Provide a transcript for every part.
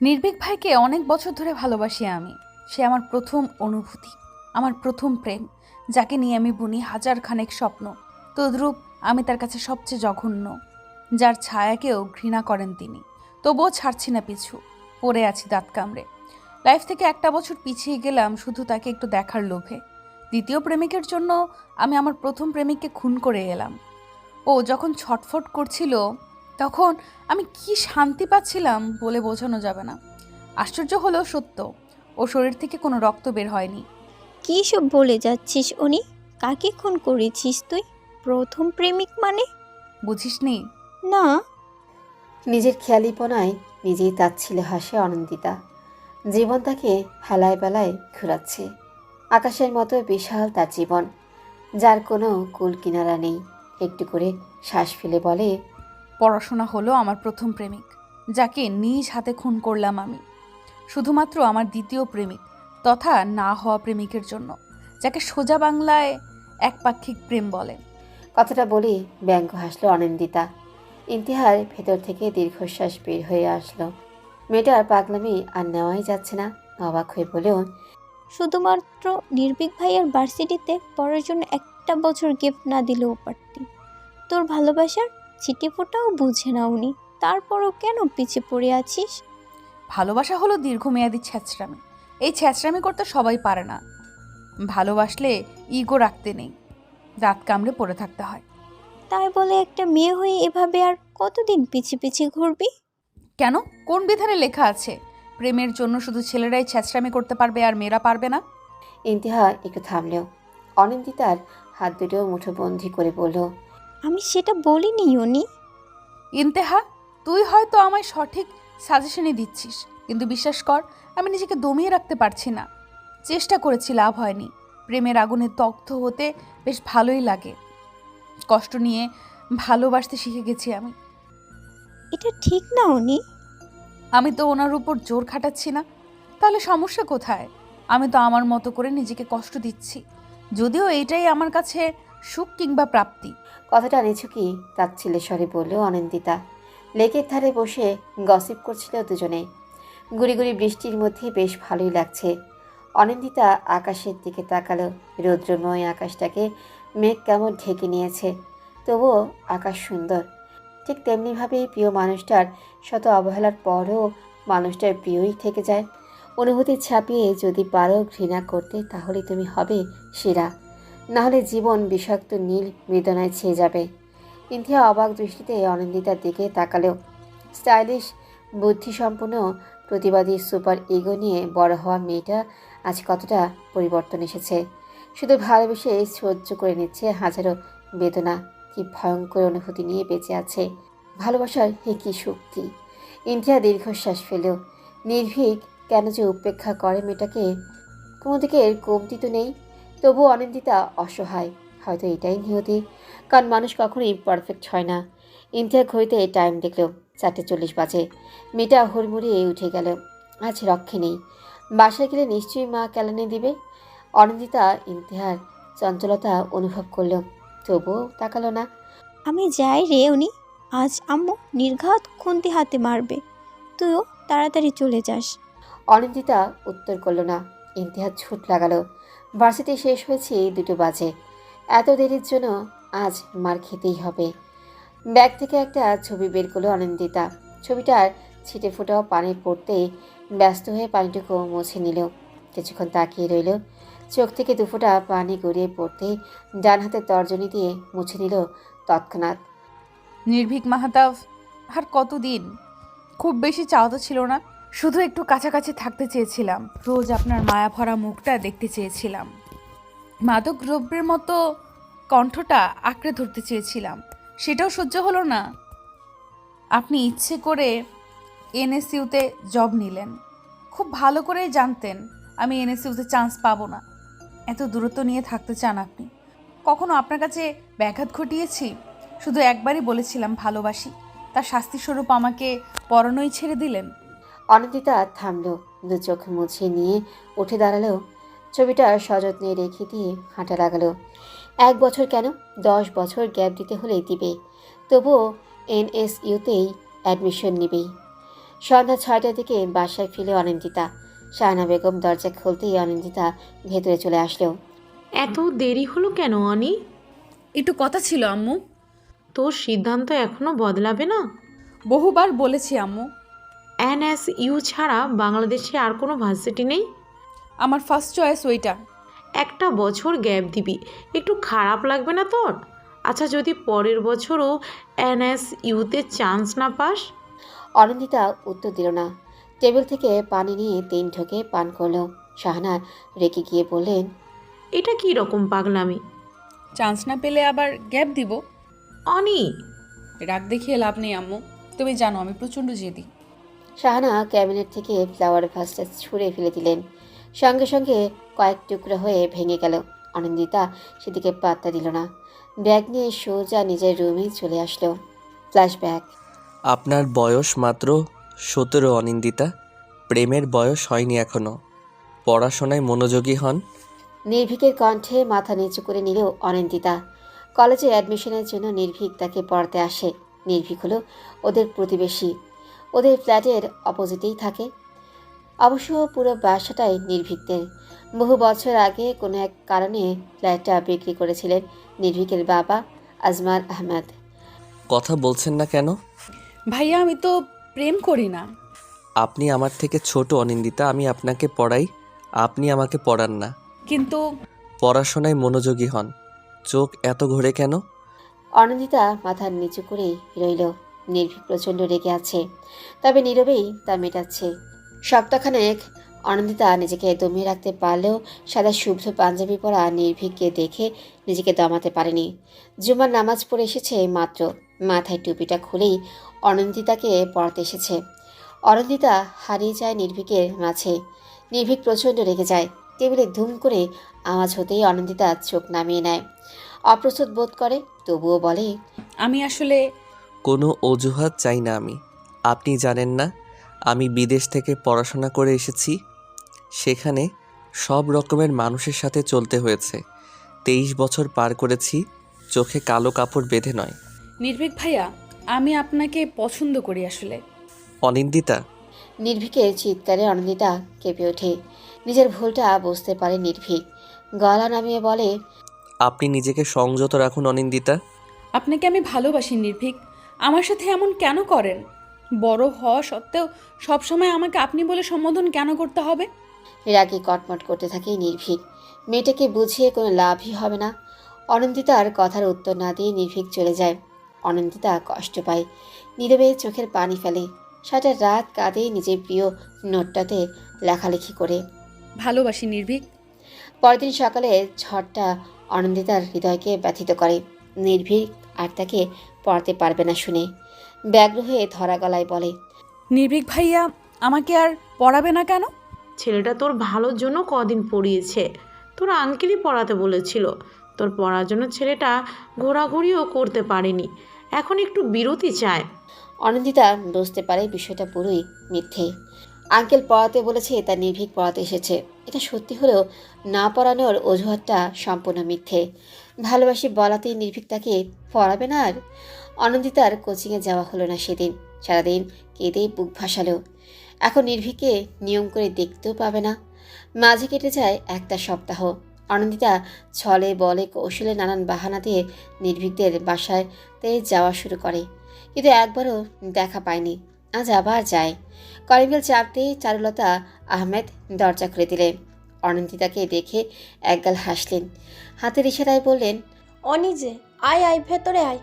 নির্ভীক ভাইকে অনেক বছর ধরে ভালোবাসি আমি। সে আমার প্রথম অনুভূতি, আমার প্রথম প্রেম, যাকে নিয়ে আমি বুনি হাজার খানেক স্বপ্ন। তদ্রূপ আমি তার কাছে সবচেয়ে জঘন্য, যার ছায়াকেও ঘৃণা করেন তিনি। তবুও ছাড়ছি না পিছু, পড়ে আছি দাঁত কামড়ে। লাইফ থেকে একটা বছর পিছিয়ে গেলাম শুধু তাকে একটু দেখার লোভে। দ্বিতীয় প্রেমিকের জন্য আমি আমার প্রথম প্রেমিককে খুন করে এলাম। ও যখন ছটফট করছিল তখন আমি কি শান্তি পাচ্ছিলাম বলে বোঝানো যাবে না। আশ্চর্য হলেও সত্য, ও শরীর থেকে কোনো রক্ত বের হয়নি। কী সব বলে যাচ্ছিস উনি? কাকে খুন করেছিস তুই? প্রথম প্রেমিক মানে? বুঝিসনি? না। নিজের খেয়ালিপনায় নিজেই তাচ্ছিলে হাসে অনন্দিতা। জীবন তাকে হেলায় বেলায় ঘুরাচ্ছে। আকাশের মতো বিশাল তার জীবন, যার কোনো কুল কিনারা নেই। একটু করে শ্বাস ফেলে বলে, পড়াশোনা হলো আমার প্রথম প্রেমিক, যাকে নিজ হাতে খুন করলাম আমি। শুধুমাত্র আমার দ্বিতীয় প্রেমিক তথা না হওয়া প্রেমিকের জন্য, যাকে সোজা বাংলায় একপাক্ষিক প্রেম বলে। কথাটা বলি ব্যঙ্গ হাসলো অনিন্দিতা। ইন্তিহার ভেতর থেকে দীর্ঘশ্বাস বের হয়ে আসলো। মেয়েটার পাগলামি আর নেওয়াই যাচ্ছে না। অবাক হয়ে বলেও, শুধুমাত্র নির্ভীক ভাইয়ের ভার্সিটিতে পড়ার জন্য একটা বছর গিফট না দিলেও পারতি। তোর ভালোবাসার ছিটে ফোটাও বুঝে না উনি, তারপরও কেন পিছে পড়ে আছিস? ভালোবাসা হলো দীর্ঘমেয়াদী ছ্যাঁচড়ামি। এই ছ্যাঁচড়ামি করতে সবাই পারে না। ভালোবাসলে ইগো রাখতে নেই, দাঁত কামড়ে পড়ে থাকতে হয়। তাই বলে একটা মেয়ে হয়ে এভাবে আর কতদিন পিছে পিছে ঘুরবি? কেন? কোন বিধানে লেখা আছে প্রেমের জন্য শুধু ছেলেরাই ছ্যাঁচড়ামি করতে পারবে আর মেয়েরা পারবে না? ইন্তিহা একটু থামলেও অনিন্দিতার হাত দুটো মুঠোবন্দি করে বলল, আমি সেটা বলিনি উনি। ইন্তেহা, তুই হয়তো আমায় সঠিক সাজেশনই দিচ্ছিস, কিন্তু বিশ্বাস কর, আমি নিজেকে দমিয়ে রাখতে পারছি না। চেষ্টা করেছি, লাভ হয়নি। প্রেমের আগুনে দগ্ধ হতে বেশ ভালোই লাগে। কষ্ট নিয়ে ভালোবাসতে শিখে গেছি আমি। এটা ঠিক না উনি। আমি তো ওনার উপর জোর খাটাচ্ছি না, তাহলে সমস্যা কোথায়? আমি তো আমার মতো করে নিজেকে কষ্ট দিচ্ছি, যদিও এইটাই আমার কাছে সুখ কিংবা প্রাপ্তি। কথাটা নিছুকি তাচ্ছিল্যের স্বরে বলল অনিন্দিতা। লেকের ধারে বসে গসিপ করছিল দুজনে। গুড়ি গুড়ি বৃষ্টির মধ্যে বেশ ভালোই লাগছে। অনিন্দিতা আকাশের দিকে তাকালো। রৌদ্রময় আকাশটাকে মেঘ কেমন ঢেকে নিয়েছে, তবুও আকাশ সুন্দর। ঠিক তেমনিভাবেই প্রিয় মানুষটার শত অবহেলার পরও মানুষটার প্রিয়ই থেকে যায়। অনুভূতি ছাপিয়ে যদি পারো ঘৃণা করতে, তাহলে তুমি হবে সেরা। নাহলে জীবন বিষাক্ত নীল মৃদনায় ছেয়ে যাবে। ইন্থিয়া অবাক দৃষ্টিতে অনিন্দিতার দিকে তাকালেও স্টাইলিশ, বুদ্ধিসম্পন্ন, প্রতিবাদী সুপার ইগো নিয়ে বড় হওয়া মেয়েটা আজ কতটা পরিবর্তন এসেছে। শুধু ভালোবেসে সহ্য করে নিচ্ছে হাজারো বেদনা। কি ভয়ঙ্কর অনুভূতি নিয়ে বেঁচে আছে। ভালোবাসার হে কি শক্তি! ইন্থিয়া দীর্ঘশ্বাস ফেলেও নির্ভীক কেন যে উপেক্ষা করে মেয়েটাকে। কোনো দিকের কমতি তো নেই, তবু অনিন্দিতা অসহায়। হয়তো এটাই নিয়তি, কারণ মানুষ কখনোই পারফেক্ট হয় না। ইন্থিয়া ঘড়িতে টাইম দেখল 4:40 বাজে। মেয়েটা হুড়মুড়িয়ে উঠে গেল। আজ রক্ষে নেই। বাসায় গেলে নিশ্চয়ই মা কেলানি দিবে। অনিন্দিতা ইন্তিহার চঞ্চলতা অনুভব করল, তবুও তাকালো না। আমি যাই রে উনি, আজ আম্মু নির্ঘাত খুন্তি হাতে মারবে। তুইও তাড়াতাড়ি চলে যাস। অনিন্দিতা উত্তর করল না। ইন্তিহার ছুট লাগালো। ভার্সিটি শেষ হয়েছে 2 বাজে। এত দেরির জন্য আজ মার খেতেই হবে। ব্যাগ থেকে একটা ছবি বের করলো অনিন্দিতা। ছবিটার ছিটে ফোটাও পানি পড়তেই ব্যস্ত হয়ে পানিটুকু মুছে নিল। কিছুক্ষণ তাকিয়ে রইল। চোখ থেকে দুফোঁটা পানি গড়িয়ে পড়তেই ডান হাতে তর্জনী দিয়ে মুছে নিল তৎক্ষণাৎ। নির্ভীক মাহাতাব, আর কতদিন? খুব বেশি চাওয়া তো ছিল না, শুধু একটু কাছাকাছি থাকতে চেয়েছিলাম। রোজ আপনার মায়া ভরা মুখটা দেখতে চেয়েছিলাম। মাদক দ্রব্যের মতো কণ্ঠটা আঁকড়ে ধরতে চেয়েছিলাম, সেটাও সহ্য হলো না। আপনি ইচ্ছে করে এনএসইউতে জব নিলেন, খুব ভালো করেই জানতেন আমি এনএসইউতে চান্স পাবো না। এত দূরত্ব নিয়ে থাকতে চান আপনি? কখনো আপনার কাছে ব্যাঘাত ঘটিয়েছি? শুধু একবারই বলেছিলাম ভালোবাসি, তার শাস্তিস্বরূপ আমাকে পরনই ছেড়ে দিলেন। অনিন্দিতা থামলো, দু চোখ মুছে নিয়ে উঠে দাঁড়ালো। ছবিটা সযত্নে রেখে দিয়ে হাঁটা লাগালো। 1 বছর কেন, 10 বছর গ্যাপ দিতে হলেই দিবে। তবুও এনএসইউতেই অ্যাডমিশন নেবেই। সন্ধ্যা 6টার দিকে বাসায় ফিরে অনিন্দিতা। শাহানা বেগম দরজা খুলতেই অনিন্দিতা ভেতরে চলে আসলো। এত দেরি হলো কেন অনি? একটু কথা ছিল আম্মু। তোর সিদ্ধান্ত এখনো বদলাবে না? বহুবার বলেছি আম্মু, NSU ছাড়া বাংলাদেশে আর কোনো ভার্সিটি নেই? আমার ফার্স্ট চয়েস ওইটা। একটা বছর গ্যাপ দিবি, একটু খারাপ লাগবে না তোর? আচ্ছা, যদি পরের বছরও NSUতে চান্স না পাস? অনিন্দিতা উত্তর দিল না। টেবিল থেকে পানি নিয়ে 3 ঢোকে পান করলো। শাহানা রেগে গিয়ে বললেন, এটা কি রকম পাগলামি? চান্স না পেলে আবার গ্যাপ দিব? অনি, রাগ দেখিয়ে লাভ নেই আম্মু, তুমি জানো আমি প্রচণ্ড জেদি। শাহানা ক্যাবিনেট থেকে ফ্লাওয়ার ভাসটা ছুঁড়ে ফেলে দিলেন। সঙ্গে সঙ্গে কয়েক টুকরো হয়ে ভেঙে গেল। অনিন্দিতা সেদিকে পাত্তা দিল না। ব্যাগ নিয়ে সোজা নিজের রুমে চলে আসলো। ফ্ল্যাশব্যাক। আপনার বয়স মাত্র 17 অনিন্দিতা। প্রেমের বয়স হয়নি এখনো। পড়াশোনায় মনোযোগী হন। নির্ভীকের কণ্ঠে মাথা নিচু করে নিল অনিন্দিতা। কলেজে অ্যাডমিশনের জন্য নির্ভীক তাকে পড়াতে আসে। নির্ভীক হলো ওদের প্রতিবেশী, ওদের ফ্ল্যাটের অপোজিটেই থাকে। অবশ্য পুরো বাসাটাই নির্ভীকদের। বহু বছর আগে কোনো এক কারণে ফ্ল্যাটটা বিক্রি করেছিলেন নির্ভীকের বাবা আজমার আহমেদ। কথা বলছেন না কেন? ভাইয়া আমি তো প্রেম করি না। আপনি আমার থেকে ছোট অনিন্দিতা। আমি আপনাকে পড়াই, আপনি আমাকে পড়ান না। কিন্তু পড়াশোনায় মনোযোগী হন। চোখ এত ঘোরে কেন? অনিন্দিতা মাথা নিচু করেই রইল। নির্ভীক প্রচণ্ড রেগে আছে, তবে নীরবেই তা মেটাচ্ছে। সপ্তাহখানেক অনিন্দিতা নিজেকে দমিয়ে রাখতে পারলেও সাদা শুভ্র পাঞ্জাবি পরা নির্ভীককে দেখে নিজেকে দমাতে পারেনি। জুমার নামাজ পড়ে এসেছে মাত্র, মাথায় টুপিটা খুলেই অনিন্দিতাকে পড়াতে এসেছে। অনিন্দিতা হারিয়ে যায় নির্ভীকের মাঝে। নির্ভীক প্রচণ্ড রেগে যায়। টেবিলে ধুম করে আওয়াজ হতেই অনিন্দিতা চোখ নামিয়ে নেয়। অপ্রস্তুত বোধ করে, তবুও বলে, আমি আসলে কোনো অজুহাত চাই না আমি। আপনি জানেন না আমি বিদেশ থেকে পড়াশোনা করে এসেছি। সেখানে সব রকমের মানুষের সাথে চলতে হয়েছে। 23 বছর পার করেছি, চোখে কালো কাপড় বেঁধে নয়। নির্ভীক ভাইয়া, আমি আপনাকে পছন্দ করি আসলে। অনিন্দিতা, নির্ভীকের চিৎকারে অনিন্দিতা কেঁপে ওঠে। নিজের ভুলটা বুঝতে পারে নির্ভীক। গলা নামিয়ে বলে, আপনি নিজেকে সংযত রাখুন অনিন্দিতা। আপনাকে আমি ভালোবাসি নির্ভীক, আমার সাথে এমন কেন করেন? বড় হওয়া সত্ত্বেও সবসময় আমাকে আপনি বলে সম্বোধন কেন করতে হবে? রাগে কটমট করতে থাকে নির্ভীক। মেয়েটাকে বুঝিয়ে কোনো লাভই হবে না। অনিন্দিতার কথার উত্তর না দিয়ে নির্ভীক চলে যায়। অনিন্দিতা কষ্ট পায়, নীরবে চোখের পানি ফেলে। সারা রাত কাঁদে নিজের প্রিয় নোটটাতে লেখালেখি করে। ভালোবাসি নির্ভীক। পরদিন সকালে ঝড়টা অনিন্দিতার হৃদয়কে ব্যথিত করে। নির্ভীক আর তাকে পড়াতে পারবে না শুনে ব্যগ্র হয়ে ধরা গলায় বলে, নির্ভীক ভাইয়া আমাকে আর পড়াবে না কেন? ছেলেটা তোর ভালোর জন্য কদিন পড়িয়েছে। তোর আঙ্কেলই পড়াতে বলেছিল। তোর পড়ার জন্য ছেলেটা ঘোরাঘুরিও করতে পারেনি, এখন একটু বিরতি চায়। অনিন্দিতা বুঝতে পারে বিষয়টা পুরোই মিথ্যে। আঙ্কেল পড়াতে বলেছে, তার নির্ভীক পড়াতে এসেছে। এটা সত্যি হলেও না পড়ানোর অজুহাতটা সম্পূর্ণ মিথ্যে। ভালোবাসি বলাতেই নির্ভীক তাকে পড়াবে না। আর অনিন্দিতার কোচিংয়ে যাওয়া হলো না সেদিন। সারাদিন কেঁদে বুক ভাসালো। এখন নির্ভীককে নিয়ম করে দেখতেও পাবে না। মাঝে কেটে যায় একটা সপ্তাহ। অনিন্দিতা ছলে বলে কৌশলে নানান বাহানা দিয়ে নির্ভীকদের বাসায়তে যাওয়া শুরু করে, কিন্তু একবারও দেখা পায়নি। আজ আবার যায়। কলিংবেল চাপতেই চারুলতা আহমেদ দরজা খুলে দিলেন। অনিন্দিতাকে দেখে একগাল হাসলেন, হাতের ইশারায় বললেন, অনি যে, আয় আয় ভেতরে আয়।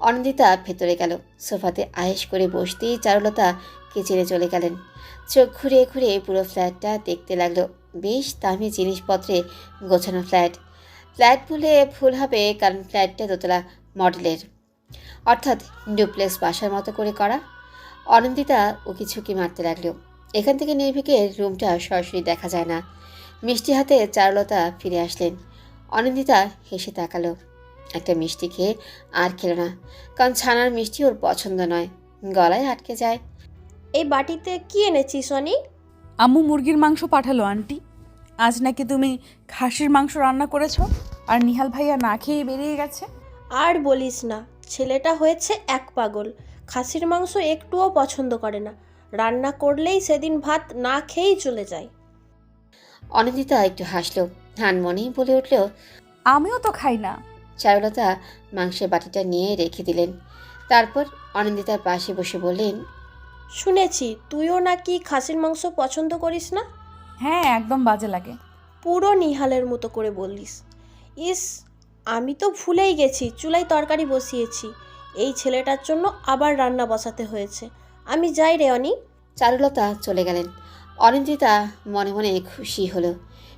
অনিন্দিতা ভেতরে গেল। সোফাতে আয়েশ করে বসতেই চারুলতা কিচেনে চলে গেলেন। চোখ ঘুরিয়ে ঘুরিয়ে পুরো ফ্ল্যাটটা দেখতে লাগলো। বেশ দামি জিনিসপত্রে গোছানো ফ্ল্যাট। ফ্ল্যাট বলে ভুল হবে, কারণ ফ্ল্যাটটা দোতলা মডেলের, অর্থাৎ ডুপ্লেক্স বাসার মতো করে করা। অনিন্দিতা উকি ঝুঁকি মারতে লাগলো। এখান থেকে নির্ভীকের রুমটা সরাসরি দেখা যায় না। মিষ্টি হাতে চারুলতা ফিরে আসলেন। অনিন্দিতা হেসে তাকালো। একটা মিষ্টি খেয়ে আর খেলো না, কারণ ছানার মিষ্টি ওর পছন্দ নয়, গলায় আটকে যায়। এই বাটিতে কি এনেছিস অনি? আম্মু মুরগির মাংস পাঠালো আন্টি। আজ নাকি তুমি খাসির মাংস রান্না করেছো, আর নিহাল ভাইয়া না খেয়ে বেরিয়ে গেছে। আর বলিস না, ছেলেটা হয়েছে এক পাগল। খাসির মাংস একটুও পছন্দ করে না। রান্না করলেই সেদিন ভাত না খেয়েই চলে যায়। অনিন্দিতা একটু হাসলো, হানমনেই বলে উঠল। আমিও তো খাই না। চারুলতা মাংসের বাটিটা নিয়ে রেখে দিলেন। তারপর অনিন্দিতার পাশে বসে বললেন, শুনেছি তুইও নাকি খাসির মাংস পছন্দ করিস না। হ্যাঁ, একদম বাজে লাগে। পুরো নিহালের মতো করে বললিস। ইস, আমি তো ভুলেই গেছি চুলায় তরকারি বসিয়েছি। এই ছেলেটার জন্য আবার রান্না বসাতে হয়েছে। আমি যাই রে অনি। চারুলতা চলে গেলেন। অনিন্দিতা মনে মনে খুশি হলো।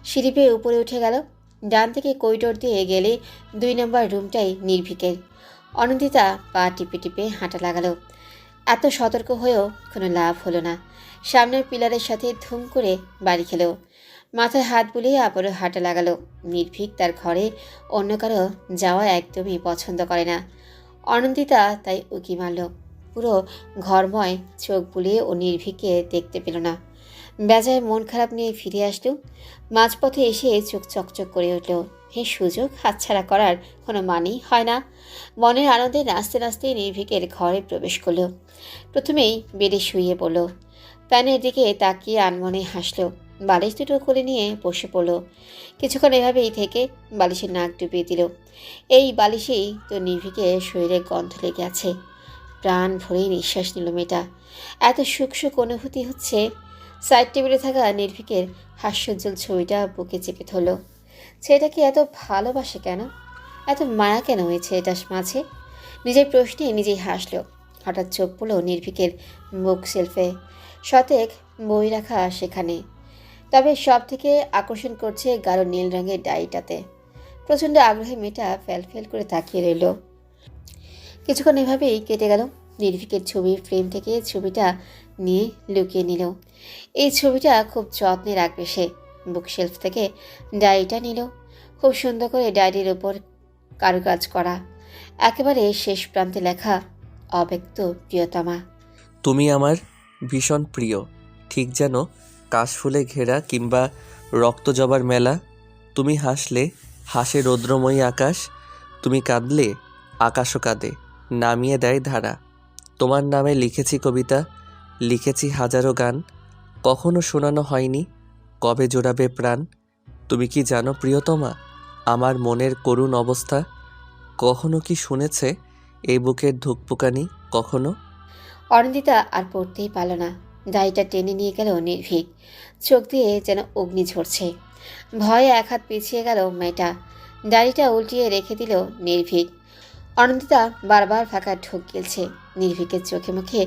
সিঁড়ি পেয়ে উপরে উঠে গেল। ডান থেকে করিডোর দিয়ে গেলে 2 নম্বর রুমটাই নির্ভীকের। অনিন্দিতা পা টিপে টিপে হাঁটা লাগালো। এত সতর্ক হয়েও কোনো লাভ হলো না। সামনের পিলারের সাথে ধুম করে বাড়ি খেলো। মাথায় হাত বুলিয়ে আবারও হাঁটা লাগালো। নির্ভীক তার ঘরে অন্য কারো যাওয়া একদমই পছন্দ করে না। অনিন্দিতা তাই উকি মারল। পুরো ঘরময় চোখ বুলিয়ে ও নির্ভীককে দেখতে পেল না। বেজায় মন খারাপ নিয়ে ফিরে আসলো। মাঝপথে এসে চোখ চকচক করে উঠল। এই সুযোগ হাতছাড়া করার কোনো মানেই হয় না। মনের আনন্দে নাচতে নাচতে নির্ভীকের ঘরে প্রবেশ করল। প্রথমেই বেডে শুয়ে পড়ল। ফ্যানের দিকে তাকিয়ে আনমনে হাসল। বালিশ দুটো কোলে নিয়ে বসে পড়ল। কিছুক্ষণ এভাবেই থেকে বালিশের নাক ডুবিয়ে দিল। এই বালিশেই তো নির্ভীকের শরীরে গন্ধ লেগে আছে। প্রাণ ভরেই নিঃশ্বাস নিল মেয়েটা। এত সুখ সুখ অনুভূতি হচ্ছে। সাইড টেবিলে থাকা নির্ভীকের হাস্যোজ্জ্বল ছবিটা বুকে চেপে ধরল। ছেলেটাকে এত ভালোবাসে কেন, এত মায়া কেন ওই ছেলেটার মাঝে? নিজের প্রশ্নে নিজেই হাসল। হঠাৎ চোখ পড়ল নির্ভীকের বুক শেলফে। শতেক বই রাখা সেখানে। তবে সব থেকে আকর্ষণ করছে গাঢ় নীল রঙের ডায়েরিটাতে। প্রচণ্ড আগ্রহে মেয়েটা ফেল করে তাকিয়ে রইল। কিছুক্ষণ এভাবেই কেটে গেল। নির্ভীকের ছবির ফ্রেম থেকে ছবিটা নিয়ে লুকিয়ে নিল। এই ছবিটা খুব যত্নে রাখবে সে। বুকশেলফ থেকে ডায়েরিটা নিল। খুব সুন্দর করে ডায়েরির ওপর কারুকাজ করা। একেবারে শেষ প্রান্তে লেখা, অব্যক্ত প্রিয়তমা। তুমি আমার ভীষণ প্রিয়, ঠিক যেন কাশফুলে ঘেরা কিংবা রক্তজবার মেলা। তুমি হাসলে হাসে রৌদ্রময়ী আকাশ, তুমি কাঁদলে আকাশও কাঁদে, নামিয়ে দেয় ধারা। তোমার নামে লিখেছি কবিতা, লিখেছি হাজারো গান, কখনো শোনানো হয়নি, কবে জোড়াবে প্রাণ। তুমি কি জানো প্রিয়তমা আমার মনের করুণ অবস্থা? কখনো কি শুনেছে এই বুকের ধুকপুকানি কখনো? অনিন্দিতা আর পড়তেই পারল না। ডায়েরিটা টেনে নিয়ে গেল নির্ভীক। চোখ দিয়ে যেন অগ্নি ঝরছে। ভয়ে এক হাত পিছিয়ে গেল মেয়েটা। ডায়েরিটা উল্টিয়ে রেখে দিল নির্ভীক। অনিন্দিতা বারবার ফাঁকা ঢোক গিলছে। নির্ভীকের চোখে মুখে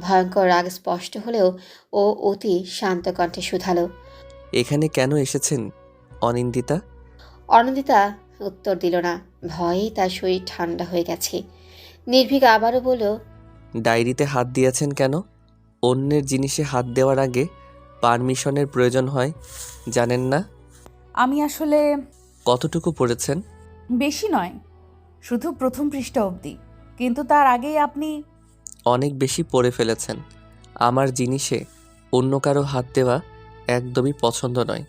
ভয়ঙ্কর রাগ স্পষ্ট হলেও ও অতি শান্ত কণ্ঠে শুধালো, এখানে কেন এসেছেন অনিন্দিতা? অনিন্দিতা উত্তর দিল না। ভয়েই তার শরীর ঠান্ডা হয়ে গেছে। নির্ভীক আবারও বলল, ডায়েরিতে হাত দিয়েছেন কেন? অন্যের জিনিসে হাত দেওয়ার আগে পারমিশনের প্রয়োজন হয়, জানেন না? আমি আসলে কতটুকু পড়েছেন? বেশি নয়, শুধু প্রথম পৃষ্ঠা অবধি। কিন্তু তার আগেই আপনি। অনেক বেশি পড়ে ফেলেছেন। আমার জিনিসে অন্য কারো হাত দেওয়া একদমই পছন্দ নয়।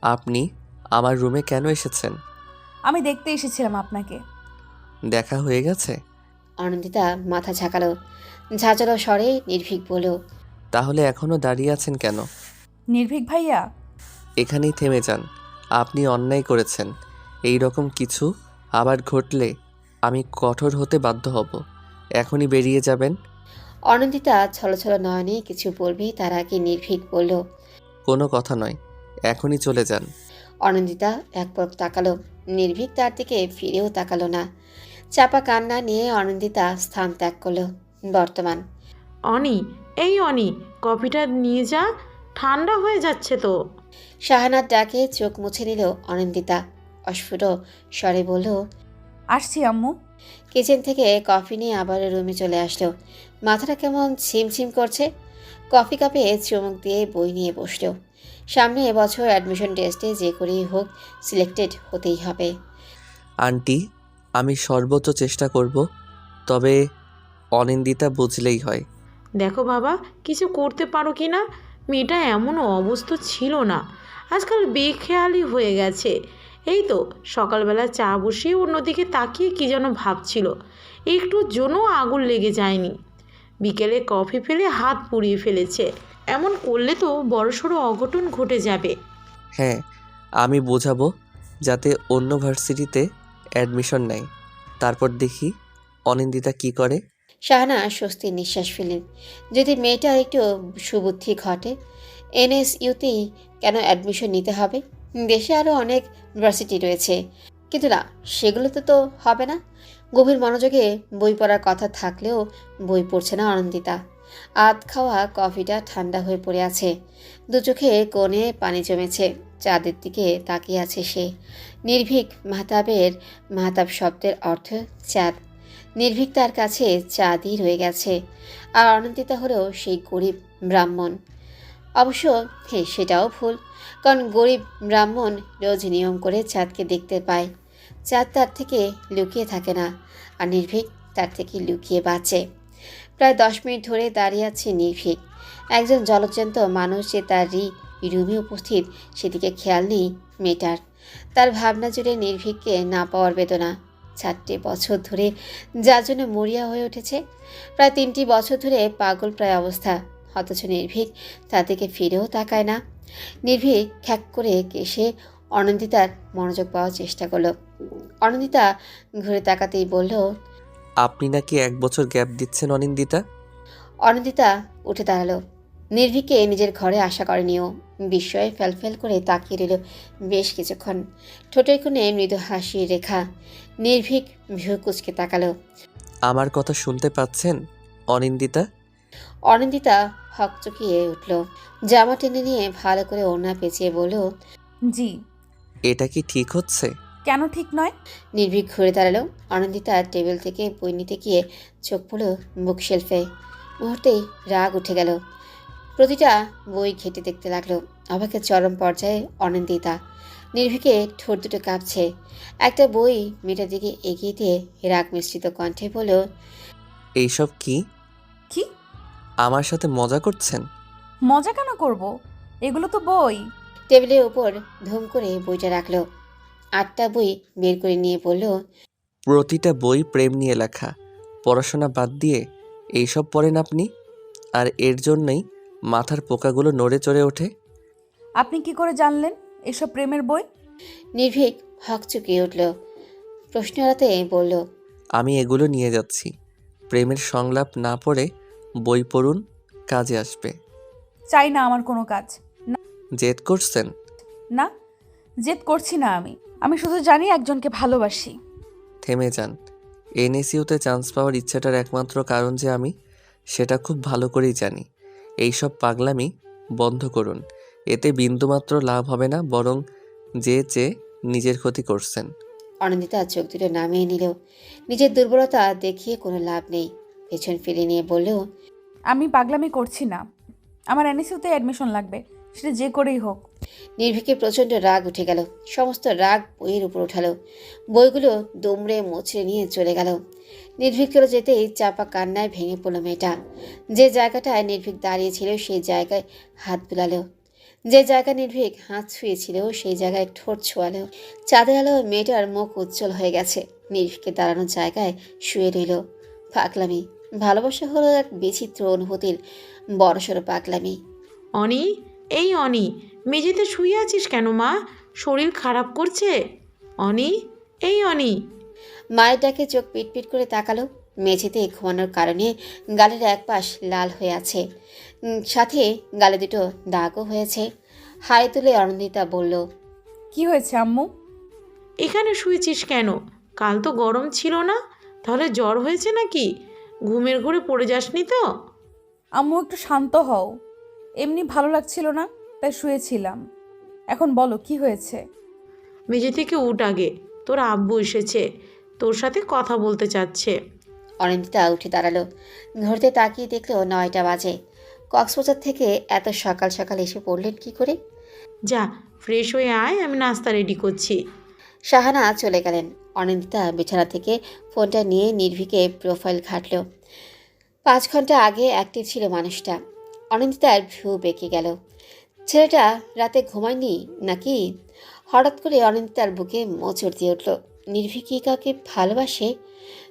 আপনি আমার রুমে কেন এসেছেন? আমি দেখতে এসেছিলাম আপনাকে। দেখা হয়ে গেছে? অনিন্দিতা মাথা ঝাঁকালো। ঝাঁঝালো স্বরে নির্ভীক বলল, তাহলে এখনও দাঁড়িয়ে আছেন কেন? নির্ভীক ভাইয়া, এখানেই থেমে যান। আপনি অন্যায় করেছেন। এই রকম কিছু আবার ঘটলে আমি কঠোর হতে বাধ্য হব। এখনই বেরিয়ে যাবেন। অনিন্দিতা ছলছল নয়নে কিছু বলবেই তার আগে নির্ভীক বলল, কোনো কথা নয়, এখনই চলে যান। অনিন্দিতা এক পলক তাকালো। নির্ভীক তার দিকে ফিরেও তাকালো না। চাপা কান্না নিয়ে অনিন্দিতা স্থান ত্যাগ করলো। বর্তমান। অনি, এই অনি, কফিটা নিয়ে যা, ঠান্ডা হয়ে যাচ্ছে তো। শাহানার ডাকে চোখ মুছে নিল অনিন্দিতা। অস্ফুট স্বরে বলল, আসছি আম্মু। কিচেন থেকে কফি নিয়ে আবার রুমে চলে আসলো। মাথাটা কেমন ছিমছিম করছে। কফি কাপে চুমুক দিয়ে বই নিয়ে বসলো। সামনে এবছর অ্যাডমিশন টেস্টে যে করেই হোক সিলেক্টেড হতেই হবে। আন্টি, আমি সর্বোচ্চ চেষ্টা করব, তবে অনিন্দিতা বুঝলেই হয়। দেখো বাবা, কিছু করতে পারো কি না? মেয়েটা এমন অবস্থা ছিল না, আজকাল বেখেয়ালি হয়ে গেছে। এই তো সকালবেলা চা বসিয়ে অন্যদিকে তাকিয়ে কি যেন ভাবছিল, একটুর জন্য আগুন লেগে যায়নি। বিকেলে কফি ফেলে হাত পুড়িয়ে ফেলেছে। এমন করলে তো বড়সড় অঘটন ঘটে যাবে। হ্যাঁ, আমি বোঝাবো যাতে অন্য ভার্সিটিতে অ্যাডমিশন নেয়। তারপর দেখি অনিন্দিতা কি করে। শাহানা স্বস্তির নিঃশ্বাস ফেলেন। যদি মেয়েটার একটু সুবুদ্ধি ঘটে, এনএসইউতেই কেন অ্যাডমিশন নিতে হবে? দেশে আরও অনেক ভার্সিটি রয়েছে, কিন্তু না, সেগুলোতে তো হবে না। গভীর মনোযোগে বই পড়ার কথা থাকলেও বই পড়ছে না অনন্দিতা। আধ খাওয়া কফিটা ঠান্ডা হয়ে পড়ে আছে, দু চোখে কোণে পানি জমেছে। চাঁদের দিকে তাকিয়ে আছে সে। নির্ভীক মাহতাব শব্দের অর্থ চাঁদ। নির্ভীক তার কাছে চাঁদই রয়ে গেছে, আর অনন্দিতা হলেও সেই গরিব ব্রাহ্মণ। অবশ্য হ্যাঁ, সেটাও ভুল, কারণ গরিব ব্রাহ্মণ রোজ নিয়ম করে চাঁদকে দেখতে পায়। চাঁদ তার থেকে লুকিয়ে থাকে না, আর নির্ভীক তার থেকে লুকিয়ে বাঁচে। প্রায় 10 মিনিট ধরে দাঁড়িয়ে আছে নির্ভীক। একজন জলজ্যান্ত মানুষ যে তার রুমে উপস্থিত, সেদিকে খেয়াল নেই মেয়েটার। তার ভাবনা জুড়ে নির্ভীককে না পাওয়ার বেদনা। 4টি বছর ধরে যার জন্য মরিয়া হয়ে উঠেছে, প্রায় 3টি বছর ধরে পাগল প্রায় অবস্থা, অথচ নির্ভীক তাদেরকে ফিরেও তাকায় না। নির্ভীক খ্যাক করে কেসে অনন্দিতার মনোযোগ পাওয়ার চেষ্টা করলো। অনন্দিতা ঘুরে তাকাতেই বলল, আপনি নাকি 1 বছর গ্যাপ দিচ্ছেন অনিন্দিতা? অনন্দিতা উঠে দাঁড়ালো। নির্ভীককে নিজের ঘরে আশা করেনিও। বিস্ময়ে ফেলফেল করে তাকিয়ে রইল বেশ কিছুক্ষণ। ঠোঁটের কোণে মৃদু হাসির রেখা। নির্ভীক ভ্রু কুঁচকে তাকালো। আমার কথা শুনতে পাচ্ছেন অনিন্দিতা? অনন্দিতা হকচকিয়ে উঠল। জামা টেনে নিয়ে ভালো করে ওড়না পেঁচিয়ে বলল, জি। এটা কি ঠিক হচ্ছে? কেন ঠিক নয়? নির্ভীক ঘুরে দাঁড়ালো। অনন্দিতা টেবিল থেকে বই নিতে গিয়ে চোখ পড়ল বুক শেলফে। মুহূর্তেই রাগ উঠে গেল। প্রতিটা বই ঘেঁটে দেখতে লাগলো। অবাকের চরম পর্যায়ে অনন্দিতা। নির্ভীকে ঠোঁট দুটো কাঁপছে। একটা বই মেয়েটার দিকে এগিয়ে দিয়ে রাগ মিশ্রিত কণ্ঠে বলল, এইসব কি? কি? আমার সাথে মজা করছেন? মজা কেন করব? এগুলো তো বই। টেবিলের উপর ধুম করে বইটা রাখলো। 8টা বই বের করে নিয়ে বলল, প্রতিটা বই প্রেম নিয়ে লেখা। পড়াশোনা বাদ দিয়ে এইসব পড়েন আপনি, আর এর জন্যই মাথার পোকাগুলো নড়ে চড়ে ওঠে। আপনি কি করে জানলেন এসব প্রেমের বই? নির্ভীক হকচকিয়ে উঠল। প্রশ্ন এড়াতে বলল, আমি এগুলো নিয়ে যাচ্ছি। প্রেমের সংলাপ না পড়ে বই পড়ুন, কাজে আসবে। চাই না আমার কোনো কাজ। জেদ করছেন? না, জেদ করছি না আমি। আমি শুধু জানি একজনকে ভালোবাসি। থেমে যান। এনএসইউতে চান্স পাওয়ার ইচ্ছাটার একমাত্র কারণ যে আমি, সেটা খুব ভালো করেই জানি। এইসব পাগলামি বন্ধ করুন। এতে বিন্দুমাত্র লাভ হবে না, বরং যে নিজের ক্ষতি করছেন। অনন্দিতা চোখ দুটো নামিয়ে নিল। নিজের দুর্বলতা দেখিয়ে কোনো লাভ নেই। পেছন ফিরে নিয়ে বলল, আমি পাগলামি করছি না। আমার এনএসইউতে অ্যাডমিশন লাগবে, সেটা যে করেই হোক। নির্ভীকের প্রচণ্ড রাগ উঠে গেল। সমস্ত রাগ বইয়ের উপর উঠালো। বইগুলো দুমড়ে মুচড়ে নিয়ে চলে গেল। নির্ভীক চলে যেতেই চাপা কান্নায় ভেঙে পড়ল মেয়েটা। যে জায়গাটায় নির্ভীক দাঁড়িয়েছিল সেই জায়গায় হাত বুলালো। যে জায়গায় নির্ভীক হাত ছুঁয়েছিল সেই জায়গায় ঠোঁট ছোঁয়ালো। চাঁদের আলো মেয়েটার মুখ উজ্জ্বল হয়ে গেছে। নির্ভীকের দাঁড়ানোর জায়গায় শুয়ে রইল। পাগলামি, ভালোবাসা হলো এক বিচিত্র অনুভূতির বড়সড় পাগলামি। অনি, এই অনি, মেঝেতে শুয়ে আছিস কেন মা? শরীর খারাপ করছে? অনি, এই অনি। মায়ের ডাকে চোখ পিটপিট করে তাকালো। মেঝেতে ঘুমানোর কারণে গালের এক পাশ লাল হয়ে আছে, সাথে গালে দুটো দাগও হয়েছে। হাই তুলে অনন্দিতা বলল, কি হয়েছে আম্মু? এখানে শুয়েছিস কেন? কাল তো গরম ছিল না, তাহলে জ্বর হয়েছে নাকি? ঘুমের ঘোরে পড়ে যাসনি তো? আম্মু একটু শান্ত হও। এমনি ভালো লাগছিল না, তাই শুয়েছিলাম। এখন বলো কি হয়েছে? মেঝে থেকে উঠ আগে, তোর আব্বু এসেছে, তোর সাথে কথা বলতে চাচ্ছে। অনন্দিতা উঠে দাঁড়ালো। ঘুরতে তাকিয়ে দেখলো 9টা বাজে। কক্সবাজার থেকে এত সকাল সকাল এসে পড়লেন কি করে? যা, ফ্রেশ হয়ে আয়, আমি নাস্তা রেডি করছি। শাহানা চলে গেলেন। অনিন্দিতা বিছানা থেকে ফোনটা নিয়ে নির্ভীকে প্রোফাইল ঘাটল। 5 ঘন্টা আগে অ্যাক্টিভ ছিল মানুষটা। অনিন্দিতার ভ্রু বেঁকে গেল। ছেলেটা রাতে ঘুমায়নি নাকি? হঠাৎ করে অনিন্দিতার বুকে মোচড় দিয়ে উঠল। নির্ভীক কি কাউকে ভালোবাসে?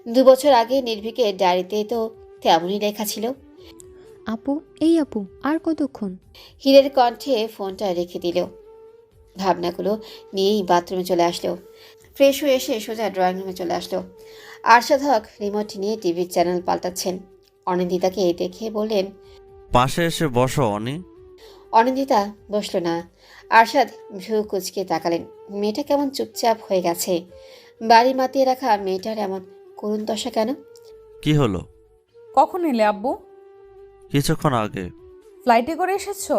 2 বছর আগে নির্ভীকের ডায়েরিতে তো তেমনই লেখা ছিল। আপু, এই আপু, আর কতক্ষণ? হীরের কণ্ঠে ফোনটা রেখে দিল। ভাবনাগুলো নিয়েই বাথরুমে চলে আসলো। ফ্রেশ হয়ে এসে সোজা ড্রয়িং রুমে চলে আসলো। আরশাদ হক রিমোট নিয়ে টিভির চ্যানেল পাল্টাচ্ছেন। অনিন্দিতাকে দেখে বললেন, পাশে এসে বসো অনি। অনিন্দিতা বসলো না। আরশাদ ভ্রু কুচকে তাকালেন। মেয়েটা কেমন চুপচাপ হয়ে গেছে। বাড়ি মাতিয়ে রাখা মেয়েটার এমন করুণ দশা কেন? কি হলো? কখন এলে আব্বু? কিছুক্ষণ আগে। ফ্লাইটে করে এসেছো?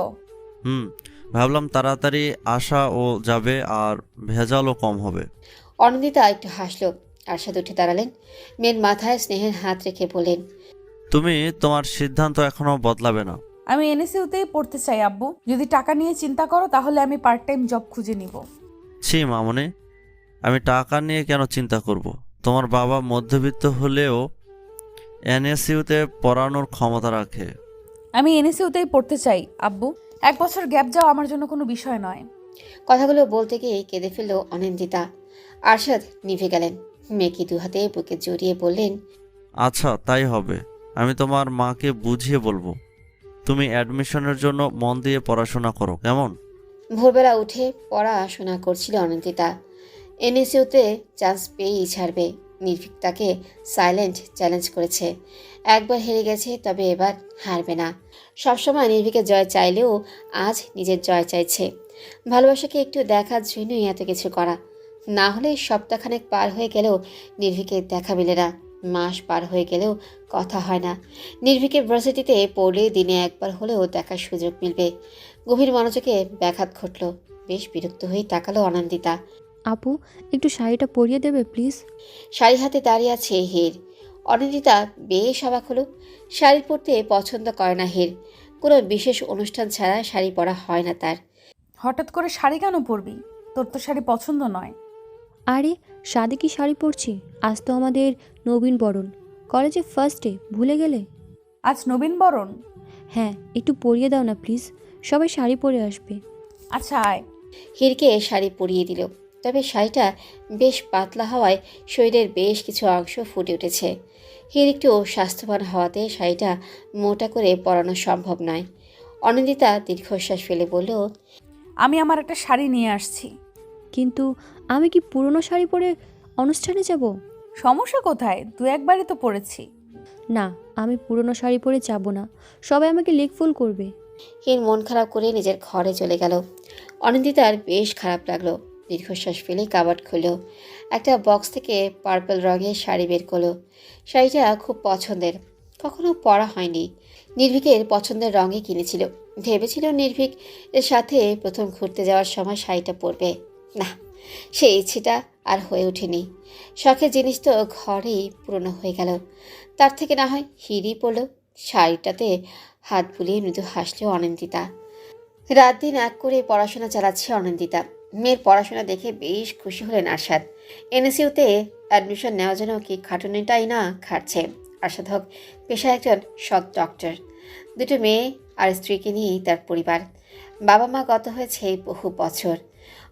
ভাবলাম তাড়াতাড়ি আসা ও যাবে আর ভেজালও কম হবে। অনিন্দিতা একটু হাসলো। আরশাদ উঠে দাঁড়ালেন। মেয়ের মাথায় স্নেহের হাত রেখে বললেন, তুমি তোমার সিদ্ধান্ত এখনো বদলাবে না। আমি এনএসইউতেই পড়তে চাই আব্বু। যদি টাকা নিয়ে চিন্তা করো তাহলে আমি পার্ট টাইম জব খুঁজে নিব। ছি মামনি, আমি টাকা নিয়ে কেন চিন্তা করব? তোমার বাবা মধ্যবিত্ত হলেও এনএসইউতে পড়ানোর ক্ষমতা রাখে। আমি এনএসইউতেই পড়তে চাই আব্বু। 1 বছর গ্যাপ যাওয়া আমার জন্য কোনো বিষয় নয়। কথাগুলো বলতে গিয়ে কেঁদে ফেলল অনিন্দিতা। আরশাদ নিভে গেলেন। মেয়েকে দু হাতে বুকে জড়িয়ে বললেন, আচ্ছা তাই হবে। আমি তোমার মাকে বুঝিয়ে বলবো। তুমি অ্যাডমিশনের জন্য মন দিয়ে পড়াশোনা করো, কেমন? ভোরবেলা উঠে পড়াশোনা করছিল অনিন্দিতা। এনএসইউতে চান্স পেয়েই ছাড়বে। নির্ভীক তাকে সাইলেন্ট চ্যালেঞ্জ করেছে। একবার হেরে গেছে, তবে এবার হারবে না। সবসময় নির্ভীকের জয় চাইলেও আজ নিজের জয় চাইছে। ভালোবাসাকে একটু দেখার জন্যই এত কিছু করা। না হলে সপ্তাহখানেক পার হয়ে গেলেও নির্ভীকের দেখা মেলে না। মাস পার হয়ে গেলেও কথা হয় না। নির্ভীকের ভার্সিটিতে পড়লে দিনে একবার হলেও দেখার সুযোগ মিলবে। গভীর মনোযোগে ব্যাঘাত ঘটল। বেশ বিরক্ত হয়ে তাকালো অনন্দিতা। আপু, একটু শাড়িটা পরিয়ে দেবে প্লিজ? শাড়ি হাতে দাঁড়িয়ে আছে হের। অনিন্দিতা বেশ অবাক হলো। শাড়ি পরতে পছন্দ করে না হের। কোনো বিশেষ অনুষ্ঠান ছাড়া শাড়ি পরা হয় না তার। হঠাৎ করে শাড়ি কেন পরবি? তোর তো শাড়ি পছন্দ নয়। আরে, সাদে কি শাড়ি পরছি? আজ তো আমাদের নবীন বরণ, কলেজে ফার্স্ট ডে, ভুলে গেলে? আজ নবীন বরণ? হ্যাঁ, একটু পরিয়ে দাও না প্লিজ, সবাই শাড়ি পরে আসবে। আচ্ছা আয়। হিরকে শাড়ি পরিয়ে দিল। তবে শাড়িটা বেশ পাতলা হওয়ায় শরীরের বেশ কিছু অংশ ফুটে উঠেছে। হির একটু স্বাস্থ্যবান হওয়াতে শাড়িটা মোটা করে পরানো সম্ভব নয়। অনিন্দিতা দীর্ঘশ্বাস ফেলে বলল, আমি আমার একটা শাড়ি নিয়ে আসছি। কিন্তু আমি কি পুরনো শাড়ি পরে অনুষ্ঠানে যাব? সমস্যা কোথায়? 2-1বারই তো পরেছি। না, আমি পুরনো শাড়ি পরে যাব না, সবাই আমাকে লেকফুল করবে। হির মন খারাপ করে নিজের ঘরে চলে গেল। অনিন্দিতার বেশ খারাপ লাগলো। দীর্ঘশ্বাস ফেলে কাবার্ড খুলল। একটা বক্স থেকে পার্পল রঙের শাড়ি বের করলো। শাড়িটা খুব পছন্দের, কখনো পরা হয়নি। নির্ভীকের পছন্দের রঙে কিনেছিল। ভেবেছিল নির্ভীক এর সাথে প্রথম ঘুরতে যাওয়ার সময় শাড়িটা পরবে। না, সেই ইচ্ছেটা আর হয়ে ওঠেনি। শখের জিনিস তো ঘরেই পুরনো হয়ে গেল। তার থেকে না হয় হিরই পড়ল। শাড়িটাতে হাত বুলিয়ে মৃদু হাসল অনিন্দিতা। রাত দিন এক করে পড়াশোনা চালাচ্ছে অনিন্দিতা। মেয়ের পড়াশোনা দেখে বেশ খুশি হলেন আরশাদ। এনএসইউতে অ্যাডমিশন নেওয়ার জন্য কি খাটুনিটাই না খাটছে। আরশাদ হক পেশায় একজন সৎ ডক্টর। 2 মেয়ে আর স্ত্রীকে নিয়েই তার পরিবার। বাবা মা গত হয়েছে বহু বছর।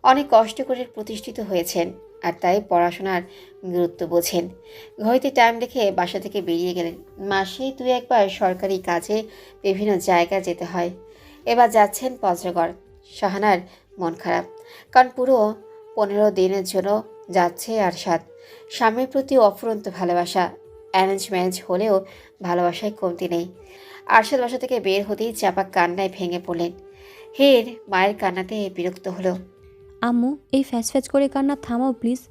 অনেক কষ্ট করে প্রতিষ্ঠিত হয়েছেন, আর তাই পড়াশোনার গুরুত্ব বোঝেন। ঘড়িতে টাইম দেখে বাসা থেকে বেরিয়ে গেলেন। মাসে 2-1বার সরকারি কাজে বিভিন্ন জায়গায় যেতে হয়। এবার যাচ্ছেন পঞ্চগড়। শাহানার মন খারাপ, কারণ পুরো 15 দিনের জন্য যাচ্ছে আরশাদ। স্বামীর প্রতি অফুরন্ত ভালোবাসা। অ্যারেঞ্জ ম্যারেজ হলেও ভালোবাসায় কমতি নেই। আরশাদ বাসা থেকে বের হতেই চাপা কান্নায় ভেঙে পড়লেন। হের মায়ের কান্নাতে বিরক্ত হলো। আম্মু, এই ফ্যাচ ফ্যাচ করে কান্না থামাও প্লিজ।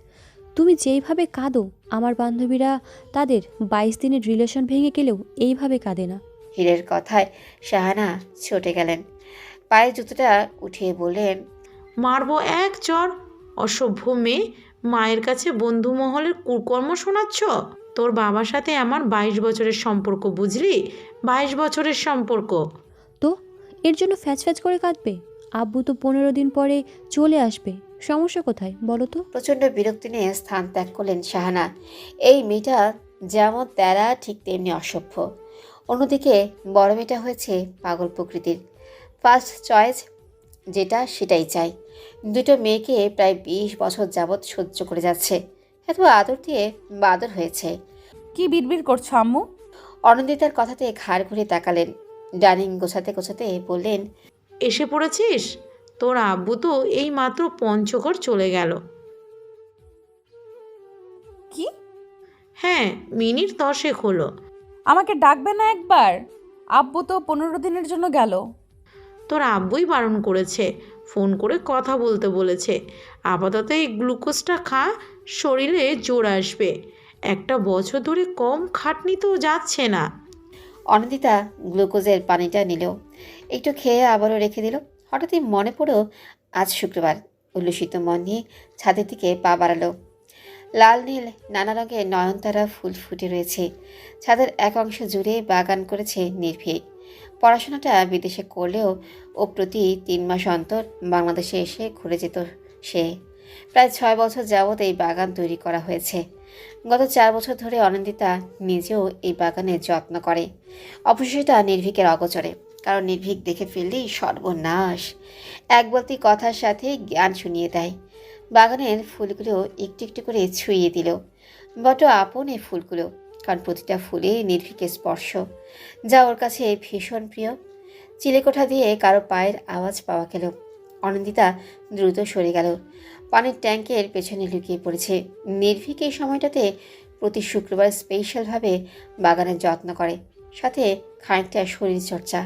তুমি যেইভাবে কাঁদো, আমার বান্ধবীরা তাদের 22 দিনের রিলেশন ভেঙে গেলেও এইভাবে কাঁদে না। হীরের কথায় শাহানা ছুটে গেলেন। পায়ে জুতোটা উঠিয়ে বললেন, মারবো এক চর। অসভ্য মেয়ে, মায়ের কাছে বন্ধু মহলের কুকর্ম শোনাচ্ছ। তোর বাবার সাথে আমার 22 বছরের সম্পর্ক, বুঝলি? 22 বছরের সম্পর্ক। তো এর জন্য ফ্যাচ ফ্যাচ করে কাঁদবে? আব্বু তো 15 দিন পরে চলে আসবে, সমস্যা কোথায় বলো তো? প্রচণ্ড বিরক্তি নিয়ে স্থান ত্যাগ করলেন শাহানা। এই মেয়েটা যেমন তেরা ঠিক তেমনি অসভ্য। অন্যদিকে বড় মেয়েটা হয়েছে পাগল প্রকৃতির। ফার্স্ট চয়েস যেটা সেটাই চাই। 2 মেয়েকে প্রায় 20 বছর যাবৎ সহ্য করে যাচ্ছে। এত আদর দিয়ে বাদর হয়েছে। কি বিড়বিড় করছো আম্মু? অনিন্দিতার কথাতে ঘাড় ঘুরে তাকালেন। ডাইনিং গোছাতে গোছাতে বললেন, এসে পড়েছিস? তোর আব্বু তো এই মাত্র পঞ্চগড় চলে গেল। কি? হ্যাঁ, মিনিট 10 হলো। আমাকে ডাকবে না একবার? আব্বু তো 15 দিনের জন্য গেল। তোর আব্বুই বারণ করেছে, ফোন করে কথা বলতে বলেছে। আপাতত এই গ্লুকোজটা খা, শরীরে জোর আসবে। একটা বছর ধরে কম খাটনি তো যাচ্ছে না। অনিন্দিতা গ্লুকোজের পানিটা নিল, একটু খেয়ে আবারও রেখে দিল। হঠাৎই মনে পড়ো আজ শুক্রবার। উল্লসিত মন নিয়ে ছাদের দিকে পা বাড়ালো। লাল নীল নানা রঙের নয়নতারা ফুল ফুটে রয়েছে। ছাদের এক অংশ জুড়ে বাগান করেছে নির্ভীক। পড়াশোনাটা বিদেশে করলেও ও প্রতি 3 মাস অন্তর বাংলাদেশে এসে ঘুরে যেত সে। প্রায় 6 বছর যাবৎ এই বাগান তৈরি করা হয়েছে। গত 4 বছর ধরে অনিন্দিতা নিজেও এই বাগানের যত্ন করে। অবশ্যই তা নির্ভীকের অগোচরে, কারণ নির্ভীক দেখে ফেললেই সর্বনাশ। এক বলতি কথার সাথে জ্ঞান শুনিয়ে দেয়। বাগানের ফুলগুলো একটু একটু করে ছুঁয়ে দিল। বড় আপন এই ফুলগুলো, কারণ প্রতিটা ফুলে নির্ভীকের স্পর্শ, যা ওর কাছে ভীষণ প্রিয়। চিলেকোঠা দিয়ে কারো পায়ের আওয়াজ পাওয়া গেল। অনিন্দিতা দ্রুত সরে গেল। পানির ট্যাঙ্কের পেছনে লুকিয়ে পড়েছে। নির্ভীক এই সময়টাতে প্রতি শুক্রবার স্পেশালভাবে বাগানের যত্ন করে, সাথে খানিকটা শরীরচর্চা।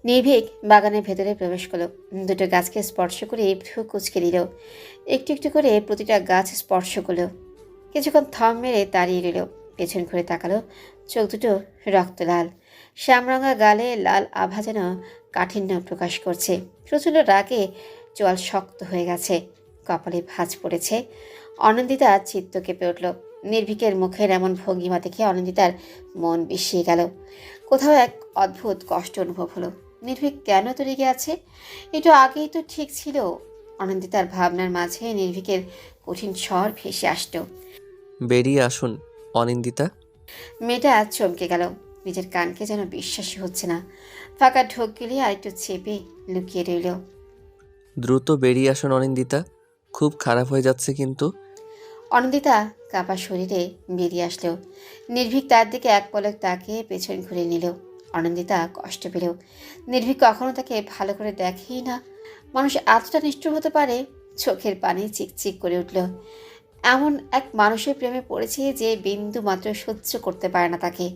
নির্ভীক বাগানের ভেতরে প্রবেশ করল। দুটো গাছকে স্পর্শ করে ভ্রু কুঁচকে দিল। একটু একটু করে প্রতিটা গাছ স্পর্শ করল। কিছুক্ষণ থম মেরে দাঁড়িয়ে রইল। পেছন ঘুরে তাকালো। চোখ দুটো রক্ত লাল, শ্যামরঙা গালে লাল আভা যেন কাঠিন্য প্রকাশ করছে। প্রচণ্ড রাগে চোয়াল শক্ত হয়ে গেছে, কপালে ভাঁজ পড়েছে। অনিন্দিতা চিত্ত কেঁপে উঠল। নির্ভীকের মুখের এমন ভঙ্গিমা দেখে অনিন্দিতার মন বিষিয়ে গেল। কোথাও এক অদ্ভুত কষ্ট অনুভব হলো। নির্ভীক কেন তো রেগে আছে? একটু আগেই তো ঠিক ছিল। অনিন্দিতার ভাবনার মাঝে নির্ভীকের কঠিন স্বর ভেসে আসত। বেরিয়ে আসুন অনিন্দিতা। মেয়েটা চমকে গেল। নিজের কানকে যেন বিশ্বাসই হচ্ছে না। ফাঁকা ঢোক গিলিয়ে আরেকটু চেপে লুকিয়ে রইল। দ্রুত বেরিয়ে আসুন অনিন্দিতা, খুব খারাপ হয়ে যাচ্ছে কিন্তু। অনিন্দিতা কাপা শরীরে বেরিয়ে আসলো। নির্ভীক তার দিকে এক পলক তাকিয়ে পেছন ঘুরে নিল। অনিন্দিতা কষ্ট পেল। নির্ভীক কখনো তাকে ভালো করে দেখেই না। মানুষ এতটা নিষ্ঠুর হতে পারে? চোখের পানি চিকচিক করে উঠল। এমন এক মানুষের প্রেমে পড়েছে যে বিন্দু মাত্র সহ্য করতে পারে না তাকে।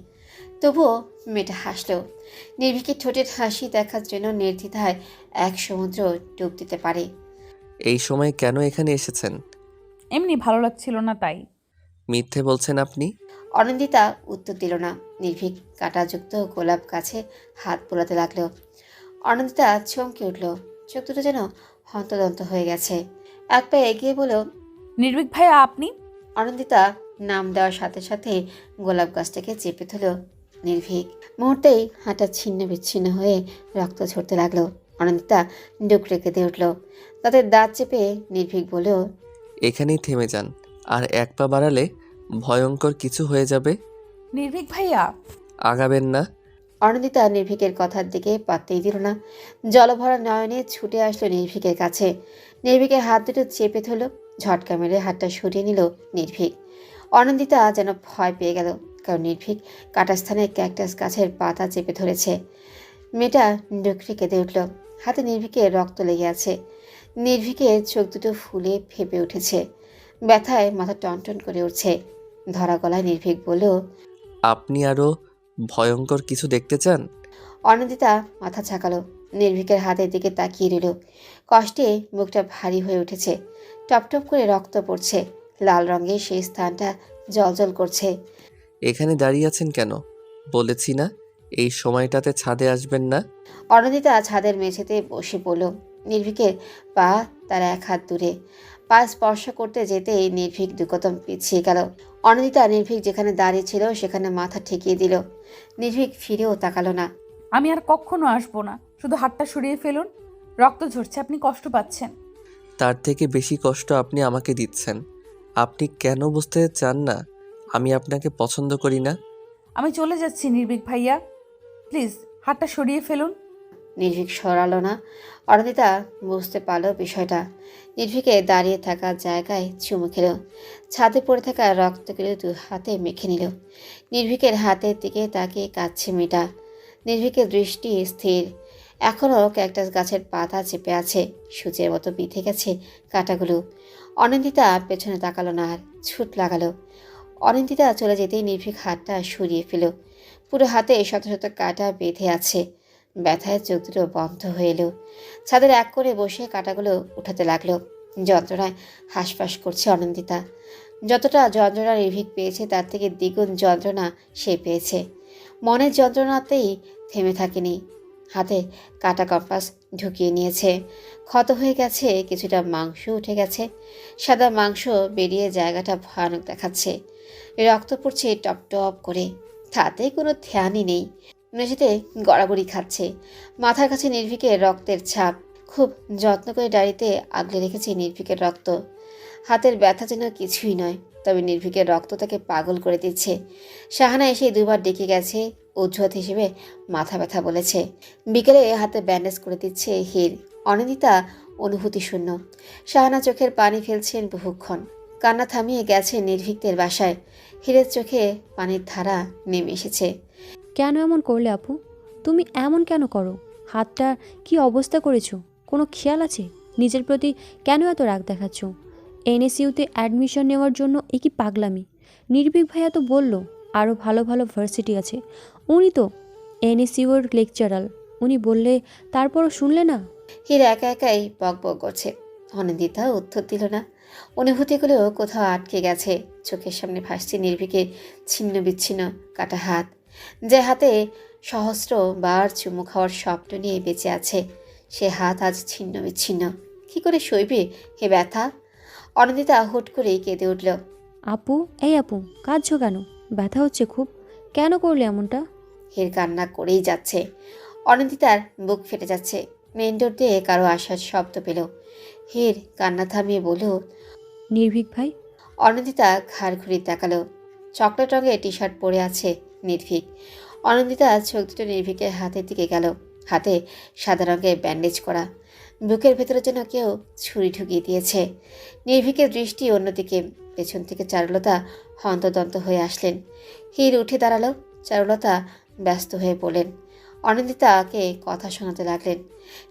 তবুও মেয়েটা হাসলো। নির্ভীকের ঠোঁটের হাসি দেখার জন্য নির্দ্বিধায় এক সমুদ্র ডুব দিতে পারে। এই সময় কেন এখানে এসেছেন? এমনি ভালো লাগছিল না তাই। মিথ্যে বলছেন আপনি। অনিন্দিতা উত্তর দিল না। নির্ভীক কাঁটাযুক্ত গোলাপ গাছে হাত বোলাতে লাগলো। অনিন্দিতা চমকে উঠল। চোখ দুটো যেন হন্তদন্ত হয়ে গেছে। এক পা এগিয়ে বলল, নির্ভীক ভাইয়া আপনি? অনিন্দিতা নাম দেওয়ার সাথে সাথে গোলাপ গাছটাকে চেপে ধরল নির্ভীক। মুহূর্তেই হাঁটা ছিন্ন বিচ্ছিন্ন হয়ে রক্ত ঝরতে লাগলো। অনিন্দিতা ডুকরে কেঁদে উঠল। তাদের দাঁত চেপে নির্ভীক বলল, এখানেই থেমে যান, আর এক পা বাড়ালে ভয়ঙ্কর কিছু হয়ে যাবে। নির্ভীক ভাইয়া। আগাবেন না। অনিন্দিতা নির্ভীকের কথার দিকে পাত্তেই দিল না। জলভরা নয়নে ছুটে আসলো নির্ভীকের কাছে। নির্ভীকের হাত দুটো চেপে ধরল। ঝটকা মেরে হাতটা সরিয়ে নিল নির্ভীক। অনিন্দিতা যেন ভয় পেয়ে গেল, কারণ নির্ভীক কাটা স্থানে ক্যাকটাস গাছের পাতা চেপে ধরেছে। মেয়েটা ডুকরে কেঁদে উঠল। হাতে নির্ভীকের রক্ত লেগে আছে। নির্ভীকের চোখ দুটো ফুলে ফেপে উঠেছে। ব্যথায় মাথা টনটন করে উঠছে। ধরা গলায় নির্ভীক বলল, আপনি আরও ভয়ঙ্কর কিছু দেখতে চান? অনিন্দিতা মাথা ঝাঁকালো। নির্ভীকের হাতের দিকে তাকিয়ে রইল। কষ্টে মুখটা ভারী হয়ে উঠেছে। টপটপ করে রক্ত পড়ছে। লাল রঙের সেই স্থানটা জ্বলজ্বল করছে। এখানে দাঁড়িয়ে আছেন কেন? বলেছি না এই সময়টাতে ছাদে আসবেন না। অনিন্দিতা ছাদের মেঝেতে বসে পড়ল। নির্ভীকের পা তার এক হাত দূরে। পা স্পর্শ করতে যেতেই নির্ভীক দুকদম পিছিয়ে গেল। অনিন্দিতা নির্ভীক যেখানে দাঁড়িয়ে ছিল সেখানে মাথা ঠেকিয়ে দিল। নির্ভীক ফিরেও তাকালো না। আমি আর কখনো আসবো না, শুধু হাতটা সরিয়ে ফেলুন। রক্ত ঝরছে, আপনি কষ্ট পাচ্ছেন। তার থেকে বেশি কষ্ট আপনি আমাকে দিচ্ছেন। আপনি কেন বুঝতে চান না আমি আপনাকে পছন্দ করি না? আমি চলে যাচ্ছি নির্ভীক ভাইয়া, প্লিজ হাতটা সরিয়ে ফেলুন। নির্ভীক সরালো না। অনিন্দিতা বুঝতে পারল বিষয়টা। নির্ভীকে দাঁড়িয়ে থাকা জায়গায় চুমু খেল। ছাদে পড়ে থাকা রক্তগুলো দু হাতে মেখে নিল। নির্ভীকের হাতের দিকে তাকিয়ে কাঁদছে মেয়েটা। নির্ভীকের দৃষ্টি স্থির। এখনও ক্যাকটাস গাছের পাতা চেপে আছে, সূচের মতো বিঁধে গেছে কাঁটাগুলো। অনিন্দিতা পেছনে তাকালো না আর, ছুট লাগালো। অনিন্দিতা চলে যেতেই নির্ভীক হাতটা সরিয়ে ফেল। পুরো হাতে শত শত কাঁটা বেঁধে আছে। ব্যথায় চোখ দুটো বন্ধ হয়ে এলো। ছাদের এক করে বসে কাঁটাগুলো উঠাতে লাগলো। যন্ত্রণায় হাঁসফাঁস করছে অনিন্দিতা। যতটা যন্ত্রণা নির্ভীক পেয়েছে তার থেকে দ্বিগুণ যন্ত্রণা সে পেয়েছে। মনের যন্ত্রণাতেই থেমে থাকেনি। হাতে কাটা কম্পাস ঢুকিয়ে নিয়েছে। ক্ষত হয়ে গেছে, কিছুটা মাংস উঠে গেছে। সাদা মাংস বেরিয়ে জায়গাটা ভয়ানক দেখাচ্ছে। রক্ত পড়ছে টপ টপ করে। তাতে কোনো ধ্যানই নেই। মেঝেতে গড়াগড়ি খাচ্ছে। মাথার কাছে নির্ভীকের রক্তের ছাপ। খুব যত্ন করে ডায়েরিতে আগলে রেখেছে নির্ভীকের রক্ত। হাতের ব্যথা যেন কিছুই নয়, তবে নির্ভীকের রক্ত তাকে পাগল করে দিচ্ছে। শাহানা এসে দুবার ডেকে গেছে, অজুহাত হিসেবে মাথা ব্যথা বলেছে। বিকেলে হাতে ব্যান্ডেজ করে দিচ্ছে হির। অনিন্দিতা অনুভূতি শূন্য। শাহানা চোখের পানি ফেলছেন বহুক্ষণ। কান্না থামিয়ে গেছে নির্ভীকদের বাসায়। হিরের চোখে পানির ধারা নেমে এসেছে। কেন এমন করলে আপু? তুমি এমন কেন করো? হাতটার কি অবস্থা করেছো? কোনো খেয়াল আছে? নিজের প্রতি কেন এত রাগ দেখাচ্ছ? এনএসইউতে অ্যাডমিশন নেওয়ার জন্য এ কি পাগলামি? নির্ভীক ভাইয়া তো বলল আরও ভালো ভালো ভার্সিটি আছে। উনি তো এনএসইউর লেকচারার। উনি বললে তারপরও শুনলে না? হির একা একাই বক বক করছে। অনিন্দিতা উত্তর দিল না। অনুভূতিগুলো কোথাও আটকে গেছে। চোখের সামনে ভাসছে নির্ভীকের ছিন্ন বিচ্ছিন্ন কাটা হাত, যে হাতে সহস্র বার চুমু খাওয়ার স্বপ্ন নিয়ে বেঁচে আছে। সে হাত আজ ছিন্ন বিচ্ছিন্ন। কি করে সইবে হে ব্যথা? অনিন্দিতা হুট করেই কেঁদে উঠল। আপু, এই আপু, কাঁদছো কেন? ব্যথা হচ্ছে খুব? কেন করলে এমনটা? হির কান্না করেই যাচ্ছে। অনিন্দিতার বুক ফেটে যাচ্ছে। মেন ডোর দিয়ে কারো আসার শব্দ পেল। হির কান্না থামিয়ে বলল, নির্ভীক ভাই। অনিন্দিতা ঘাড় ঘুরিয়ে তাকালো। চকলেট রঙের টি শার্ট পরে আছে নির্ভীক। অনিন্দিতা চোখ দুটো নির্ভীকের হাতের দিকে গেল। হাতে সাদা রঙের ব্যান্ডেজ করা। বুকের ভেতরে যেন কেউ ছুরি ঢুকিয়ে দিয়েছে। নির্ভীকের দৃষ্টি অন্যদিকে। পেছন থেকে চারুলতা হন্তদন্ত হয়ে আসলেন। হির উঠে দাঁড়ালো। চারুলতা ব্যস্ত হয়ে পড়লেন। অনিন্দিতাকে কথা শোনাতে লাগলেন।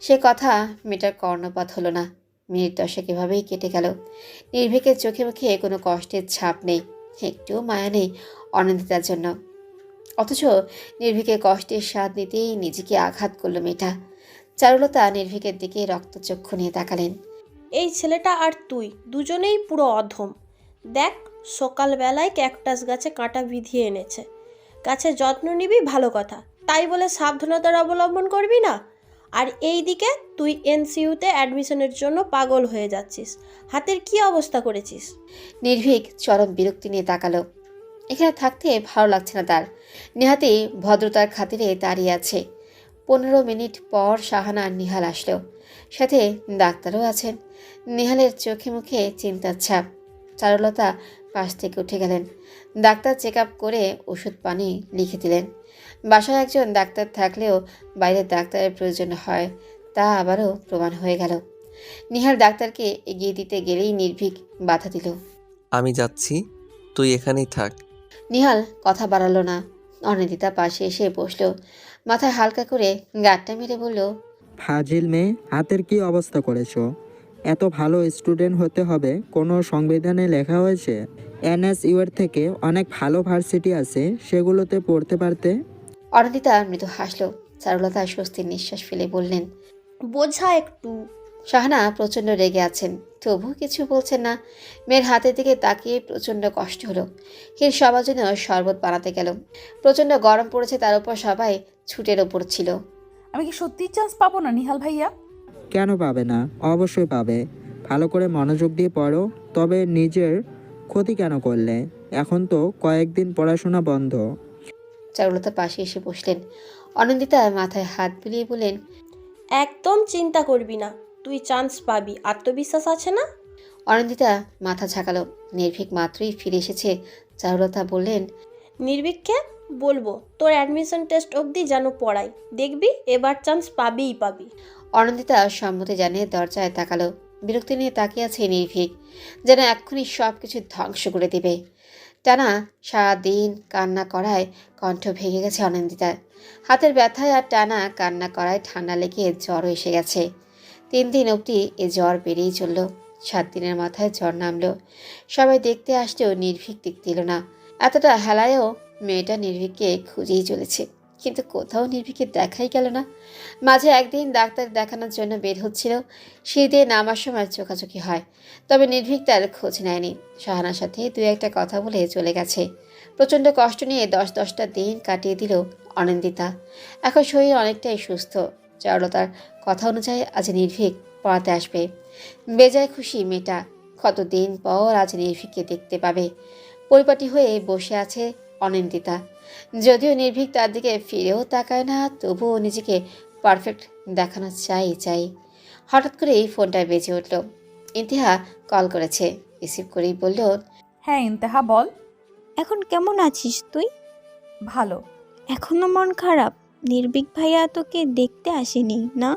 সে কথা মেয়েটার কর্ণপাত হলো না। মিনিট দশেক এভাবেই কেটে গেল। নির্ভীকের চোখে মুখে কোনো কষ্টের ছাপ নেই, একটুও মায়া নেই অনিন্দিতার জন্য। অথচ নির্ভীকের কষ্টের স্বাদ নিতেই নিজেকে আঘাত করল মেয়েটা। চারুলতা নির্ভীকের দিকে রক্তচক্ষু নিয়ে তাকালেন। এই ছেলেটা আর তুই দুজনেই পুরো অধম। দেখ, সকালবেলায় ক্যাকটাস গাছে কাঁটা বিধিয়ে এনেছে। গাছের যত্ন নিবি ভালো কথা, তাই বলে সাবধানতার অবলম্বন করবি না। আর এই দিকে তুই এনসিইউতে অ্যাডমিশনের জন্য পাগল হয়ে যাচ্ছিস। হাতের কি অবস্থা করেছিস? নির্ভীক চরম বিরক্তি নিয়ে তাকালো। এখানে থাকতে ভালো লাগছে না তার। নেহাতি ভদ্রতার খাতিরে দাঁড়িয়ে আছে। 15 মিনিট পর শাহানা আর নিহাল আসলো। সাথে ডাক্তারও আছেন। নিহালের চোখে মুখে চিন্তার ছাপ। চারুলতা পাশ থেকে উঠে গেলেন। ডাক্তার চেক আপ করে ওষুধ পানি লিখে দিলেন। বাসায় একজন ডাক্তার থাকলেও বাইরের ডাক্তারের প্রয়োজন হয়, তা আবারও প্রমাণ হয়ে গেল। নিহাল ডাক্তারকে এগিয়ে দিতে গেলেই নির্ভীক বাধা দিল। আমি যাচ্ছি, তুই এখানেই থাক। নিহাল কথা বাড়ালো না। অনিন্দিতা পাশে এসে বসলো। মাথায় হালকা করে গাঁটটা মেরে বলল, ফাজিল মেয়ে, হাতের কি অবস্থা করেছো? এত ভালো স্টুডেন্ট হতে হবে কোনো সংবিধানে লেখা হয়েছে? এনএসইউ এর থেকে অনেক ভালো ভার্সিটি আছে, সেগুলোতে পড়তে পারতে। অনিন্দিতা মৃদু হাসলো। চারুলতা স্বস্তির নিঃশ্বাস ফেলে বললেন, বোঝা একটু। শাহানা প্রচণ্ড রেগে আছেন, তবু কিছু বলছেন না। মেয়ের হাতের দিকে তাকিয়ে প্রচণ্ড কষ্ট হলো। হির সবার জন্য শরবত বানাতে গেল। প্রচণ্ড গরম পড়েছে, তার উপর সবাই ছুটের ওপর ছিল। আমি কি সত্যি চান্স পাবো না নিহাল ভাইয়া? কেন পাবে না? অবশ্যই পাবে। ভালো করে মনোযোগ দিয়ে পড়ো। তবে নিজের ক্ষতি কেন করলে? এখন তো কয়েকদিন পড়াশোনা বন্ধ। চারুলতা পাশে এসে বসলেন। অনিন্দিতা মাথায় হাত বুলিয়ে বললেন, একদম চিন্তা করবি না, তুই চান্স পাবি। আত্মবিশ্বাস আছে না? অনিন্দিতা মাথা ঝাঁকালো। নির্ভীক মাত্রই ফিরে এসেছে। চারুলতা বললেন, নির্ভীককে বলবো তোর অ্যাডমিশন টেস্ট অবধি যেন পড়াই, দেখবি এবার চান্স পাবিই পাবি। অনন্দিতা সম্মতি জানিয়ে দরজায় তাকালো। বিরক্তি নিয়ে তাকিয়ে আছে নির্ভীক, যেন এক্ষুনি সব কিছু ধ্বংস করে দিবে। টানা সারাদিন কান্না করায় কণ্ঠ ভেঙে গেছে অনন্দিতার। হাতের ব্যথায় আর টানা কান্না করায় ঠান্ডা লেগে জ্বর এসে গেছে। 3 দিন অবধি এ জ্বর বেড়েই চলল। 7 দিনের মাথায় জ্বর নামলো। সবাই দেখতে আসলেও নির্ভীক দিক দিল না। এতটা হেলায়ও মেয়েটা নির্ভীককে খুঁজেই চলেছে, কিন্তু কোথাও নির্ভীকের দেখাই গেল না। মাঝে একদিন ডাক্তার দেখানোর জন্য বের হচ্ছিল, সিঁড়ি দিয়ে নামার সময় চোখাচোখি হয়, তবে নির্ভীক তার খোঁজ নেয়নি। শাহানার সাথে 2-1টা কথা বলে চলে গেছে। প্রচণ্ড কষ্ট নিয়ে 10-10টা দিন কাটিয়ে দিল অনিন্দিতা। এখন শরীর অনেকটাই সুস্থ। চারুলতার কথা অনুযায়ী আজ নির্ভীক পড়াতে আসবে। বেজায় খুশি মেয়েটা, কতদিন পর আজ নির্ভীককে দেখতে পাবে। পরিপাটি হয়ে বসে আছে অনিন্দিতা। যদিও নির্ভীক তার দিকে ফিরেও তাকায় না, তবুও নিজেকে পারফেক্ট দেখানো চাই। হঠাৎ করেই ফোনটা বেজে উঠল। ইন্তিহা কল করেছে। রিসিভ করেই বলল, হ্যাঁ ইন্তেহা বল। এখন কেমন আছিস তুই? ভালো। এখনো মন খারাপ? নির্ভীক ভাইয়া তোকে দেখতে আসেনি না?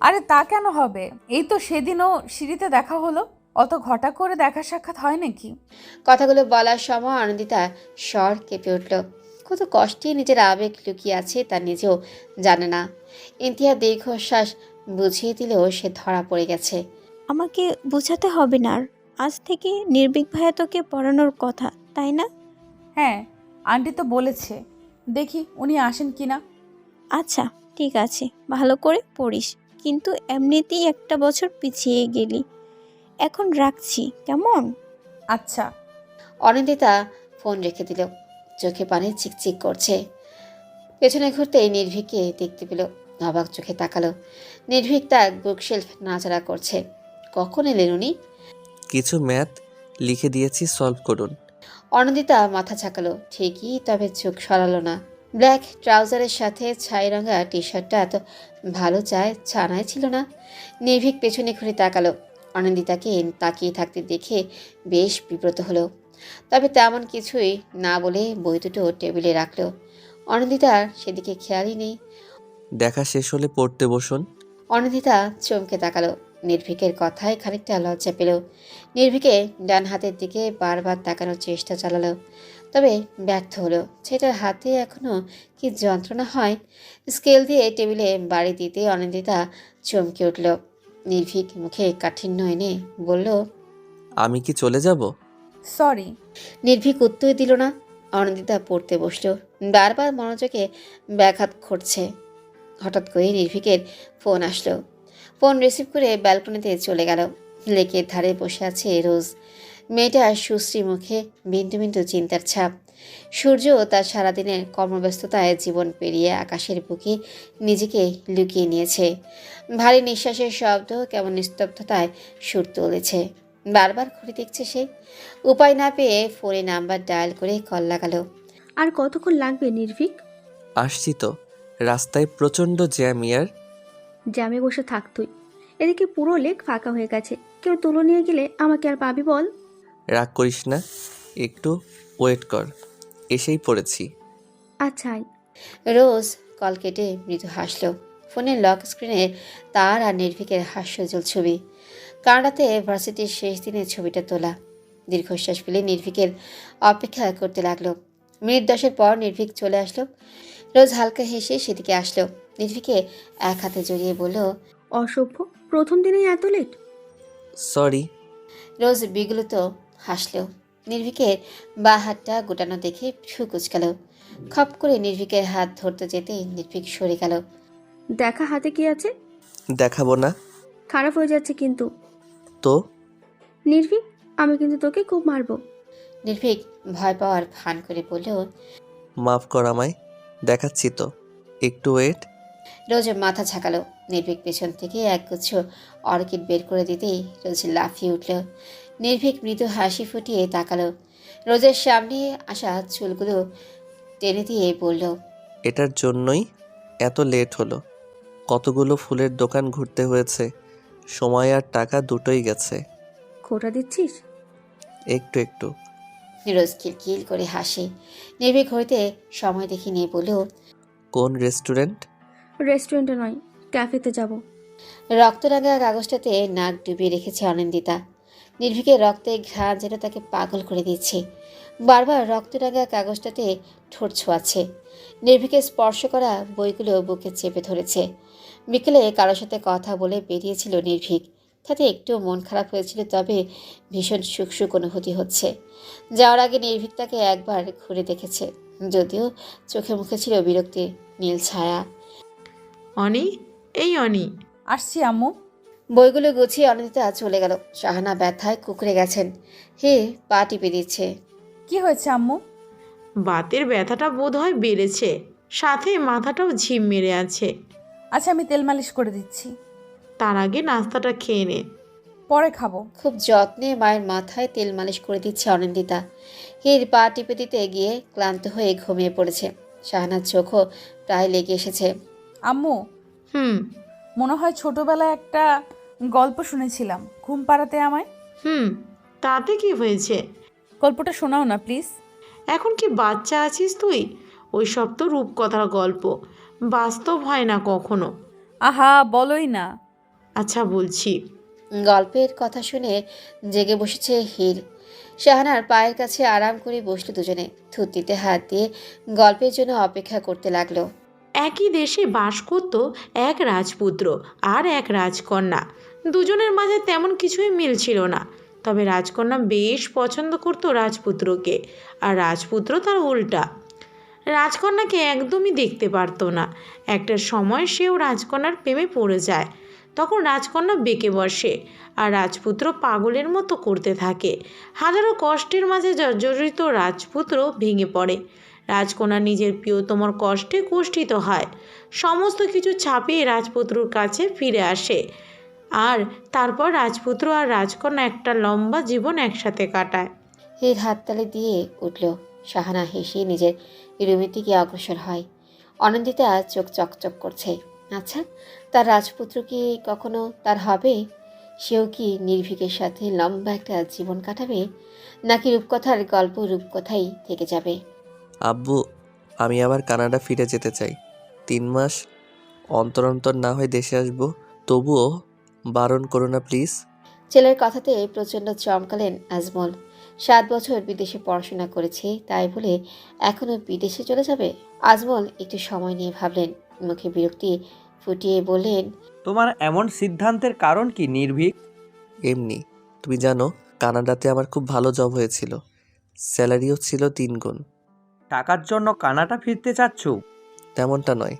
আরে তা কেন হবে, এই তো সেদিনও সিঁড়িতে দেখা হলো। অত ঘটা করে দেখা সাক্ষাৎ হয় নাকি? কথাগুলো বলার সময় আনন্দিতা স্বর কেঁপে উঠল। কত কষ্টে নিজের আবেগ লুকিয়ে আছে তা নিজেও জানে না। ইন্তিহা দীর্ঘশ্বাস বুঝিয়ে দিলেও সে ধরা পড়ে গেছে। আমাকে বোঝাতে হবে না আর। আজ থেকে নির্ভীক ভাইয়া তোকে পড়ানোর কথা, তাই না? হ্যাঁ, আন্টি তো বলেছে, দেখি উনি আসেন কিনা। আচ্ছা ঠিক আছে, ভালো করে পড়িস। কিন্তু এমনিতেই 1টা বছর পিছিয়ে গেলি। এখন রাখছি, কেমন? আচ্ছা। অনিন্দিতা ফোন রেখে দিল। চোখে পানি চিকচিক করছে। পেছনে ঘুরতেই নির্ভীককে দেখতে পেল। অবাক চোখে তাকালো। নির্ভীক তার বুকশেলফ নাড়াচাড়া করছে। কখন এলেন উনি? কিছু ম্যাথ লিখে দিয়েছি, সলভ করুন। অনন্দিতা মাথা ঝাঁকালো ঠিকই, তবে চোখ সরালো না। ব্ল্যাক ট্রাউজারের সাথে ছাই রঙা টি শার্টটা এত ভালো ছানায় ছিল না। নির্ভীক পেছনে ঘুরে তাকালো। অনন্দিতাকে তাকিয়ে থাকতে দেখে বেশ বিব্রত হলো, তবে তেমন কিছুই না বলে বই দুটো টেবিলে রাখলো। অনন্দিতার সেদিকে খেয়ালই নেই। দেখা শেষ হলে পড়তে বসুন। অনিন্দিতা চমকে তাকালো। নির্ভীকের কথায় খানিকটা লজ্জা পেল। নির্ভীকে ডান হাতের দিকে বারবার তাকানোর চেষ্টা চালালো, তবে ব্যর্থ হলো। ছেলেটার হাতে এখনো কি যন্ত্রণা হয়। স্কেল দিয়ে টেবিলে বাড়ি দিতে অনিন্দিতা চমকে উঠল। নির্ভীক মুখে কাঠিন্য এনে বলল, আমি কি চলে যাব? সরি। নির্ভীক উত্তর দিল না। অনিন্দিতা পড়তে বসলো। বারবার মনোযোগে ব্যাঘাত ঘটছে। হঠাৎ করে নির্ভীকের ফোন আসলো। ফোন রিসিভ করে ব্যালকনিতে চলে গেল। লেকের ধারে বসে আছে রোজ। মেয়েটার সুশ্রী মুখে বিন্দু বিন্দু চিন্তার ছাপ। সূর্য তার সারাদিনের কর্মব্যস্ততায় জীবন পেরিয়ে আকাশের বুকে নিজেকে লুকিয়ে নিয়েছে। ভারী নিঃশ্বাসের শব্দ কেমন নিস্তব্ধতায় সুর তুলেছে। বারবার ঘুরে দেখছে সে। উপায় না পেয়ে ফোনে নাম্বার ডায়াল করে কল লাগালো। আর কতক্ষণ লাগবে নির্ভীক? আসছি তো। রাস্তায় প্রচণ্ড জ্যাম ইয়ার। জ্যামে বসে থাক তুই। এদিকে পুরো লেক ফাঁকা হয়ে গেছে, কেউ তুলো নিয়ে গেলে আমাকে আর পাবি বল? রাগ করিস না, একটু ওয়েট কর, এসেই পড়েছি। আচ্ছা আয়। রোজ কল কেটে মৃদু হাসল। ফোনের লক স্ক্রিনে তার আর নির্ভীকের হাস্যজ্জ্বল ছবি। কানাডাতে ভার্সিটির শেষ দিনের ছবিটা তোলা। দীর্ঘশ্বাস ফেলে নির্ভীকের অপেক্ষা করতে লাগলো। মিনিট 10 পর নির্ভীক চলে আসলো। রোজ হালকা হেসে সেদিকে আসলো। নির্ভীকে এক হাতে জড়িয়ে বলল, অসভ্য, প্রথম দিনেই এত লেট? সরি। রোজ বিগলিত হাসল। নির্ভীকের বা হাতটা গোটানো দেখে ভ্রু কুচকাল। খপ করে নির্ভীকের হাত ধরতে যেতেই নির্ভীক সরে গেল। দেখা হাতে কি আছে? দেখাবো না। খারাপ হয়ে যাচ্ছে কিন্তু। তো নির্ভীক, আমি কিন্তু তোকে খুব মারবো। নির্ভীক ভয় পাওয়ার ভান করে বলল, মাফ কর আমায়, দেখাচ্ছি তো, একটু ওয়েট। রোজ মাথা ঝাঁকালো। নির্ভীক পেছন থেকে একগুচ্ছ অর্কিড বের করে দিতেই রোজ লাফিয়ে উঠল। নির্ভীক মৃদু হাসি ফুটিয়ে তাকালো। রোজের সামনে আসা চুলগুলো টেনে দিয়ে বলল, এটার জন্যই এত লেট হলো। কতগুলো ফুলের দোকান ঘুরতে হয়েছে, সময় আর টাকা দুটোই গেছে। খোটা দিচ্ছিস? একটু একটু। রোজ খিলখিল করে হাসে। নির্ভীক হইতে সময় দেখে নিয়ে বলল, কোন রেস্টুরেন্ট? রেস্টুরেন্টে নয়, ক্যাফেতে যাব। রক্তরাঙা কাগজটাতে নাক ডুবিয়ে রেখেছে অনিন্দিতা। নির্ভীকের রক্তে ঘ্রাণ যেন তাকে পাগল করে দিচ্ছে। বারবার রক্তরাঙা কাগজটাতে ঠোঁট ছোঁয়াচ্ছে। নির্ভীকে স্পর্শ করা বইগুলো বুকে চেপে ধরেছে। বিকেলে কারোর সাথে কথা বলে বেরিয়েছিল নির্ভীক। তাতে একটু মন খারাপ হয়েছিল, তবে ভীষণ সুখ সুখ অনুভূতি হচ্ছে। যাওয়ার আগে নির্ভীক তাকে একবার ঘুরে দেখেছে, যদিও চোখে মুখে ছিল বিরক্তির নীল ছায়া। অনি, এই অনি। আসছি আম্মু। বইগুলো গুছিয়ে অনিন্দিতা চলে গেল। শাহানা ব্যথায় কুকড়ে গেছেন। হে পা টিপে দিচ্ছে। কি হয়েছে আম্মু? বাতের ব্যথাটা বোধ হয় বেড়েছে, সাথে মাথাটাও ঝিম মেরে আছে। আচ্ছা, আমি তেল মালিশ করে দিচ্ছি। তার আগে নাস্তাটা খেয়ে নে। পরে খাবো। খুব যত্নে মায়ের মাথায় তেল মালিশ করে দিচ্ছে অনিন্দিতা। হির পা টিপে দিতে গিয়ে ক্লান্ত হয়ে ঘুমিয়ে পড়েছে। শাহানার চোখও প্রায় লেগে এসেছে। আম্মু, হুম মনে হয় ছোটবেলায় একটা গল্প শুনেছিলাম, ঘুম পাড়াতে আমায়। হুম তাতে কি হয়েছে? গল্পটা শোনাও না প্লিজ। এখন কি বাচ্চা আছিস তুই? ওই সব তো রূপকথার গল্প, বাস্তব হয় না কখনো। আহা, বলোই না। আচ্ছা বলছি। গল্পের কথা শুনে জেগে বসেছে হির। শাহানার পায়ের কাছে আরাম করে বসলো দুজনে। থুতনিতে হাত দিয়ে গল্পের জন্য অপেক্ষা করতে লাগলো। একই দেশে বাস করত এক রাজপুত্র আর এক রাজকন্যা। দুজনের মাঝে তেমন কিছুই মিল ছিল না, তবে রাজকন্যা বেশ পছন্দ করত রাজপুত্রকে, আর রাজপুত্র তার উল্টা। রাজকন্যাকে একদমই দেখতে পারত না। একটা সময় সেও রাজকন্যার প্রেমে পড়ে যায়। তখন রাজকন্যা বেঁকে বসে, আর রাজপুত্র পাগলের মতো করতে থাকে। হাজারো কষ্টের মাঝে জর্জরিত রাজপুত্র ভেঙে পড়ে। রাজকন্যা নিজের প্রিয়তমর কষ্টে কষ্টিত হয়। সমস্ত কিছু ছাপিয়ে রাজপুত্রর কাছে ফিরে আসে, আর তারপর রাজপুত্র আর রাজকন্যা একটা লম্বা জীবন একসাথে কাটায়। হির হাততালি দিয়ে উঠল। শাহানা হেসে নিজের রুমের দিকে অগ্রসর হয়। অনিন্দিতা চোখ চকচক করছে। আচ্ছা, তার রাজপুত্র কি কখনো তার হবে? সেও কি নির্ভীকের সাথে লম্বা একটা জীবন কাটাবে, নাকি রূপকথার গল্প রূপকথাই থেকে যাবে? আব্বু, আমি আবার কানাডা ফিরে যেতে চাই। 3 মাস অন্তর অন্তর না হয় দেশে আসবো, তবুও বারণ করো না প্লিজ। ছেলের কথাতে প্রচণ্ড চমকালেন আজমল। 7 বছর বিদেশে পড়াশোনা করেছে, তাই বলে এখনও বিদেশে চলে যাবে? আজমল একটু সময় নিয়ে ভাবলেন, মুখে বিরক্তি ফুটিয়ে বললেন, তোমার এমন সিদ্ধান্তের কারণ কি নির্ভীক? এমনি, তুমি জানো কানাডাতে আমার খুব ভালো জব হয়েছিল, স্যালারিও ছিল 3 গুণ। টাকার জন্য কানাডা ফিরতে চাচ্ছ? তেমনটা নয়,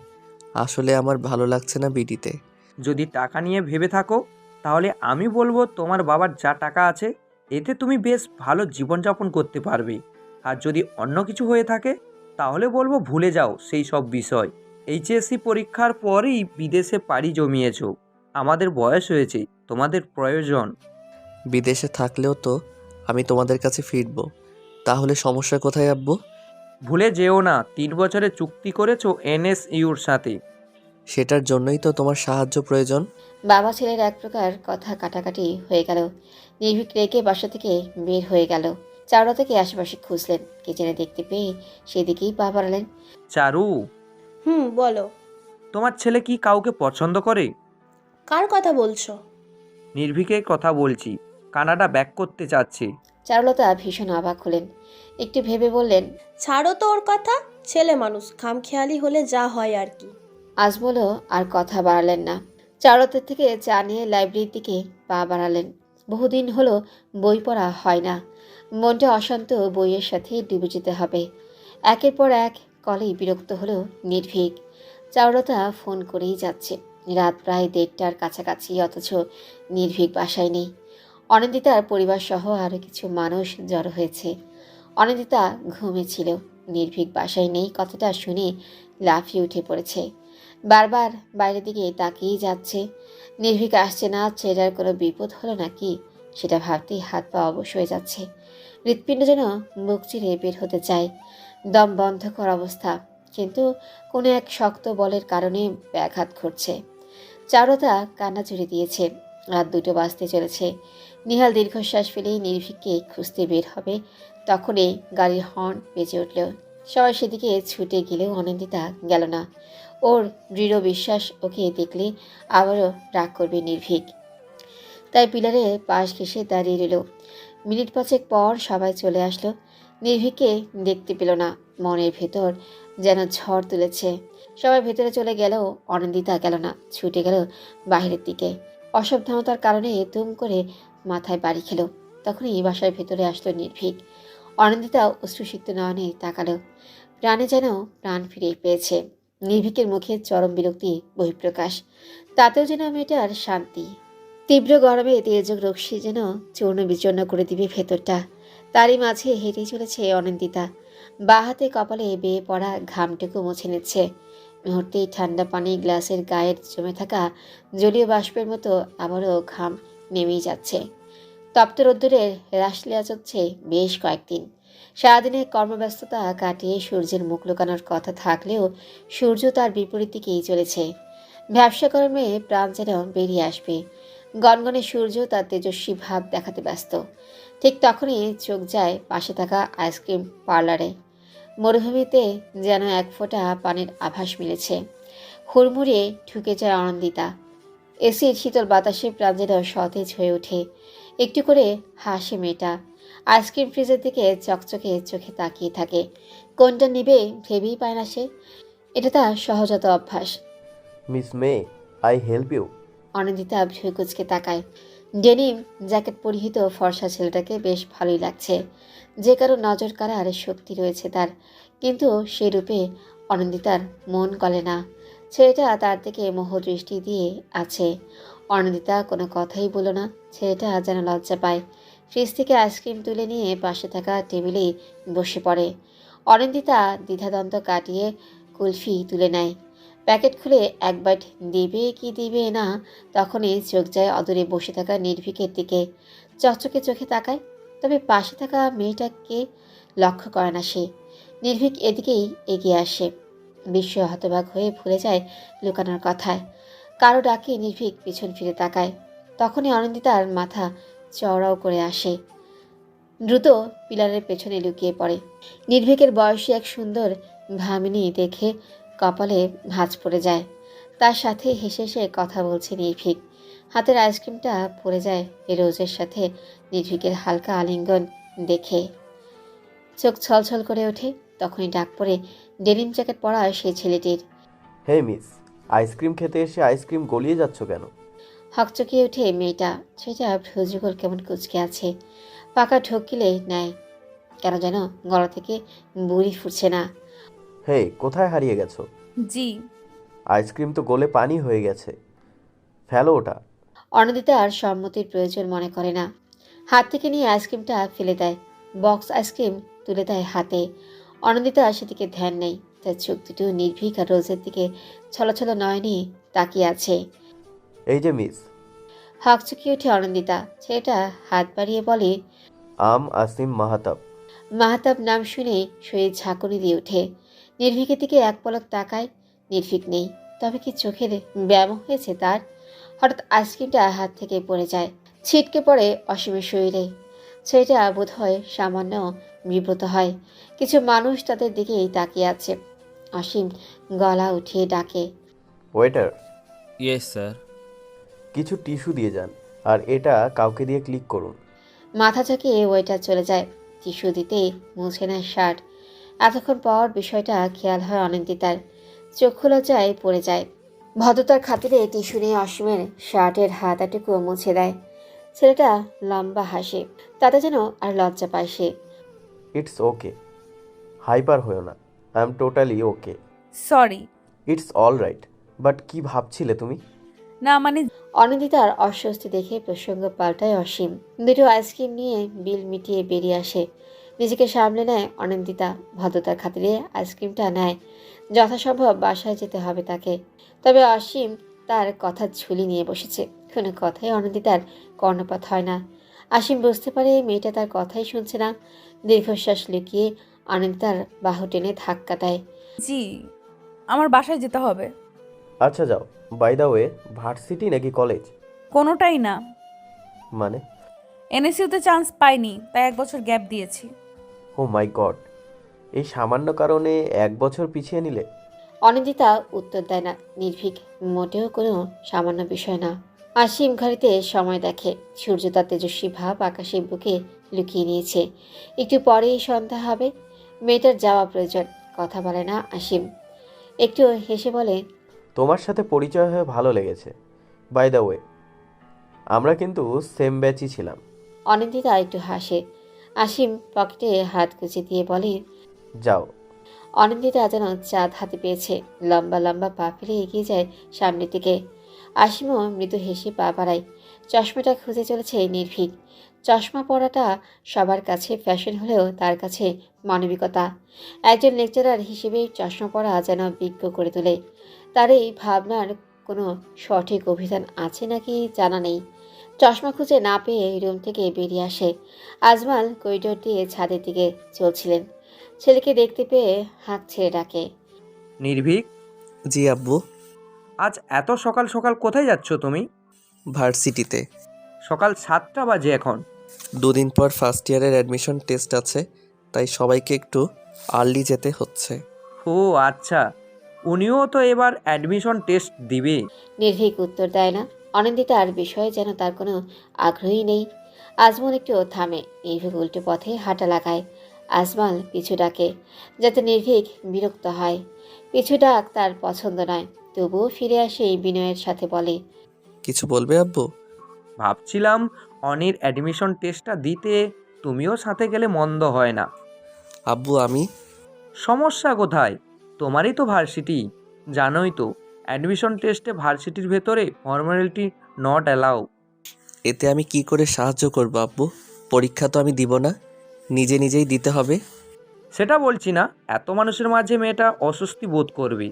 আসলে আমার ভালো লাগছে না বিডিতে। যদি টাকা নিয়ে ভেবে থাকো, তাহলে আমি বলবো তোমার বাবার যা টাকা আছে এতে তুমি বেশ ভালো জীবনযাপন করতে পারবে। আর যদি অন্য কিছু হয়ে থাকে তাহলে বলবো ভুলে যাও সেই সব বিষয়। এইচএসসি পরীক্ষার পরই বিদেশে পাড়ি জমিয়েছো। আমাদের বয়স হয়েছে, তোমাদের প্রয়োজন। বিদেশে থাকলেও তো আমি তোমাদের কাছে ফিরবো, তাহলে সমস্যা কোথায় আব্বু? ভুলে যেও না 3 বছরের চুক্তি করেছো এনএসইউর সাথে। সেটার জন্যই তো তোমার সাহায্য প্রয়োজন। বাবা ছেলের এক প্রকার কথা কাটাকাটি হয়ে গেল। নির্ভীক রেগে বাসা থেকে বের হয়ে গেল। চাওড়া থেকে আশেপাশে খুঁজলেন, কে জেনে দেখতে পেয়ে সেদিকেই পা বাড়ালেন। চারু, বলো। তোমার ছেলে কি কাউকে পছন্দ করে? কার কথা বলছো? নির্ভীকের কথা বলছি, কানাডা ব্যাক করতে চাচ্ছে। চারুলতা ভীষণ অবাক হলেন। একটু ভেবে বললেন, ছাড়ো তো ওর কথা, ছেলে মানুষ, খামখেয়ালি হলে যা হয় আর কি। আজমলও আর কথা বাড়ালেন না। চারুলতার থেকে চা নিয়ে লাইব্রেরির দিকে পা বাড়ালেন। বহুদিন হলো বই পড়া হয় না। মনটা অশান্ত, বইয়ের সাথে ডুবে যেতে হবে। একের পর এক কলেই বিরক্ত হলো নির্ভীক। চারুলতা ফোন করেই যাচ্ছে। রাত প্রায় 1:30টার কাছাকাছি, অথচ নির্ভীক বাসায় নেই। অনিন্দিতার পরিবার সহ আরও কিছু মানুষ জড়ো হয়েছে। অনিন্দিতা ঘুমিয়েছিল। নির্ভীক বাসায় নেই কথাটা শুনে লাফিয়ে উঠে পড়েছে। বারবার বাইরের দিকে তাকিয়েই যাচ্ছে। নির্ভীক আসছে না, ছেলের কোনো বিপদ হলো নাকি সেটা ভাবতেই হাত পা অবশ হয়ে যাচ্ছে। হৃৎপিণ্ড যেন মুখ চিরে বের হতে চায়। দম বন্ধ করা অবস্থা, কিন্তু কোনো এক শক্ত বলের কারণে ব্যাঘাত ঘটছে। চারুলতা কান্না জুড়ে দিয়েছে। রাত 2টো বাজতে চলেছে। নিহাল দীর্ঘশ্বাস ফেলেই নির্ভীককে খুঁজতে বের হবে তখনই গাড়ির হর্ন বেজে উঠল। সবাই সেদিকে ছুটে গেলেও অনিন্দিতা গেল না। ওর দৃঢ় বিশ্বাস ওকে দেখলে আবারও রাগ করবে নির্ভীক। তাই পিলারে পাশ ঘেঁষে দাঁড়িয়ে রইল। মিনিট পাঁচেক পর সবাই চলে আসলো। নির্ভীককে দেখতে পেল না। মনের ভেতর যেন ঝড় তুলেছে। সবাই ভেতরে চলে গেলেও অনিন্দিতা গেল না, ছুটে গেল বাহিরের দিকে। অসাবধানতার কারণে দুম করে মাথায় বাড়ি খেল। তখনই বাসার ভেতরে আসলো নির্ভীক। অনিন্দিতা অশ্রুসিক্ত নয়নে তাকালো। প্রাণে যেন প্রাণ ফিরে পেয়েছে। নির্ভীকের মুখে চরম বিরক্তি বহিঃপ্রকাশ। তাতেও যেন মেয়েটার শান্তি। তীব্র গরমে তেজক রশ্মি যেন চূর্ণ বিচূর্ণ করে দিবে ভেতরটা। তারই মাঝে হেঁটে চলেছে অনিন্দিতা। বাঁ হাতে কপালে বেয়ে পড়া ঘামটুকু মুছে নিচ্ছে। মুহূর্তেই ঠান্ডা পানি গ্লাসের গায়ে জমে থাকা জলীয় বাষ্পের মতো আবারও ঘাম নেমেই যাচ্ছে। তপ্ত রোদ্দুরের রাসলীলা চলছে বেশ কয়েকদিন। সারাদিনের কর্মব্যস্ততা কাটিয়ে সূর্যের মুখ লুকানোর কথা থাকলেও সূর্য তার বিপরীত দিকেই চলেছে। ব্যবসা কর্মে প্রাণ যেন বেরিয়ে আসবে। গনগনে সূর্য তার তেজস্বী ভাব দেখাতে ব্যস্ত। ঠিক তখনই চোখ যায় পাশে থাকা আইসক্রিম পার্লারে। মরুভূমিতে যেন এক ফোঁটা পানির আভাস মিলেছে। হুড়মুড়িয়ে ঢুকে যায় অনন্দিতা। এসির শীতল বাতাসে প্রাণ যেন সতেজ হয়ে ওঠে। একটু করে হাসে মেয়েটা। আইসক্রিম ফ্রিজের দিকে চকচকে চোখে তাকিয়ে থাকে। কোনটা নিবে ভেবেই পায় না সে। এটা তার সহজাত অভ্যাস। Miss may, I help you? Anindita ভ্রু কুঁচকে তাকায়। ডেনিম জ্যাকেট পরিহিত ফর্সা ছেলেটাকে বেশ ভালোই লাগছে। যে কারো নজর কাড়ার শক্তি রয়েছে তার, কিন্তু সে রূপে অনিন্দিতার মন গলে না। ছেলেটা তার দিকে মোহদৃষ্টি দিয়ে আছে। অনিন্দিতা কোনো কথাই বলল না। ছেলেটা যেন লজ্জা পায়। ফ্রিজ থেকে আইসক্রিম তুলে নিয়ে পাশে থাকা টেবিলেই বসে পড়ে। অনিন্দিতা দ্বিধাদ্বন্দ্ব কাটিয়ে কুলফি তুলে নেয়। প্যাকেট খুলে এক বাইট দিবে কি দিবে না, তখনই চোখ যায় অদূরে বসে থাকা নির্ভীকের দিকে। চকচকে চোখে তাকায়, তবে পাশে থাকা মেয়েটাকে লক্ষ্য করে না সে। নির্ভীক এদিকেই এগিয়ে আসে। বিস্ময়ে হতবাক হয়ে ভুলে যায় লুকানোর কথায়। কারো ডাকে নির্ভীক পিছন ফিরে তাকায়। তখনই অনিন্দিতার মাথা চওড়াও করে আসে। দ্রুত পিলারের পেছনে লুকিয়ে পড়ে। নির্ভীকের বয়সী এক সুন্দর ভামিনী দেখে কপালে ভাঁজ পড়ে যায়। তার সাথে হেসে হেসে কথা বলছে নির্ভীক। হাতের আইসক্রিমটা পড়ে যায় রোজের সাথে নির্ভীকের হালকা আলিঙ্গন দেখে। চোখ ছলছল করে ওঠে। তখনই ডাক পড়ে ডেনিম জ্যাকেট পরা সেই ছেলেটির। হে মিস, আইসক্রিম খেতে এসে আইসক্রিম গলিয়ে যাচ্ছ কেন? হকচকিয়ে ওঠে মেয়েটা। সেটা ভ্রুযুগল কেমন কুচকে আছে। পাকা ঢোকিলে নেয়। কেন যেন গলা থেকে বুড়ি ফুটছে না। হে, কোথায় হারিয়ে গেছো? জি। আইসক্রিম তো গলে পানি হয়ে গেছে, ফেলো ওটা। অনিন্দিতা আর সম্মতির প্রয়োজন মনে করে না। হাত থেকে নিয়ে আইসক্রিমটা ফেলে দেয়। বক্স আইসক্রিম তুলে দেয় হাতে। অনিন্দিতা সেদিকে ধ্যান নেই। তার চোখ দুটো নির্ভীক আর রোজের দিকে ছলছল নয়নে তাকিয়ে আছে। এই যে মিস। হকচকিয়ে ওঠে অনিন্দিতা। ছেলেটা হাত বাড়িয়ে বলে, আসিম মাহাতাব। মাহতাব নাম শুনে শরীর ঝাঁকুনি দিয়ে ওঠে। নির্ভীকের দিকে এক পলক তাকায়। নির্ভীক নেই। তবে কি চোখের ব্যায়াম হয়েছে তার? হঠাৎ আইসক্রিমটা হাত থেকে পড়ে যায়, ছিটকে পড়ে অসীমের শরীরে। ছেলেটা বোধ হয় সামান্য বিব্রত হয়। কিছু মানুষ তাদের দিকেই তাকিয়ে আছে। অসীম গলা উঠিয়ে ডাকে, ওয়েটার, ইয়েস স্যার। কিছু টিস্যু দিয়ে যান, আর এটা কাউকে দিয়ে ক্লিক করুন। মাথা ঝাঁকিয়ে ওয়েটার চলে যায়। টিস্যু দিতে মুছে নেয় শার্ট। এতক্ষণ পর বিষয়টা খেয়াল হয় অনিন্দিতার। চক্ষু লজ্জায় পড়ে যায়। ভদ্রতার খাতিরে টিস্যু নিয়ে অসীমের শার্টের হাতাটুকু মুছে দেয়। ছেলেটা লম্বা হাসে। তাতে যেন আর লজ্জা পায় সে। ইটস ওকে, হাইপার হয়েও না, I am totally okay. Sorry. It's all right. But কি ভাবছিলে তুমি? না মানে অনিন্দিতার অস্বস্তি দেখে প্রসঙ্গ পাল্টায় অসীম। দুটো আইসক্রিম নিয়ে বিল মিটিয়ে বেরিয়ে আসে। নিজেকে সামলে নেয় অনিন্দিতা। ভদ্রতার খাতিরে আইসক্রিমটা নেয়। যথাসম্ভব বাসায় যেতে হবে তাকে। তবে অসীম তার কথা ঝুলি নিয়ে বসেছে। কোনো কথাই অনিন্দিতার কর্ণপাত হয় না। অসীম বুঝতে পারে মেয়েটা তার কথাই শুনছে না। দীর্ঘশ্বাস লুকিয়ে অনিন্দিতার বাহু টেনে ধাক্কা দেয়। জি, আমার বাসায় যেতে হবে। আচ্ছা যাও। বাই দ্য ওয়ে, ভার্সিটি নাকি কলেজ? কোনোটাই না। মানে? এনএসইউতে চান্স পাইনি, তাই 1 বছর গ্যাপ দিয়েছি। ও মাই গড, এই সামান্য কারণে 1 বছর পিছিয়ে নিলে? অনিন্দিতা উত্তর দেয় না। নির্ভীক মোটেও কোনো সামান্য বিষয় না। আসিম ঘড়িতে সময় দেখে। সূর্য তার তেজস্বী ভাব আকাশের বুকে লুকিয়ে নিয়েছে। একটু পরেই সন্ধ্যা হবে। মেয়েটার যাওয়া প্রয়োজন। কথা বলে না আসিম। একটু হেসে বলে, তোমার সাথে পরিচয় হয়ে ভালো লেগেছে। বাই দ্য ওয়ে, আমরা কিন্তু সেম ব্যাচই ছিলাম। অনিন্দিতা একটু হাসে। আসিম পকেটে হাত গুজে দিয়ে বলে, যাও। অনিন্দিতা যেন চাঁদ হাতে পেয়েছে। লম্বা লম্বা পা ফেলে এগিয়ে যায় সামনের দিকে। আসিমও মৃদু হেসে পা বাড়ায়। চশমাটা খুঁজে চলেছে নির্ভীক। চশমা পরাটা সবার কাছে ফ্যাশন হলেও তার কাছে মানবিকতা। একজন লেকচারার হিসেবে চশমা পরা যেন বিজ্ঞ করে তোলে। তার এই ভাবনার কোনো সঠিক অভিধান আছে নাকি জানা নেই। চশমা খুঁজে না পেয়ে রুম থেকে বেরিয়ে আসে। আজমাল করিডোর দিয়ে ছাদের দিকে চলছিলেন। ছেলেকে দেখতে পেয়ে হাঁক ছেড়ে ডাকে, নির্ভীক, জি আব্বু। আজ এত সকাল সকাল কোথায় যাচ্ছ তুমি? ভার্সিটিতে। সকাল 7টা বাজে এখন। 2 দিন পর ফার্স্ট ইয়ারের অ্যাডমিশন টেস্ট আছে, তাই সবাইকে একটু আর্লি যেতে হচ্ছে। ও আচ্ছা, উনিও তো এবার অ্যাডমিশন টেস্ট দিবে। নির্ভীক উত্তর দেয় না। অনিন্দিতার বিষয়ে যেন তার কোনো আগ্রহই নেই। আজমল একটু থামে। নির্ভীক উল্টো পথে হাঁটা লাগায়। আজমল পিছু ডাকে, যাতে নির্ভীক বিরক্ত হয়। পিছু ডাক তার পছন্দ নয়, তবুও ফিরে আসে বিনয়ের সাথে বলে, কিছু বলবে আব্বু? ভাবছিলাম অনির অ্যাডমিশন টেস্টটা দিতে তুমিও সাথে গেলে মন্দ হয় না। আব্বু আমি সমস্যা কোথায়? তোমারই তো ভার্সিটি। জানোই তো, অ্যাডমিশন টেস্টে ভার্সিটির ভেতরে ফর্মালিটি নট অ্যালাউ। এতে আমি কি করে সাহায্য করব আব্বু? পরীক্ষা তো আমি দিব না, নিজে নিজেই দিতে হবে। সেটা বলছি না, এত মানুষের মাঝে মেয়েটা অস্বস্তি বোধ করবে।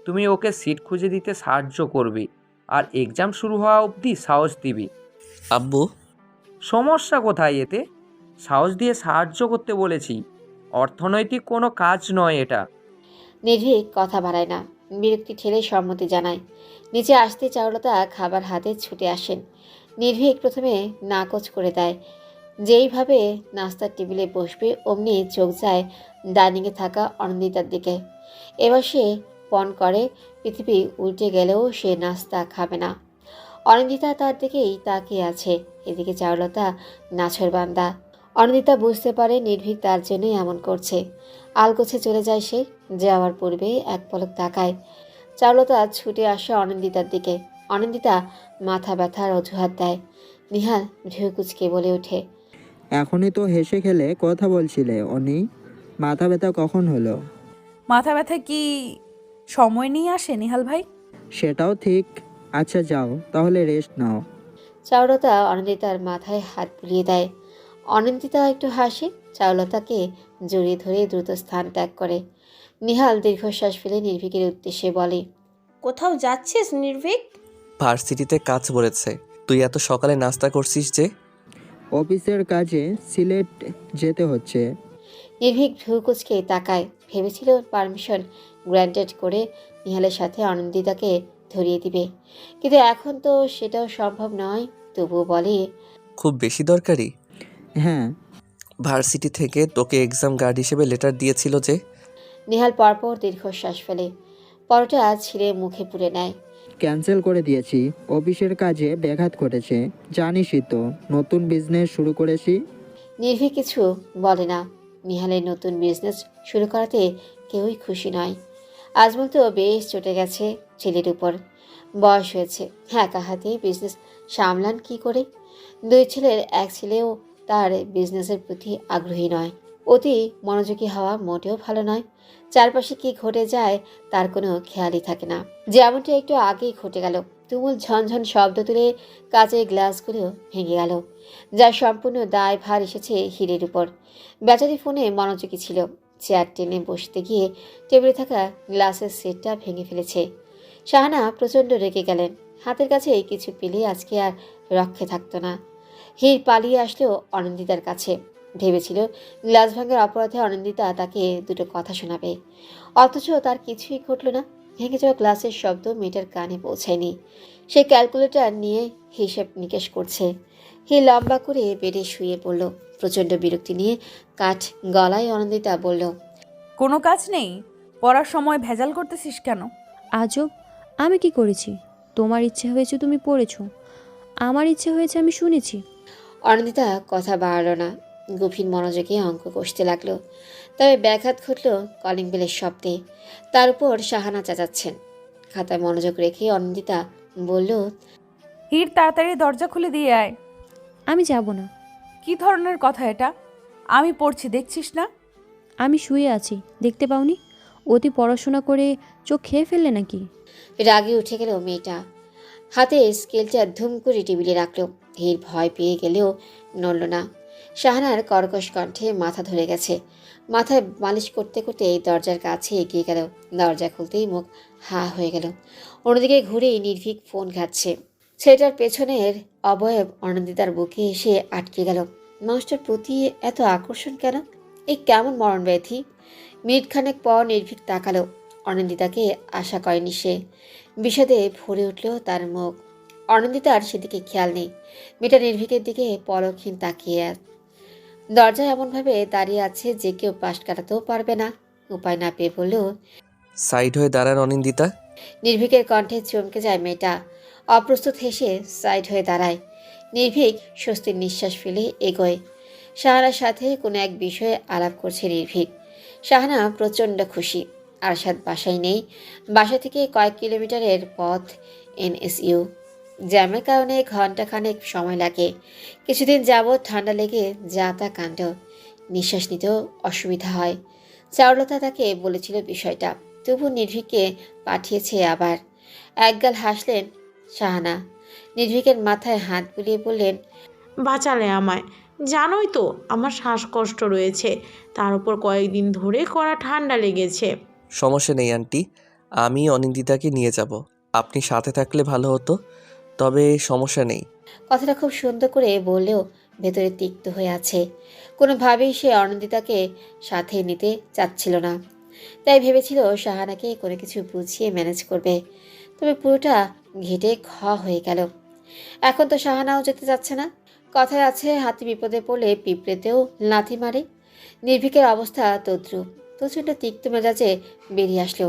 তুমি ওকে সিট খুঁজে দিতে সাহায্য করবে, আর এক্সাম শুরু হওয়া অবধি সাহস দিবি। আব্বু সমস্যা কোথায় এতে? সাহস দিয়ে সাহায্য করতে বলেছি, অর্থনৈতিক কোনো কাজ নয় এটা। নির্ভীক কথা বাড়ায় না। বিরক্তি ঠেলে সম্মতি জানায়। নিচে আসতে চারুলতা খাবার হাতে ছুটে আসেন। নির্ভীক প্রথমে নাকচ করে দেয়। যেইভাবে নাস্তার টেবিলে বসবে অমনি চোখ যায় ডাইনিংয়ে থাকা অনিন্দিতার দিকে। এবার সে পণ করে পৃথিবী উল্টে গেলেও সে নাস্তা খাবে না। অনিন্দিতা তার দিকেই তাকিয়ে আছে। এদিকে চারুলতা নাছরবান্দা। অনিন্দিতা বুঝতে পারে নির্ভীক তার জন্যই এমন করছে। আলগোছে চলে যায় সে। যাওয়ার পূর্বে এক পলক তাকায়। চারুলতা ছুটে আসে অনিন্দিতার দিকে। অনিন্দিতা মাথা ব্যথার অজুহাত দেয়। নিহাল ভ্রু কুঁচকে বলে ওঠে, এখনই তো হেসে খেলে কথা বলছিলে অনি, মাথা ব্যথা কখন হলো? মাথা ব্যথা কি সময় নিয়ে আসে নিহাল ভাই? সেটাও ঠিক। আচ্ছা যাও তাহলে রেস্ট নাও। চারুলতা অনিন্দিতার মাথায় হাত বুলিয়ে দেয়। অনিন্দিতা একটু হাসে। চারুলতাকে জড়িয়ে ধরে দ্রুত স্থান ত্যাগ করে। নিহাল দীর্ঘশ্বাস ফেলে নির্ভীকের উদ্দেশ্যে বলে, কোথাও যাচ্ছিস নির্ভীক? ভার্সিটিতে কাজ পড়েছে। তুই এত সকালে নাস্তা করছিস যে? অফিসের কাজে সিলেট যেতে হচ্ছে। নির্ভীক ভ্রু কুঁচকে তাকায়। ভেবেছিল পারমিশন গ্র্যান্টেড করে নিহালের সাথে অনিন্দিতাকে ধরিয়ে দিবে, কিন্তু এখন তো সেটাও সম্ভব নয়। তবুও বলে, খুব বেশি দরকারি? হ্যাঁ। ভার্সিটি থেকে তোকে এক্সাম গার্ড হিসেবে লেটার দিয়েছিল যে? নিহাল পরপর দীর্ঘশ্বাস ফেলে। পরোটা ছিঁড়ে মুখে পুরে নেয়। ক্যান্সেল করে দিয়েছি, অফিসের কাজে ব্যাঘাত ঘটেছে। জানিসই তো নতুন বিজনেস শুরু করেছি। নির্ভীক কিছু বলে না। নিহালের নতুন বিজনেস শুরু করাতে কেউই খুশি নয়। আজমল তো বেশ চটে গেছে ছেলের উপর। বয়স হয়েছে, একা হাতেই বিজনেস সামলান কি করে? 2 ছেলের এক ছেলেও তার বিজনেসের প্রতি আগ্রহী নয়। অতি মনোযোগী হওয়া মোটেও ভালো নয়। চারপাশে কি ঘটে যায় তার কোনো খেয়ালই থাকে না। যেমনটা একটু আগেই ঘটে গেল। তুমুল ঝনঝন শব্দ তুলে কাচের গ্লাসগুলো ভেঙে গেল, যার সম্পূর্ণ দায় ভার এসেছে হীরের উপর। বেচারি ফোনে মনোযোগী ছিল। চেয়ার টেনে বসতে গিয়ে টেবিলে থাকা গ্লাসের সেটটা ভেঙে ফেলেছে। শাহানা প্রচণ্ড রেগে গেলেন। হাতের কাছে কিছু পেলে আজকে আর রক্ষে থাকতো না। হীর পালিয়ে আসলো অনিন্দিতার কাছে। ভেবেছিল গ্লাস ভাঙার অপরাধে অনিন্দিতা তাকে দুটো কথা শোনাবে, অথচ তার কিছুই ঘটল না। ভেঙে যাওয়া গ্লাসের শব্দ মেয়েটার কানে পৌঁছায়নি। সে ক্যালকুলেটর নিয়ে হিসেব নিকেশ করছে। হে লম্বা করে বেডে শুয়ে পড়ল। প্রচণ্ড বিরক্তি নিয়ে কাঠ গলায় অনন্দিতা বলল, কোনো কাজ নেই? পড়ার সময় ভেজাল করতেছিস কেন? আজব, আমি কি করেছি? তোমার ইচ্ছে হয়েছে তুমি পড়েছো, আমার ইচ্ছে হয়েছে আমি শুনেছি। অনন্দিতা কথা বাড়ল না, গভীর মনোযোগে অঙ্ক কষতে লাগলো। তবে ব্যাঘাত ঘটল কলিং বেলের শব্দে। তার উপর শাহানা চেঁচাচ্ছেন। খাতায় মনোযোগ রেখে অনন্দিতা বলল, হির, তাড়াতাড়ি দরজা খুলে দিয়ে আয়। আমি যাব না। কি ধরনের কথা এটা? আমি পড়ছি, দেখছিস না? আমি শুয়ে আছি, দেখতে পাওনি? অতি পড়াশোনা করে চোখ খেয়ে ফেললে নাকি? রাগে উঠে গেল মেয়েটা। হাতে স্কেলটা ধুম করে টেবিলে রাখলো। হির ভয় পেয়ে গেলেও নড়ল না। শাহানার কর্কশ কণ্ঠে মাথা ধরে গেছে। মাথায় মালিশ করতে করতে দরজার কাছে এগিয়ে গেল। দরজা খুলতেই মুখ হা হয়ে গেল। অন্যদিকে ঘুরেই নির্ভীক ফোন ঘাটছে। ছেলেটার পেছনের অবয়ব অনন্দিতার বুকে এসে আটকে গেল। মানুষটার প্রতি এত আকর্ষণ কেন? এই কেমন মরণ ব্যাধি? মিনিটখানেক পর নির্ভীক তাকালো। অনন্দিতাকে আশা করেনি সে। বিষাদে ভরে উঠল তার মুখ। অনন্দিতার সেদিকে খেয়াল নেই। মেয়েটা নির্ভীকের দিকে পলকহীন তাকিয়ে দরজায় এমনভাবে দাঁড়িয়ে আছে যে কেউ পাশ কাটাতেও পারবে না। উপায় না পেয়ে বলল, সাইড হয়ে দাঁড়ান অনিন্দিতা। নির্ভীকের কণ্ঠে চমকে যায় মেয়েটা। অপ্রস্তুত হেসে সাইড হয়ে দাঁড়ায়। নির্ভীক স্বস্তির নিঃশ্বাস ফেলে এগোয়। শাহানার সাথে কোনো এক বিষয়ে আলাপ করছে নির্ভীক। শাহানা প্রচণ্ড খুশি। আরশাদ বাসায় নেই। বাসা থেকে কয়েক কিলোমিটারের পথ এনএসইউ। জ্যামের কারণে ঘণ্টাখানেক সময় লাগে। কিছুদিন যাবৎ ঠান্ডা লেগে যা তা কাণ্ড। নিঃশ্বাস নিতেও অসুবিধা হয়। চারুলতা তাকে বলেছিল বিষয়টা, তবু নির্ভীককে পাঠিয়েছে আবার। একগাল হাসলেন শাহানা। নির্ভীকের মাথায় হাত বুলিয়ে বললেন, বাঁচালে আমায়। জানোই তো আমার শ্বাসকষ্ট রয়েছে, তার উপর কয়েকদিন ধরে কড়া ঠান্ডা লেগেছে। সমস্যা নেই আন্টি, আমি অনিন্দিতাকে নিয়ে যাব। আপনি সাথে থাকলে ভালো হতো, তবে সমস্যা নেই। কথাটা খুব সুন্দর করে বললেও ভেতরে তিক্ত হয়ে আছে। কোনোভাবেই সে অনন্দিতাকে সাথে নিতে চাচ্ছিল না। তাই ভেবেছিল শাহানাকে কোনো কিছু বুঝিয়ে ম্যানেজ করবে। তবে পুরোটা ঘেটে ঘ হয়ে গেল। এখন তো শাহানাও যেতে চাচ্ছে না। কথায় আছে, হাতি বিপদে পড়লে পিঁপড়েতেও লাথি মারে। নির্ভীকের অবস্থা তদ্রুপ। প্রচণ্ড তিক্ত মেজাজে বেরিয়ে আসলো।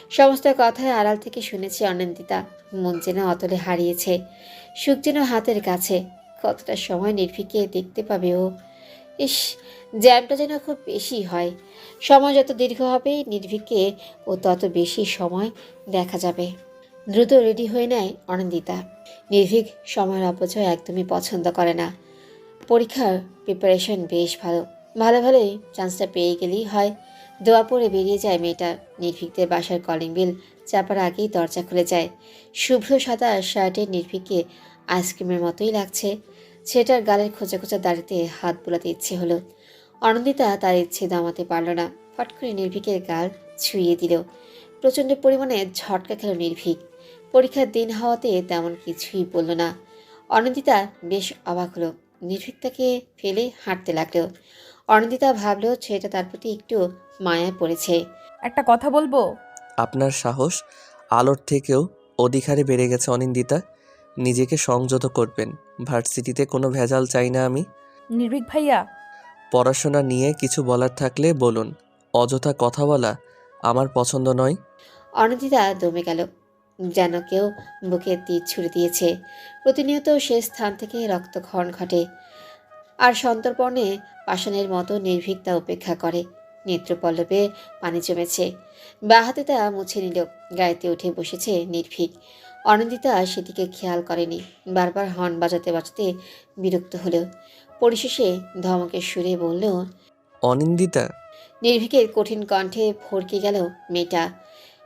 সমস্ত কথায় আড়াল থেকে শুনেছে অনন্দিতা। মন যেন অতলে হারিয়েছে, সুখ যেন হাতের কাছে। কতটা সময় নির্ভীককে দেখতে পাবে ও? ইস, জ্যামটা যেন খুব বেশি হয়। সময় যত দীর্ঘ হবে নির্ভীককে ও তত বেশি সময় দেখা যাবে। দ্রুত রেডি হয়ে নেয় অনন্দিতা। নির্ভীক সময়ের অপচয় একদমই পছন্দ করে না। পরীক্ষার প্রিপারেশন বেশ ভালো। ভালোই চান্সটা পেয়ে গেলেই হয়। দোয়া পড়ে বেরিয়ে যায় মেয়েটা। নির্ভীকদের বাসার কলিং বেল চাপার আগেই দরজা খুলে যায়। শুভ্র সাদা শার্টে নির্ভীককে আইসক্রিমের মতোই লাগছে। ছেলেটার গালের খোঁচা খোঁচা দাড়িতে হাত বোলাতে ইচ্ছে হলো। অনন্দিতা তার ইচ্ছে দমাতে পারল না। ফট করে নির্ভীকের গাল ছুঁয়ে দিল। প্রচণ্ড পরিমাণে ঝটকা খেল নির্ভীক। পরীক্ষার দিন হওয়াতে তেমন কিছুই বলল না। অনন্দিতা বেশ অবাক হলো। নির্ভীক তাকে ফেলে হাঁটতে লাগলো। অনন্দিতা ভাবলো ছেলেটা তার প্রতি একটু মায়া পড়েছে। একটা কথা বলবো? আপনার সাহস আলোর থেকেও অধিক হারে বেড়ে গেছে অনিন্দিতা। নিজেকে সংযত করবেন। ভার্সিটিতে কোনো ভেজাল চাই না আমি। নির্ভীক ভাইয়া, পড়াশোনা নিয়ে কিছু বলার থাকলে বলুন। অযথা কথা বলা আমার পছন্দ নয়। অনন্দিতা দমে গেল, যেন কেউ বুকে তীর ছুড়ে দিয়েছে। প্রতিনিয়ত সে স্থান থেকে রক্তক্ষরণ ঘটে। আর সন্তর্পণে পাষাণের মতো নির্ভীক তা উপেক্ষা করে। নেত্রপল্লবে পানি জমেছে। বা হাতে তা মুছে নিল। গাড়িতে উঠে বসেছে নির্ভীক। অনন্দিতা সেদিকে খেয়াল করেনি। বারবার হর্ন বাজাতে বাজাতে বিরক্ত হলো। পরিশেষে ধমকের সুরে বলল, অনিন্দিতা। নির্ভীকের কঠিন কণ্ঠে ভরকে গেল মেয়েটা।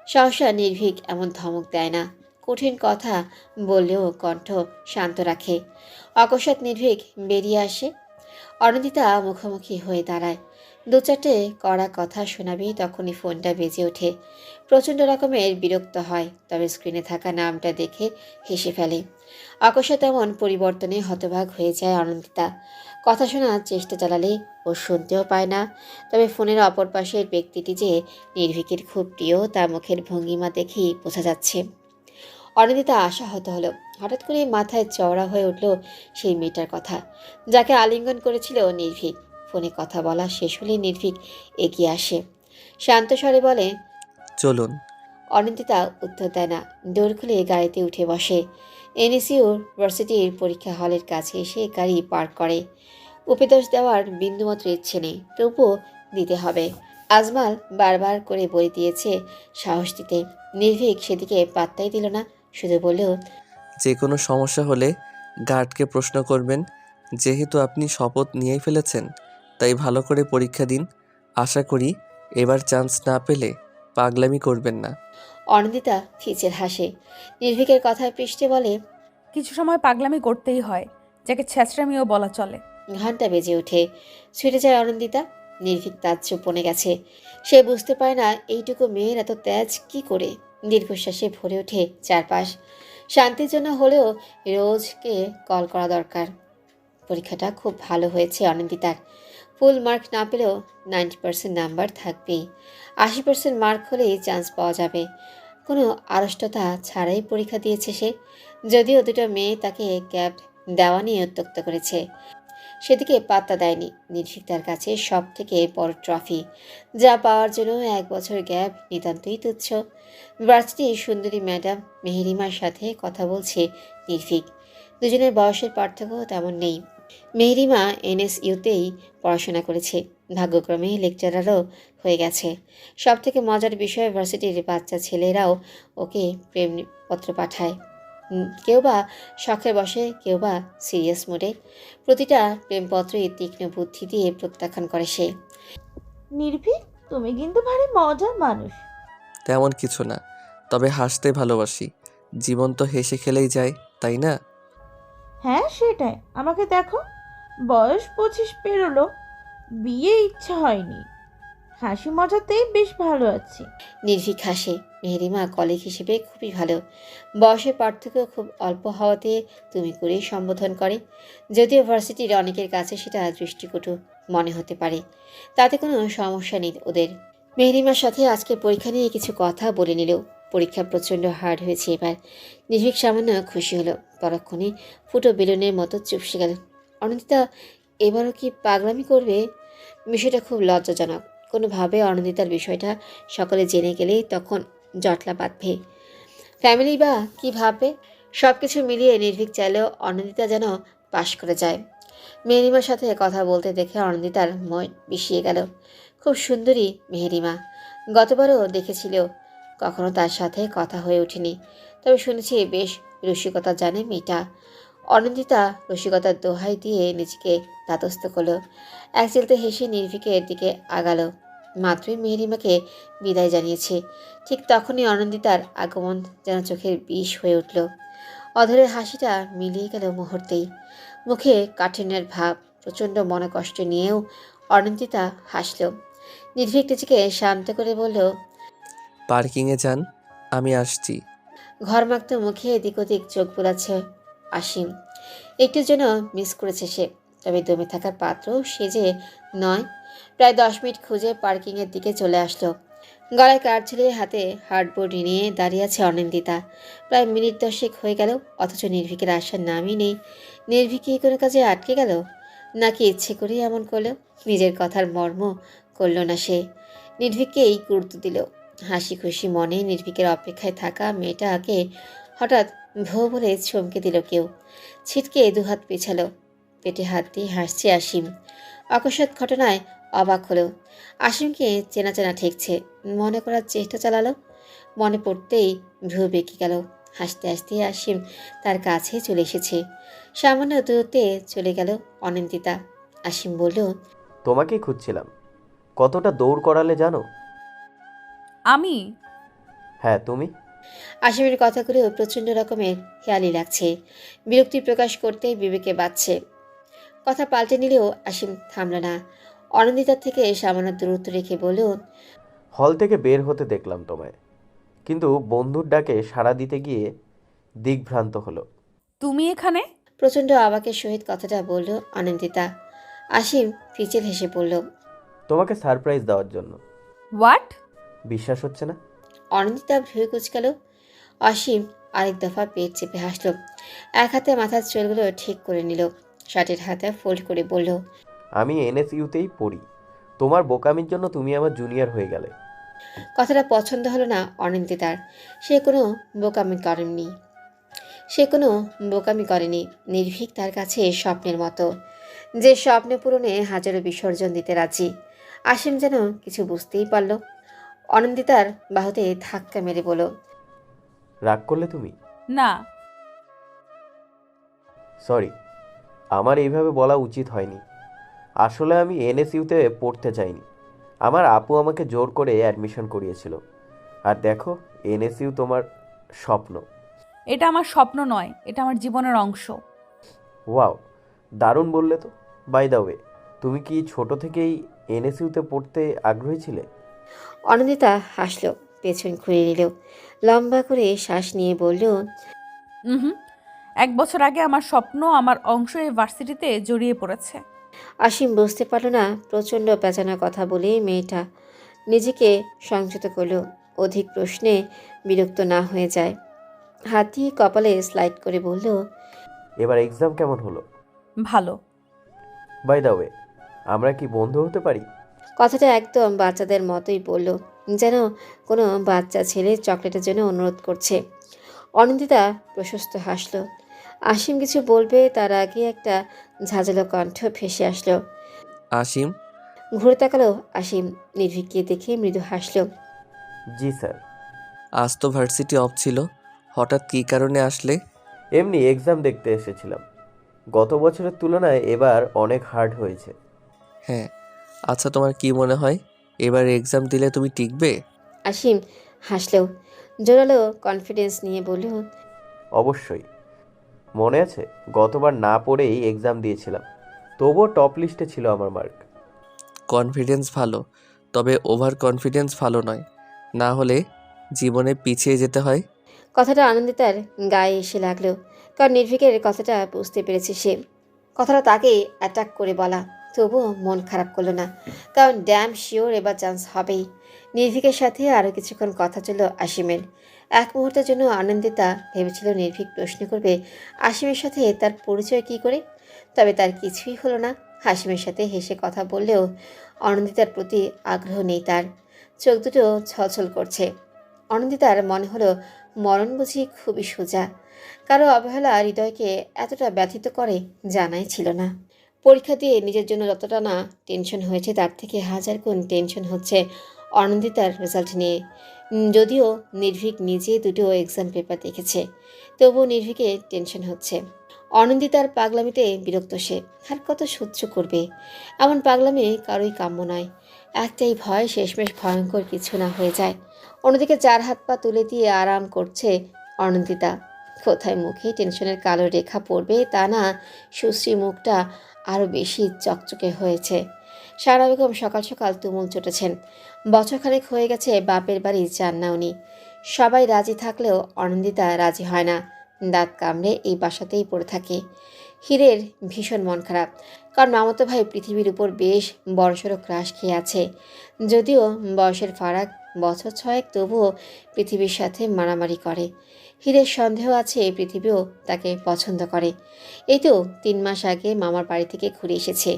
সহসা নির্ভীক এমন ধমক দেয় না। কঠিন কথা বললেও কণ্ঠ শান্ত রাখে। অকস্মাৎ নির্ভীক বেরিয়ে আসে। অনন্দিতা মুখোমুখি হয়ে দাঁড়ায়। দু চারটে কড়া কথা শোনাবি, তখনই ফোনটা বেজে ওঠে। প্রচণ্ড রকমের বিরক্ত হয়, তবে স্ক্রিনে থাকা নামটা দেখে হেসে ফেলে। অকস্মাৎ তেমন পরিবর্তনে হতবাক হয়ে যায় অনন্দিতা। কথা শোনার চেষ্টা চালালে ও শুনতেও পায় না। তবে ফোনের অপর পাশের ব্যক্তিটি যে নির্ভীকের খুব প্রিয়, তার মুখের ভঙ্গিমা দেখেই বোঝা যাচ্ছে। অনিন্দিতা আশাহত হলো। হঠাৎ করে মাথায় চওড়া হয়ে উঠল সেই মেয়েটার কথা, যাকে আলিঙ্গন করেছিল নির্ভীক। ফোনে কথা বলা শেষ হলে নির্ভীক এগিয়ে আসে, শান্ত স্বরে বলে, চলুন। অনিন্দিতা উত্তর দেয় না। ডোর খুলে গাড়িতে উঠে বসে। এনএসইউর ভার্সিটির পরীক্ষা হলের কাছে এসে গাড়ি পার্ক করে। উপদেশ দেওয়ার বিন্দুমাত্র ইচ্ছে নেই, তবুও দিতে হবে। আজমাল বারবার করে বলে দিয়েছে সাহস দিতে। নির্ভীক সেদিকে পাত্তাই দিল না, শুধু বলল, যে কোনো সমস্যা হলে গার্ডকে প্রশ্ন করবেন। যেহেতু আপনি শপথ নিয়েই ফেলেছেন, তাই ভালো করে পরীক্ষা দিন। আশা করি এবার চান্স না পেলে পাগলামি করবেন না। অনিন্দিতা ফিচের হাসে। নির্ভীকের কথায় পৃষ্ঠে বলে, কিছু সময় পাগলামি করতেই হয়, যাকে ছ্যাঁচড়ামিও বলা চলে। ঘন্টা বেজে ওঠে। ছুটে যায় অনিন্দিতা। নির্ভীক তাজ্জব বনে গেছে। সে বুঝতে পারে না এইটুকু মেয়ের এত তেজ কি করে। দীর্ঘশ্বাসে ভরে ওঠে চারপাশ। শান্তির জন্য হলেও রোজকে কল করা দরকার। পরীক্ষাটা খুব ভালো হয়েছে অনিন্দিতার। ফুল মার্ক না পেলেও 90% নাম্বার থাকবেই। 80% মার্ক হলেই চান্স পাওয়া যাবে। কোনো আড়ষ্টতা ছাড়াই পরীক্ষা দিয়েছে সে। যদিও দুটো মেয়ে তাকে গ্যাপ দেওয়া নিয়ে উত্ত্যক্ত করেছে, সেদিকে পাত্তা দেয়নি। নির্ভীক তার কাছে সব থেকে বড় ট্রফি, যা পাওয়ার জন্য 1 বছর গ্যাপ নিতান্তই তুচ্ছ। ভার্সিটির সুন্দরী ম্যাডাম মেহেরিমার সাথে কথা বলছে নির্ভীক। দুজনের বয়সের পার্থক্য তেমন নেই। মেহেরিমা এনএসইউতেই পড়াশোনা করেছে, ভাগ্যক্রমে লেকচারারও হয়ে গেছে। সব থেকে মজার বিষয়, ভার্সিটির বাচ্চা ছেলেরাও ওকে প্রেমপত্র পাঠায়। কেউ বা শখের বসে, কেউ বা সিরিয়াস মোডে। প্রতিটা প্রেমপত্রই তীক্ষ্ণ বুদ্ধি দিয়ে প্রত্যাখ্যান করে সে। নির্ভীক, তুমি কিন্তু ভারী মজার মানুষ। তেমন কিছু না, তবে হাসতে ভালোবাসি। জীবন তো হেসে খেলেই যায়, তাই না? হ্যাঁ সেটাই। আমাকে দেখো, বয়স 25 পেরোলো, বিয়ে ইচ্ছা হয়নি, হাসি মজাতেই বেশ ভালো আছি। নির্ভীক হাসে। মেহেরিমা কলিগ হিসেবে খুবই ভালো। বয়সের পার্থক্য খুব অল্প হওয়াতে তুমি করেই সম্বোধন করে। যদিও ভার্সিটির অনেকের কাছে সেটা দৃষ্টিকটু মনে হতে পারে, তাতে কোনো সমস্যা নেই ওদের। মেহেরিমার সাথে আজকে পরীক্ষা নিয়ে কিছু কথা বলে নিল। পরীক্ষা প্রচণ্ড হার্ড হয়েছে এবার। নির্ভীক সামান্য খুশি হলো, পরক্ষণে ফুটো বেলুনের মতো চুপসে গেল। অনিন্দিতা এবারও কি পাগলামি করবে? বিষয়টা খুব লজ্জাজনক। কোনোভাবে অনিন্দিতার বিষয়টা সকলে জেনে গেলেই তখন জটলা বাঁধবে। ফ্যামিলি বা কী ভাববে? সব কিছু মিলিয়ে নির্ভীক চাইলেও অনিন্দিতা যেন পাশ করে যায়। মেহেরিমার সাথে কথা বলতে দেখে অনিন্দিতার মন বিষিয়ে গেল। খুব সুন্দরী মেহেরিমা। গতবারও দেখেছিল, কখনো তার সাথে কথা হয়ে ওঠেনি, তবে শুনেছি বেশ রসিকতা জানে মেয়েটা। অনিন্দিতা রসিকতার দোহাই দিয়ে নিজেকে তাতস্থ করলো। এক চিলতে হেসে নির্ভীকের দিকে আগালো। মাত্রই মেহেরিমাকে বিদায় জানিয়েছে, ঠিক তখনই অনিন্দিতার আগমন যেন চোখের বিষ হয়ে উঠল। অধরের হাসিটা মিলিয়ে গেল মুহূর্তেই। মুখে কাঠিন্যের ভাব। প্রচণ্ড মনকষ্ট নিয়েও অনিন্দিতা হাসল। নির্ভীক নিজেকে শান্ত করে বলল, পার্কিংয়ে যান, আমি আসছি। ঘরমাক্ত মুখে এদিক ওদিক চোখ বোলাচ্ছে আসিম। একটুর জন্য মিস করেছে সে, তবে দমে থাকার পাত্র সে যে নয়। প্রায় 10 মিনিট খুঁজে পার্কিংয়ের দিকে চলে আসলো। গলায় কাঠ ঝুলিয়ে হাতে হার্ডবোর্ড নিয়ে দাঁড়িয়ে আছে অনিন্দিতা। প্রায় মিনিট 10 হয়ে গেল, অথচ নির্ভীকের আসার নামই নেই। নির্ভীক কি কোনো কাজে আটকে গেল, নাকি ইচ্ছে করেই এমন করলো? নিজের কথার মর্ম করল না সে। নির্ভীককেই গুরুত্ব দিল। হাসি খুশি মনে নির্ভীকের অপেক্ষায় থাকা মেয়েটাকে হঠাৎ ভো বলে চমকে দিল কেউ। ছিটকে দুহাত পিছালো। পেটে হাত দিয়ে হাসছে আসিম। অকস্মাৎ ঘটনায় অবাক হলো। আসিমকে চেনা চেনা ঠেকছে, মনে করার চেষ্টা চালালো। মনে পড়তেই ভ্রু বেঁকে গেল। হাসতে হাসতে আসিম তার কাছে চলে এসেছে। সামান্য দূরত্বে চলে গেল অনিন্দিতা। আসিম বলল, তোমাকেই খুঁজছিলাম। কতটা দৌড় করালে জানো? আমি? হ্যাঁ তুমি। আসিমের কথাগুলো প্রচণ্ড রকমের হেয়ালি লাগছে। বিরক্তি প্রকাশ করতে বিবেকে বাজছে। কথা পাল্টে নিলেও আসিম থামল না। অনিন্দিতার থেকে সামান্য দূরত্ব রেখে বলল, হল থেকে বের হতে দেখলাম তোমায়, কিন্তু বন্ধুর ডাকে সাড়া দিতে গিয়ে দিগ্ভ্রান্ত হলো। তুমি এখানে? প্রচণ্ড অবাকের সহিত কথাটা বলল অনিন্দিতা। আসিম ফিচেল হেসে পড়ল, তোমাকে সারপ্রাইজ দেওয়ার জন্য। হোয়াট? বিশ্বাস হচ্ছে না? অনিন্দিতা ভ্রু কুচকাল। অসীম আরেক দফা পেট চেপে হাসল। এক হাতে মাথার চুলগুলো ঠিক করে নিল, শার্টের হাতে ফোল্ড করে বলল, আমি এনএসইউতেই পড়ি। তোমার বোকামির জন্য তুমি আমার জুনিয়র হয়ে গেলে। কথাটা পছন্দ হলো না অনিন্দিতার। সে কোনো বোকামি করেনি। নির্ভীক তার কাছে স্বপ্নের মতো, যে স্বপ্ন পূরণে হাজারো বিসর্জন দিতে রাজি। আসিম যেন কিছু বুঝতেই পারল। অনিন্দিতার বাহুতে ধাক্কা মেরে বলল, রাগ করলে তুমি? না। সরি, আমার এইভাবে বলা উচিত হয়নি। আসলে আমি এনএসইউতে পড়তে চাইনি। আমার আপু আমাকে জোর করে অ্যাডমিশন করিয়েছিল। আর দেখো, এনএসইউ তোমার স্বপ্ন। এটা আমার স্বপ্ন নয়, এটা আমার জীবনের অংশ। ওয়াও, দারুণ বললে তো। বাই দ্য ওয়ে, তুমি কি ছোট থেকেই এনএসইউতে পড়তে আগ্রহী ছিলে? অনিন্দিতা হাসল, পেছন ঘুরে নিল, লম্বা করে শ্বাস নিয়ে বলল, হুম, 1 বছর আগে আমার স্বপ্ন, আমার অংশ এই ভার্সিটিতে জড়িয়ে পড়েছে। আসিম বুঝতে পারল না প্রচণ্ড পেঁচানোর কথা বলে মেয়েটা নিজেকে সংযত করল, অধিক প্রশ্নে বিরক্ত না হয়ে যায়। হাত দিয়ে কপালে স্লাইড করে বলল, এবার এক্সাম কেমন হলো? ভালো। বাই দ্য ওয়ে, আমরা কি বন্ধু হতে পারি? কথাটা একদম বাচ্চাদের মতোই বলল, যেন কোনো বাচ্চা ছেলে চকলেটের জন্য অনুরোধ করছে। অনিন্দিতা প্রশস্ত হাসল। আসিম কিছু বলবে তার আগে একটা ঝাঁঝালো কণ্ঠ ভেসে আসলো। আসিম। ঘুরে তাকালো আসিম, নির্ভীককে দেখে মৃদু হাসল। জি স্যার। আজ তো ভার্সিটি অফ ছিল, হঠাৎ কী কারণে আসলে? এমনি এক্সাম দেখতে এসেছিলাম। গত বছরের তুলনায় এবার অনেক হার্ড হয়েছে। হ্যাঁ। আচ্ছা, তোমার কি মনে হয় এবার এক্সাম দিলে তুমি টিকবে? আসিম হাসলেও জোরালো কনফিডেন্স নিয়ে বলল, অবশ্যই। মনে আছে গতবার না পড়েই এক্সাম দিয়েছিলাম, তবুও টপ লিস্টে ছিল আমার মার্ক। কনফিডেন্স ভালো, তবে ওভার কনফিডেন্স ভালো নয়, না হলে জীবনে পিছিয়ে যেতে হয়। কথাটা আনন্দিতার গায়ে এসে লাগলো, কারণ নির্ভীকের কথাটা বুঝতে পেরেছে সে। কথাটা তাকে অ্যাটাক করে বলা, তবুও মন খারাপ করলো না, কারণ ড্যাম শিওর এবার চান্স হবেই। নির্ভীকের সাথে আরও কিছুক্ষণ কথা ছিল আসিমের। এক মুহূর্তের জন্য আনন্দিতা ভেবেছিল নির্ভীক প্রশ্ন করবে আসিমের সাথে তার পরিচয় কী করে, তবে তার কিছুই হলো না। হাসিমের সাথে হেসে কথা বললেও অনন্দিতার প্রতি আগ্রহ নেই তার। চোখ দুটো ছলছল করছে। অনন্দিতার মনে হলো মরণ বুঝি খুবই সোজা। কারো অবহেলা হৃদয়কে এতটা ব্যথিত করে জানাই ছিল না। পরীক্ষা দিয়ে নিজের জন্য যতটা না টেনশন হয়েছে তার থেকে 1000 গুণ টেনশন হচ্ছে অনন্দিতার রেজাল্ট নিয়ে। যদিও নির্ভীক নিজে দুটো এক্সাম পেপার দেখেছে, তবুও নির্ভীকে টেনশন হচ্ছে। অনন্দিতার পাগলামিতে বিরক্ত সে। আর কত সহ্য করবে? এমন পাগলামি কারোই কাম্য নয়। একটাই ভয়, শেষমেশ ভয়ঙ্কর কিছু না হয়ে যায়। অন্যদিকে 4 হাত পা তুলে দিয়ে আরাম করছে অনন্দিতা। কোথায় মুখে টেনশনের কালো রেখা পড়বে তা না, সুশ্রী মুখটা আরও বেশি চকচকে হয়েছে। সারা বেগম সকাল সকাল তুমুল চটেছেন। বছরখানেক হয়ে গেছে বাপের বাড়ি যান না উনি। সবাই রাজি থাকলেও অনন্দিতা রাজি হয় না। দাঁত কামড়ে এই বাসাতেই পড়ে থাকে। হীরের ভীষণ মন খারাপ, কারণ মামাতো ভাই পৃথিবীর উপর বেশ বড়সড় ক্রাশ খেয়ে আছে। যদিও বয়সের ফারাক বছর 6, তবুও পৃথিবীর সাথে মারামারি করে। হীরের সন্দেহ আছে পৃথিবীও তাকে পছন্দ করে। এই তো 3 মাস আগে মামার বাড়ি থেকে ঘুরে এসেছে।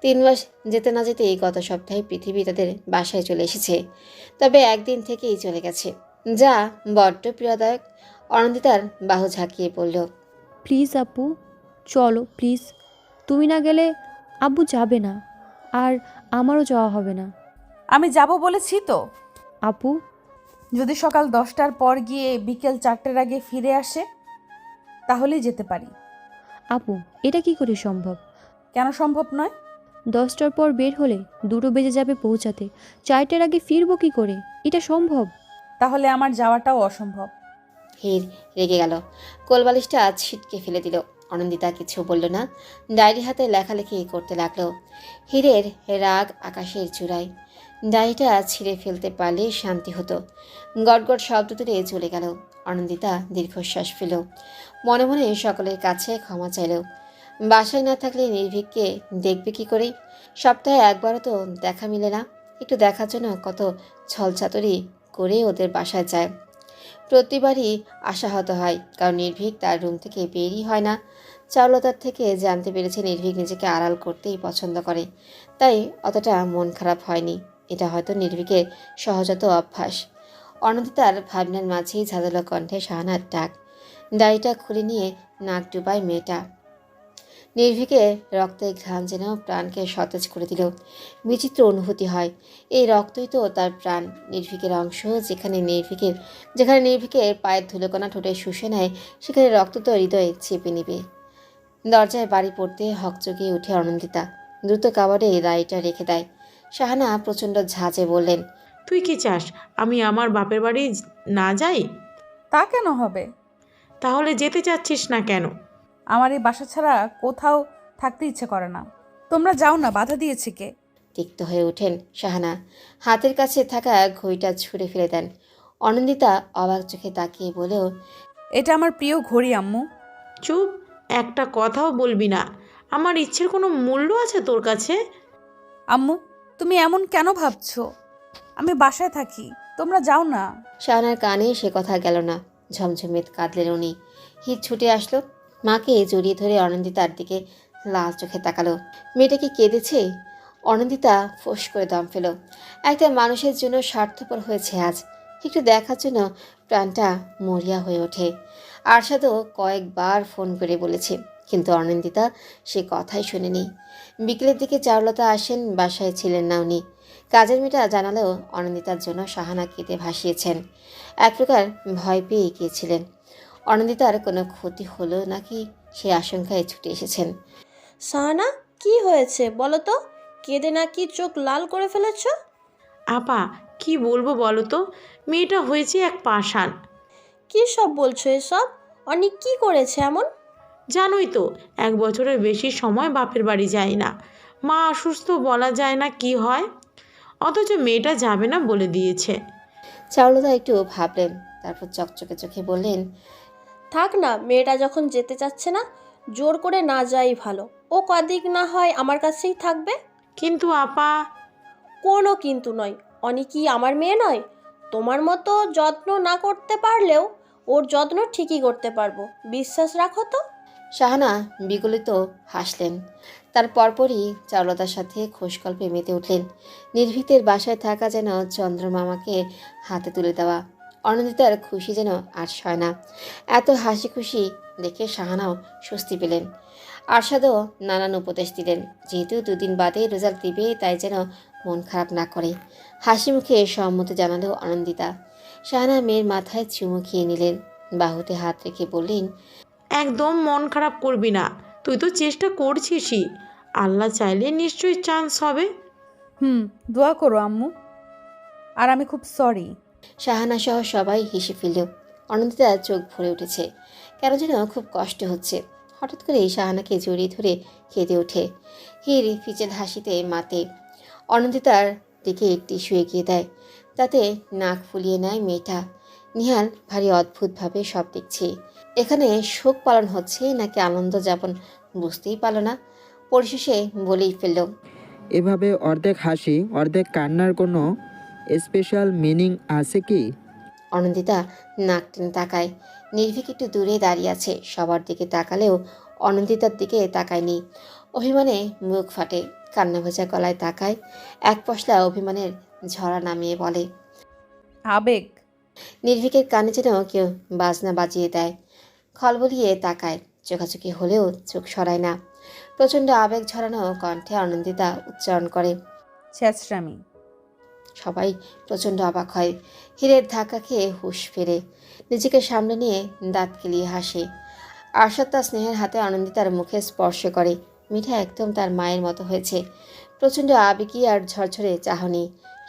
3 মাস যেতে না যেতেই গত সপ্তাহে পৃথিবী তাদের বাসায় চলে এসেছে, তবে একদিন থেকেই চলে গেছে, যা বড্ড পীড়াদায়ক। অনন্দিতার বাহু ঝাঁকিয়ে বলল, প্লিজ আপু, চলো প্লিজ। তুমি না গেলে আব্বু যাবে না, আর আমারও যাওয়া হবে না। আমি যাব বলেছি তো। আপু, যদি সকাল 10টার পর গিয়ে বিকেল 4টার আগে ফিরে আসে তাহলেই যেতে পারি। আপু, এটা কি করে সম্ভব? কেন সম্ভব নয়? 10টার পর বের হলে 2টো বেজে যাবে পৌঁছাতে, 4টের আগে ফিরবো কি করে? এটা সম্ভব? তাহলে আমার যাওয়াটাও অসম্ভব। হীর রেগে গেল, কোলবালিশটা ছিটকে ফেলে দিল। অনন্দিতা কিছু বলল না, ডায়েরি হাতে লেখালেখি করতে লাগলো। হীরের রাগ আকাশের চূড়ায়। ডায়েরিটা ছিঁড়ে ফেলতে পারলে শান্তি হতো। গটগট শব্দ তুলে চলে গেল। অনন্দিতা দীর্ঘশ্বাস ফেল, মনে মনে সকলের কাছে ক্ষমা চাইল। বাসায় না থাকলে নির্ভীককে দেখবে কি করে? সপ্তাহে একবারও তো দেখা মিলে না। একটু দেখার জন্য কত ছলচাতুরি করে ওদের বাসায় যায়। প্রতিবারই আশাহত হয়, কারণ নির্ভীক তার রুম থেকে বেরই হয় না। চারুলতার থেকে জানতে পেরেছে নির্ভীক নিজেকে আড়াল করতেই পছন্দ করে, তাই অতটা মন খারাপ হয়নি। এটা হয়তো নির্ভীকের সহজাত অভ্যাস। অনন্তিতার ভাবনার মাঝেই ঝাঁঝালো কণ্ঠে শাহানার ডাক। দাড়িটা খুলে নিয়ে নাক ডুবায় মেয়েটা। নির্ভীকের রক্তের ঘ্রাণ যেন প্রাণকে সতেজ করে দিল। বিচিত্র অনুভূতি হয়, এই রক্তই তো তার প্রাণ, নির্ভীকের অংশ। যেখানে নির্ভীকের পায়ের ধুলোকণা ঠোঁটে শুষে নেয়, সেখানে রক্ত তো হৃদয়ে চেপে নিবে। দরজায় বাড়ি পড়তে হকচকিয়ে উঠে অনন্দিতা, দ্রুত কাবারে দাড়িটা রেখে দেয়। শাহানা প্রচণ্ড ঝাঁজে বললেন, তুই কি চাস আমি আমার বাপের বাড়ি না যাই? তা কেন হবে? তাহলে যেতে চাচ্ছিস না কেন? আমার এই বাসা ছাড়া কোথাও থাকতে ইচ্ছে করে না। তোমরা যাও না, বাধা দিয়েছে কে? তিক্ত হয়ে ওঠেন শাহানা, হাতের কাছে থাকা ঘড়িটা ছুঁড়ে ফেলে দেন। অনন্দিতা অবাক চোখে তাকিয়ে বলেও, এটা আমার প্রিয় ঘড়ি আম্মু। চুপ, একটা কথাও বলবি না। আমার ইচ্ছের কোনো মূল্য আছে তোর কাছে? আম্মু, তুমি এমন কেন ভাবছো? আমি বাসায় থাকি, তোমরা যাও না। শাহানার কানে সে কথা গেল না। ঝমঝমিত কাঁদলেন উনি। হিত ছুটে আসলো, মাকে জড়িয়ে ধরে অনন্দিতার দিকে লাল চোখে তাকালো। মেয়েটা কি কেঁদেছে? অনন্দিতা ফোঁস করে দম ফেল। একটা মানুষের জন্য স্বার্থপর হয়েছে আজ। একটু দেখার জন্য প্রাণটা মরিয়া হয়ে ওঠে। আরশাদও কয়েকবার ফোন করে বলেছে, কিন্তু অনন্দিতা সে কথাই শোনেনি। বিকেলের দিকে চারুলতা আসেন, বাসায় ছিলেন না উনি। কাজের মেয়েটা জানালেও অনন্দিতার জন্য শাহানা কেঁদে ভাসিয়েছেন। এক প্রকার ভয় পেয়ে গিয়েছিলেন অনন্দিতার কোনো ক্ষতি হলো নাকি, সে আশঙ্কায় ছুটে এসেছেন। সাহানা, কি হয়েছে বলো তো? কেঁদে নাকি চোখ লাল করে ফেলেছ? আপা, কি বলবো বলো তো, মেয়েটা হয়েছে এক পাষাণ। কি সব বলছো এসব? অনেক কি করেছে এমন? জানোই তো, 1 বছরের বেশি সময় বাপের বাড়ি যায় না। মা অসুস্থ, বলা যায় না কি হয়, অথচ মেয়েটা যাবে না বলে দিয়েছে। চারুলতা একটু ভাবলেন, তারপর চকচকে চোখে বললেন, থাক না, মেয়েটা যখন যেতে চাচ্ছে না, জোর করে না যাই ভালো। ও কদিক না হয় আমার কাছেই থাকবে। কিন্তু আপা। কোনো কিন্তু নয়। অনি কি আমার মেয়ে নয়? তোমার মতো যত্ন না করতে পারলেও ওর যত্ন ঠিকই করতে পারবো, বিশ্বাস রাখো তো। শাহানা বিগলিত হাসলেন। তার পরপরই চারুলতার সাথে খোশগল্পে মেতে উঠলেন। নির্ভীকের বাসায় থাকা যেন চন্দ্রমামাকে হাতে তুলে দেওয়া। অনন্দিতার খুশি যেন আর সয় না। এত হাসি খুশি দেখে শাহানাও স্বস্তি পেলেন। আরশাদও নানান উপদেশ দিলেন, যেহেতু 2 দিন বাদে রেজাল্ট দিবে, তাই যেন মন খারাপ না করে। হাসি মুখে সম্মতি জানালো অনন্দিতা। শাহানা মেয়ের মাথায় চুমু খেয়ে নিলেন, বাহুতে হাত রেখে বললেন, একদম মন খারাপ করবি না, তুই তো চেষ্টা করছিসই। আল্লাহ চাইলে নিশ্চয়ই চান্স হবে। দোয়া করো আম্মু। আর আমি খুব সরি। শাহানা সহ সবাই হেসে ফেলল। অনন্দিতার চোখ ভরে উঠেছে, কেন যেন খুব কষ্ট হচ্ছে। হঠাৎ করে শাহানাকে জড়িয়ে ধরে কেঁদে ওঠে। হির ফিচেল হাসিতে মাতে। অনন্দিতার দিকে টিস্যু এগিয়ে দেয়, তাতে নাক ফুলিয়ে নেয় মেয়েটা। নিহাল ভারী অদ্ভুতভাবে সব দেখছে। এখানে শোক পালন হচ্ছে নাকি আনন্দ যাপন বুঝতেই পারল না। পরিশেষে বলেই ফেলল, এভাবে অর্ধেক হাসি অর্ধেক কান্নার কোনো স্পেশাল মিনিং আছে কি? অনন্দিতা নাক টেনে তাকায়। নির্ভীক একটু দূরে দাঁড়িয়ে আছে, সবার দিকে তাকালেও অনন্দিতার দিকে তাকায়নি। অভিমানে মুখ ফাটে, কান্না ভেজা গলায় তাকায়। এক পশলা অভিমানের ঝরা নামিয়ে বলে, আবেগ। নির্ভীকের কানে যেন কেউ বাজনা বাজিয়ে দেয়। খলবলিয়ে তাকায়, চোখাচোখি হলেও চোখ সরায় না। প্রচণ্ড আবেগ ঝরানো কণ্ঠে অনন্দিতা উচ্চারণ করে, ছেঁচড়ামি। সবাই প্রচণ্ড অবাক হয়। হীরের ধাক্কা খেয়ে হুঁশ ফেরে, নিজেকে সামনে নিয়ে দাঁত কেলিয়ে হাসে। আরশাদ তার স্নেহের হাতে অনন্দিতার মুখে স্পর্শ করে। মিঠা একদম তার মায়ের মতো হয়েছে। প্রচণ্ড আবেগী আর ঝরঝরে চাহনি,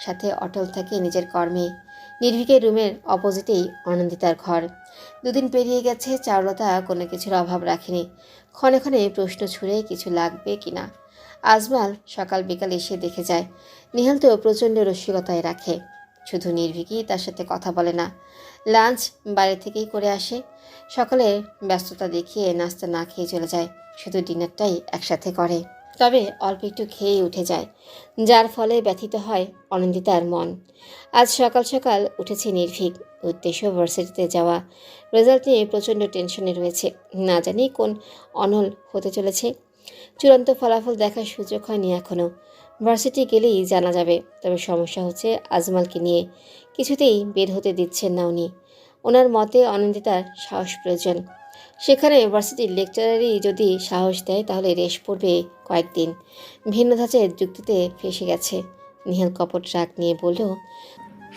সাথে অটল থাকে নিজের কর্মে। নির্ভীকের রুমের অপোজিটেই অনন্দিতার ঘর। 2 দিন পেরিয়ে গেছে, চারুলতা কোনো কিছুর অভাব রাখেনি। ক্ষণে ক্ষণে প্রশ্ন ছুড়ে কিছু লাগবে কিনা। আজমাল সকাল বিকাল এসে দেখে যায়। নিহাল তো প্রচণ্ড রসিকতায় রাখে, শুধু নির্ভীকই তার সাথে কথা বলে না। লাঞ্চ বাইরে থেকেই করে আসে। সকালে ব্যস্ততা দেখিয়ে নাস্তা না খেয়ে চলে যায়, শুধু ডিনারটাই একসাথে করে। তবে অল্প একটু খেয়েই উঠে যায়, যার ফলে ব্যথিত হয় অনিন্দিতার মন। আজ সকাল সকাল উঠেছে নির্ভীক, উদ্দেশ্য ভার্সিটিতে যাওয়া। রেজাল্ট নিয়ে প্রচণ্ড টেনশনে রয়েছে, না জানি কোন অনল হতে চলেছে। চূড়ান্ত ফলাফল দেখার সুযোগ হয়নি এখনও, ভার্সিটি গেলেই জানা যাবে। তবে সমস্যা হচ্ছে আজমালকে নিয়ে, কিছুতেই বের হতে দিচ্ছেন না উনি। ওনার মতে অনিন্দিতার সাহস প্রয়োজন। সেখানে ভার্সিটির লেকচারারই যদি সাহস দেয় তাহলে রেশ পড়বে কয়েকদিন। ভিন্ন ধাঁচের যুক্তিতে ফেসে গেছে। নিহাল কপট রাগ নিয়ে বলল,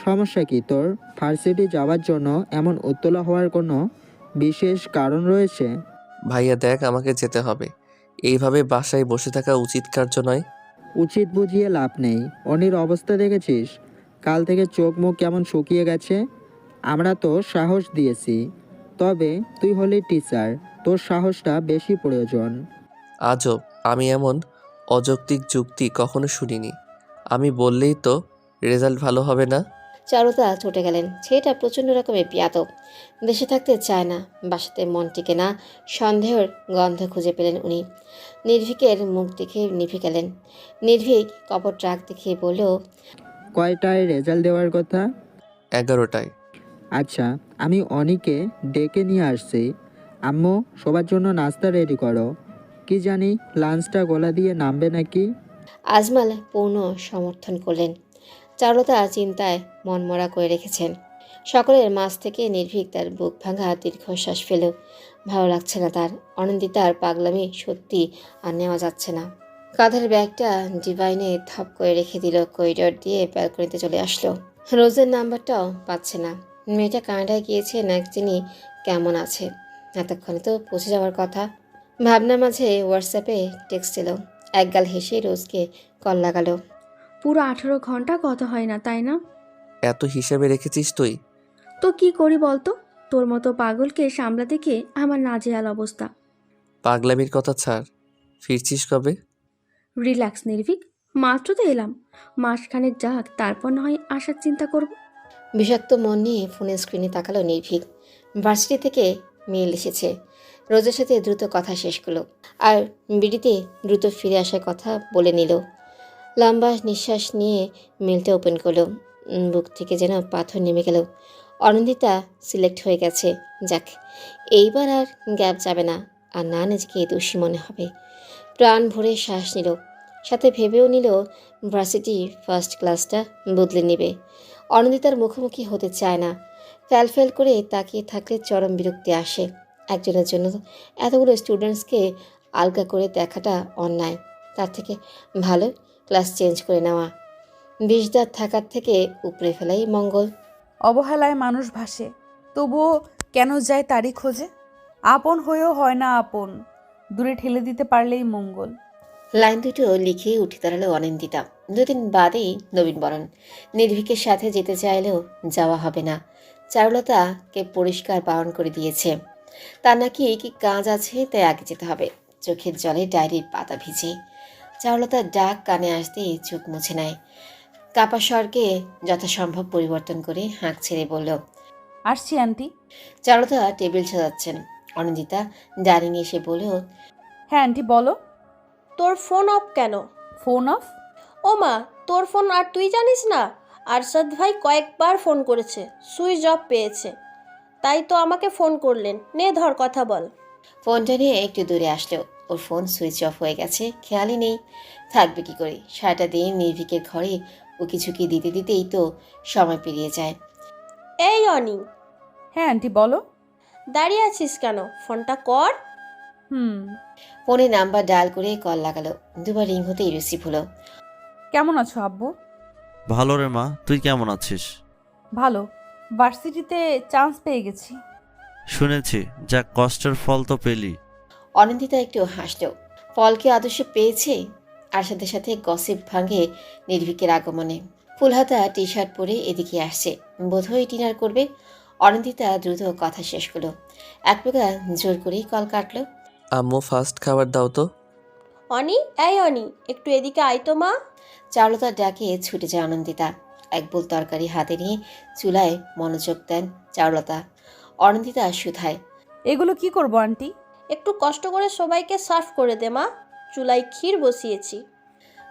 সমস্যা কি তোর? ভার্সিটি যাওয়ার জন্য এমন উত্তেলা হওয়ার কোনো বিশেষ কারণ রয়েছে? ভাইয়া দেখ, আমাকে যেতে হবে। এইভাবে বাসায় বসে থাকা উচিত কার্য নয়। উচিত বুঝিয়ে লাভ নেই। অনির অবস্থা দেখেছিস? কাল থেকে চোখ মুখ কেমন শুকিয়ে গেছে। আমরা তো সাহস দিয়েছি, তবে তুই হলি টিচার, তোর সাহসটা বেশি প্রয়োজন। আজব, আমি এমন অযৌক্তিক যুক্তি কখনো শুনিনি। আমি বললেই তো রেজাল্ট ভালো হবে না। চারুতা ছুটে গেলেন। ছেলেটা প্রচণ্ড রকমের বিয়াদব, দেশে থাকতে চায় না, বাসাতে মন টিকে না। সন্দেহের গন্ধ খুঁজে পেলেন উনি। নির্ভীকের মুখ দেখে নিভে গেলেন। নির্ভীক কপট রাগ দেখিয়ে বলল, কয়টায় রেজাল্ট দেওয়ার কথা? 11টায়। আচ্ছা, আমি অনিকে ডেকে নিয়ে আসছি। আম্মু, সবার জন্য নাস্তা রেডি করো। কি জানি লাঞ্চটা গলা দিয়ে নামবে নাকি। আজমাল পূর্ণ সমর্থন করলেন। চারুতা চিন্তায় মনমরা করে রেখেছেন। সকলের মাঝ থেকে নির্ভীক তার বুক ভাঙা দীর্ঘশ্বাস ফেল। ভালো লাগছে না তার। অনিন্দিতার পাগলামি সত্যি আর নেওয়া যাচ্ছে না। কাঁধের ব্যাগটা ডিভাইনে থাপ করে রেখে দিল। করিডর দিয়ে ব্যালকনিতে চলে আসলো। রোজের নাম্বারটাও পাচ্ছে না। মেয়েটা কানাডায় গিয়েছে না চিনি কেমন আছে, এতক্ষণে তো পৌঁছে যাওয়ার কথা। ভাবনার মাঝে হোয়াটসঅ্যাপে টেক্সট এলো। একগাল হেসে রোজকে কল লাগালো। পুরো 18 ঘন্টা কথা হয় না, তাই না? এত হিসেবে রেখেছিস তুই? তো কি করি বলতো? তোর মতো পাগলকে সামলাতে গিয়ে আমার নাজেহাল অবস্থা। পাগলামির কথা ছাড়, ফিরছিস কবে? রিল্যাক্স নির্ভীক, মাত্র তো এলাম। মাসখানেক যাক, তারপর না হয় আসার চিন্তা করব। বিষাক্ত মন নিয়ে ফোনের স্ক্রিনে তাকালো নির্ভীক। ভার্সিটি থেকে মেল এসেছে। রোজের সাথে দ্রুত কথা শেষ করলো, আর বিডিতে দ্রুত ফিরে আসার কথা বলে নিল। লম্বা নিঃশ্বাস নিয়ে মেলটা ওপেন করলো। বুক থেকে যেন পাথর নেমে গেল। অনিন্দিতা সিলেক্ট হয়ে গেছে। যাক, এইবার আর গ্যাপ যাবে না, আর না নিজেকে দোষী মনে হবে। প্রাণ ভরে শ্বাস নিল, সাথে ভেবেও নিল ভার্সিটি ফার্স্ট ক্লাসটা বদলে নেবে। অনিন্দিতার মুখোমুখি হতে চায় না। ফ্যাল করে তাকিয়ে থাকলে চরম বিরক্তি আসে। একজনের জন্য এতগুলো স্টুডেন্টসকে আলগা করে দেখাটা অন্যায়। তার থেকে ভালো ক্লাস চেঞ্জ করে নেওয়া। বিষদাঁত থাকার থেকে উপরে ফেলাই মঙ্গল। অবহেলায় মানুষ ভাসে, তবুও কেন যায় তারই খোঁজে। আপন হয়েও হয় না আপন, দূরে ঠেলে দিতে পারলেই মঙ্গল। লাইন দুটো লিখে উঠে দাঁড়ালো অনিন্দিতা। 2 দিন বাদেই নবীনবরণ। নির্ভীকের সাথে যেতে চাইলেও যাওয়া হবে না। চারুলতাকে পরিষ্কার বারণ করে দিয়েছে। তার নাকি কি কাজ আছে, তাই আগে যেতে হবে। চোখের জলে ডায়েরির পাতা ভিজে। চারুলতার ডাক কানে আসতেই চোখ মুছে নেয়। কাপা স্বরকে যথাসম্ভব পরিবর্তন করে হাঁক ছেড়ে বলল, আসছি আন্টি। চারুলতা টেবিল সাজাচ্ছেন। অনিন্দিতা ডাইনিং এসে বলল, হ্যাঁ আন্টি বলো। তোর ফোন অফ কেন? Phone off? ও মা, তোর ফোন আর তুই জানিস না? আরশাদ ভাই কয়েকবার ফোন করেছে, সুইচ অফ পেয়েছে, তাই তো আমাকে ফোন করলেন। নে ধর, কথা বল। ফোনটা নিয়ে একটু দূরে আসলো। ওর ফোন সুইচ অফ হয়ে গেছে, খেয়ালই নেই। থাকবে কি করে? সারাটা দিন নির্ভীকের ঘরে উকিঝুঁকি দিতে দিতেই তো সময় পেরিয়ে যায়। এই অনি, হ্যাঁ আন্টি বলো। দাঁড়িয়ে আছিস কেন? ফোনটা কর। ফোনে নাম্বার ডায়াল করে কল লাগালো। 2 বার রিং হতেই রিসিভ হলো। কেমন আছো আব্বু? ভালো রে মা, তুই কেমন আছিস? ভালো, ভার্সিটিতে চান্স পেয়ে গেছি। শুনেছি, যা কষ্টের ফল তো পেলি। অনিন্দিতা একটু হাসলো। ফলকে আদর্শ পেয়েছে। আর সাথে সাথে গসিপ ভাঙে নির্ভীকের আগমনে। ফুলহাতা টি শার্ট পরে এদিকে আসছে, বোধহয় ডিনার করবে। অনিন্দিতা দ্রুত কথা শেষ করলো। এক প্রকার জোর করেই কল কাটলো। আম্মু ফার্স্ট খাবার দাও তো। অনি, এই অনি, একটু এদিকে আয় তো মা। চারুলতার ডাকে ছুটে যায় অনিন্দিতা। এক বোল তরকারি হাতে নিয়ে চুলায় মনোযোগ দেন চারুলতা। অনিন্দিতা শুধায়, এগুলো কি করব আন্টি? একটু কষ্ট করে সবাইকে সার্ভ করে দে মা। চুলায় ক্ষীর বসিয়েছি।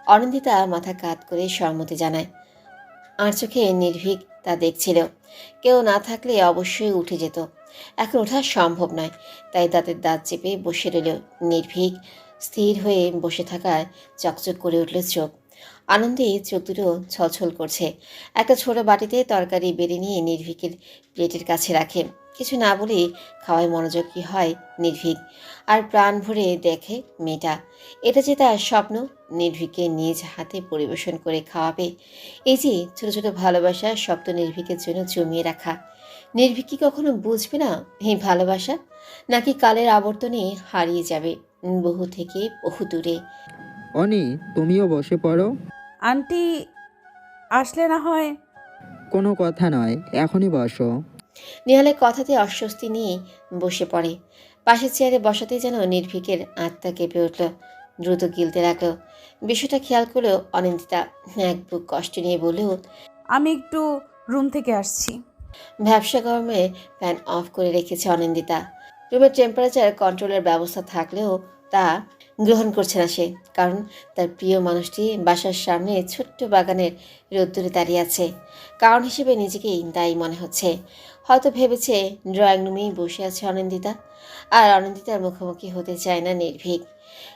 অনিন্দিতা মাথা কাত করে সম্মতি জানায়। আর চোখে নির্ভীক তা দেখছিল। কেউ না থাকলে অবশ্যই উঠে যেত, এখন ওঠা সম্ভব নয়, তাই দাঁতের দাঁত চেপে বসে রইল নির্ভীক। স্থির হয়ে বসে থাকায় চকচক করে উঠল চোখ। আনন্দে চোখ দুটো ছলছল করছে। একটা ছোট বাটিতে তরকারি বেড়ে নিয়ে নির্ভীকের প্লেটের কাছে রাখে। কিছু না বলেই খাওয়ায় মনোযোগী হয় নির্ভীক, আর প্রাণ ভরে দেখে মেয়েটা। এটা যে তার স্বপ্ন, নির্ভীককে নিজ হাতে পরিবেশন করে খাওয়াবে। এই যে ছোট ছোট ভালোবাসা শব্দ নির্ভীকের জন্য জমিয়ে রাখা। নির্ভীক কি কখনো বুঝবে না এই ভালোবাসা, নাকি কালের আবর্তনে হারিয়ে যাবে বহু থেকে বহু দূরে? অনি, তুমিও বসে পড়ো। আন্টি আসলে না হয়। কোনো কথা নয়, এখনই বসো। নেহালের কথাতে অস্বস্তি নিয়ে বসে পড়ে। পাশের চেয়ারে বসাতেই যেন নির্ভীকের আত্মা কেঁপে উঠল, দ্রুত গিলতে লাগলো। বিষয়টা খেয়াল করলেও অনিন্দিতা এক বুক কষ্ট নিয়ে বললেও, আমি একটু রুম থেকে আসছি। ব্যবসা গরমে ফ্যান অফ করে রেখেছে অনিন্দিতা। রুমের টেম্পারেচার কন্ট্রোলের ব্যবস্থা থাকলেও তা গ্রহণ করছে না সে, কারণ তার প্রিয় মানুষটি বাসার সামনে ছোট্ট বাগানের রোদ্দুরে দাঁড়িয়ে আছে। কারণ হিসেবে নিজেকেই দায়ী মনে হচ্ছে। হয়তো ভেবেছে ড্রয়িং রুমেই বসে আছে অনিন্দিতা, আর অনিন্দিতার মুখোমুখি হতে চায় না নির্ভীক।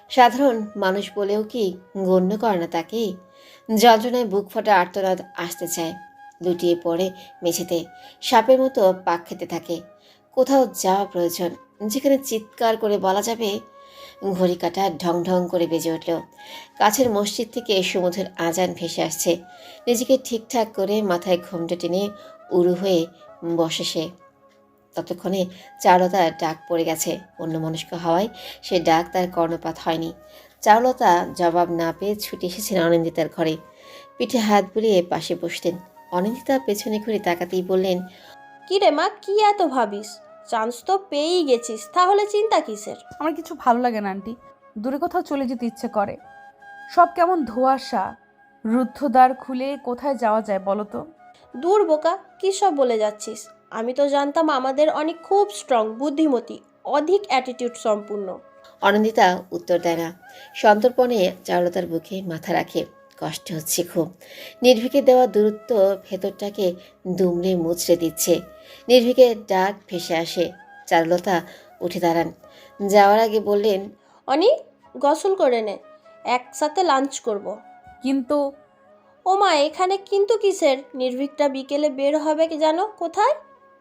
সাধারণ মানুষ বলেও কি গণ্য করে না তাকে? যন্ত্রণায় বুক ফাটা আর্তনাদ আসতে চায়, লুটিয়ে পড়ে মেঝেতে, সাপের মতো পাক খেতে থাকে। কোথাও যাওয়া প্রয়োজন, যেখানে চিৎকার করে বলা যাবে। ঘড়ি কাঁটা ঢং ঢং করে বেজে উঠল। কাছের মসজিদ থেকে সমুদ্রের আজান ভেসে আসছে। নিজেকে ঠিকঠাক করে মাথায় ঘোমটা টেনে উড়ু হয়ে বসে সে। ততক্ষণে চারুলতার ডাক পড়ে গেছে। অন্যমনস্ক হওয়ায় সে ডাক তার কর্ণপাত হয়নি। চারুলতা জবাব না পেয়ে ছুটে এসেছেন অনিন্দিতার ঘরে। পিঠে হাত বুলিয়ে পাশে বসলেন। অনিন্দিতা পেছনে ঘুরে তাকাতেই বললেন, কি রে মা, কি এত ভাবিস? চান্স তো পেয়েই গেছিস, তাহলে চিন্তা কিসের? আমার কিছু ভালো লাগে না আন্টি, দূরে কোথাও চলে যেতে ইচ্ছে করে। সব কেমন ধোঁয়াশা। রুদ্ধদ্বার খুলে কোথায় যাওয়া যায় বলো তো? দূর বোকা, কী সব বলে যাচ্ছিস? আমি তো জানতাম আমাদের অনেক খুব স্ট্রং, বুদ্ধিমতী, অধিক অ্যাটিটিউড সম্পূর্ণ। অনিন্দিতা উত্তর দেয় না। সন্তর্পণে চারুলতার বুকে মাথা রাখে। কষ্ট হচ্ছে খুব। নির্ভীকের দেওয়া দূরত্ব ভেতরটাকে দুমড়ে মুচড়ে দিচ্ছে। নির্ভীকের ডাক ভেসে আসে। চারুলতা উঠে দাঁড়ান। যাওয়ার আগে বললেন, অনি, গোসল করে নে, একসাথে লাঞ্চ করব। কিন্তু ও মা, এখানে কিন্তু কিসের? নির্ভীকটা বিকেলে বের হবে কি জানো কোথায়?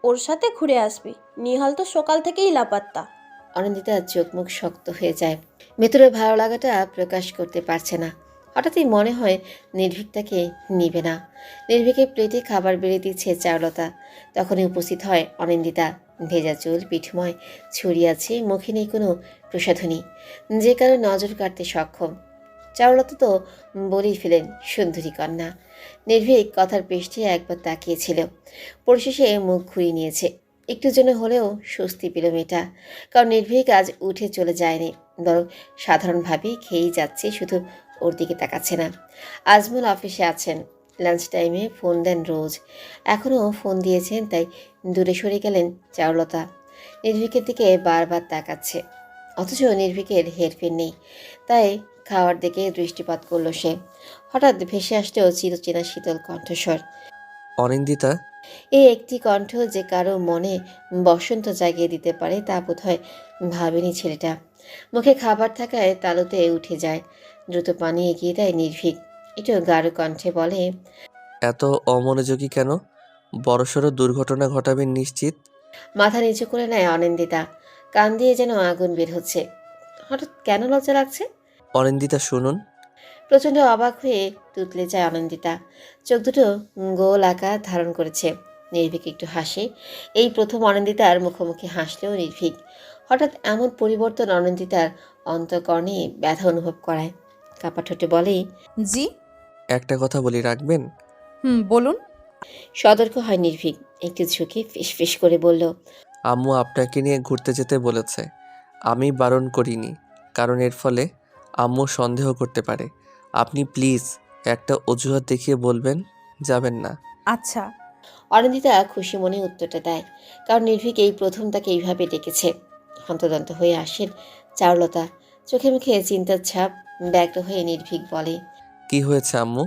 ওর সাথে ঘুরে আসবি। নিহাল তো সকাল থেকেই লাপাত্তা। অনিন্দিতার চোখ মুখ শক্ত হয়ে যায়। ভেতরের ভালো লাগাটা প্রকাশ করতে পারছে না। হঠাৎই মনে হয় নির্ভীক তাকে নিবে না। নির্ভীকের প্লেটে খাবার বেড়ে দিচ্ছে চারুলতা। তখনই উপস্থিত হয় অনিন্দিতা। ভেজা চুল পিঠময় ছড়িয়ে আছে, মুখে নেই কোনো প্রসাধনী, যে কারো নজর কাটতে সক্ষম। চারুলতা তো বলেই ফেলেন সুন্দরী কন্যা। নির্ভীক কথার পৃষ্ঠে একবার তাকিয়েছিল, পরিশেষে মুখ ঘুরিয়ে নিয়েছে। একটু জন্য হলেও স্বস্তি পেল মেয়েটা, কারণ নির্ভীক আজ উঠে চলে যায়নি, বরং সাধারণভাবেই খেয়েই যাচ্ছে, শুধু ওর দিকে তাকাচ্ছে না। আজমল অফিসে আছেন, লাঞ্চ টাইমে ফোন দেন রোজ। এখনও ফোন দিয়েছেন, তাই দূরে সরে গেলেন চারুলতা। নির্ভীকের দিকে বারবার তাকাচ্ছে, অথচ নির্ভীকের হেরফের নেই, তাই খাওয়ার দিকে দৃষ্টিপাত করল সে। হঠাৎ ভেসে আসলেও চিরচেনা শীতল কণ্ঠস্বর। অনিন্দিতা, এই একটি কণ্ঠ যে কারো মনে বসন্ত জাগিয়ে দিতে পারে তা বোধহয় ভাবেনি ছেলেটা। মুখে খাবার থাকায় তালুতে উঠে যায়। দ্রুত পানি এগিয়ে দেয় নির্ভীক। একটু গাঢ় কণ্ঠে বলে, এত অমনোযোগী কেন? বড়সড় দুর্ঘটনা ঘটাবেন নিশ্চিত? মাথা নিচু করে নেয় অনিন্দিতা। কান দিয়ে যেন আগুন বের হচ্ছে। হঠাৎ কেন লজ্জা লাগছে? অনিন্দিতা শুনুন। প্রচণ্ড অবাক হয়ে তুতলে যায় অনিন্দিতা। চোখ দুটো গোল আকার ধারণ করেছে। নির্ভীক একটু হাসে। এই প্রথম অনিন্দিতার মুখোমুখি হাসলেও নির্ভীক। হঠাৎ এমন পরিবর্তন অনিন্দিতার অন্তঃকরণে ব্যথা অনুভব করায়। কাপা ঠোঁটে বলে, জি। একটা কথা বলি, রাখবেন? বলুন। সতর্ক হয় নির্ভীক। একটু ঝুঁকে ফিসফিস করে বলল, আম্মু আপনাকে নিয়ে ঘুরতে যেতে বলেছে। আমি বারণ করিনি, কারণ এর ফলে আম্মু সন্দেহ করতে পারে। আপনি প্লিজ একটা অজুহাত দেখিয়ে বলবেন যাবেন না। আচ্ছা। অনিন্দিতা খুশি মনে উত্তরটা দেয়, কারণ নির্ভীক এই প্রথম তাকে এইভাবে ডেকেছে। হন্তদন্ত হয়ে আসেন চারুলতা। চোখে মুখে চিন্তার ছাপ ব্যক্ত হয়ে নির্ভীক বলে, কি হয়েছে আম্মু?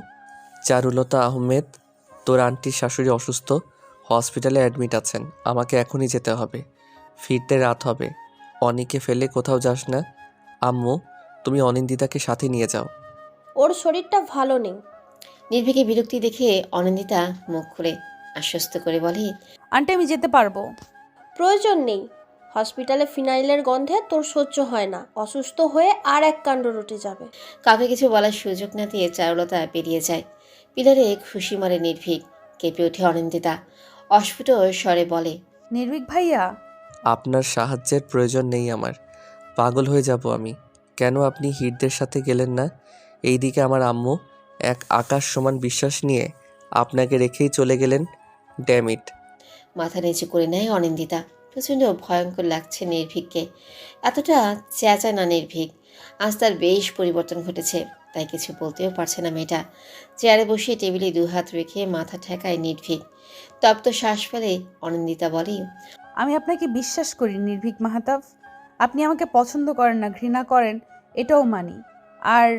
চারুলতা আহমেদ, তোর আন্টির শাশুড়ি অসুস্থ, হসপিটালে অ্যাডমিট আছেন। আমাকে এখনই যেতে হবে, ফিরতে রাত হবে। অনিকে ফেলে কোথাও যাস না। আম্মু, তুমি অনিন্দিতাকে সাথে নিয়ে যাও। ওর শরীরটা ভালো নেই। নির্ভীকে বিরক্তি দেখে অনিন্দিতা মুখ খুলে আশ্বস্ত করে বলে, আন্টি আমি যেতে পারবো। প্রয়োজন নেই। হসপিটালে ফিনাইলের গন্ধে তোর সহ্য হয় না, অসুস্থ হয়ে আর এক কাণ্ড রটে যাবে। কাউকে কিছু বলার সুযোগ না দিয়ে চারুলতা বেরিয়ে যায়। পিলারে খুশি মারে নির্ভীক, কেঁপে ওঠে অনিন্দিতা। অস্ফুট স্বরে বলে, নির্ভীক ভাইয়া, আপনার সাহায্যের প্রয়োজন নেই আমার। পাগল হয়ে যাব আমি। কেন আপনি হিটদের সাথে গেলেন না? এইদিকে আমার আম্মু এক আকাশ সমান বিশ্বাস নিয়ে আপনাকে রেখেই চলে গেলেন। ড্যামিট। মাথা নিচু করে নেয় অনিন্দিতা। প্রচণ্ড ভয়ঙ্কর লাগছে নির্ভীককে। এতটা চেঁচায় না নির্ভীক। আজ তার বেশ পরিবর্তন ঘটেছে, তাই কিছু বলতেও পারছে না মেয়েটা। চেয়ারে বসে টেবিলে দুহাত রেখে মাথা ঠেকায় নির্ভীক। তপ্ত শ্বাস ফেলে অনিন্দিতা বলে, আমি আপনাকে বিশ্বাস করি নির্ভীক মাহাতাব। আপনি আমাকে পছন্দ করেন না, ঘৃণা করেন, এটাও মানি। আর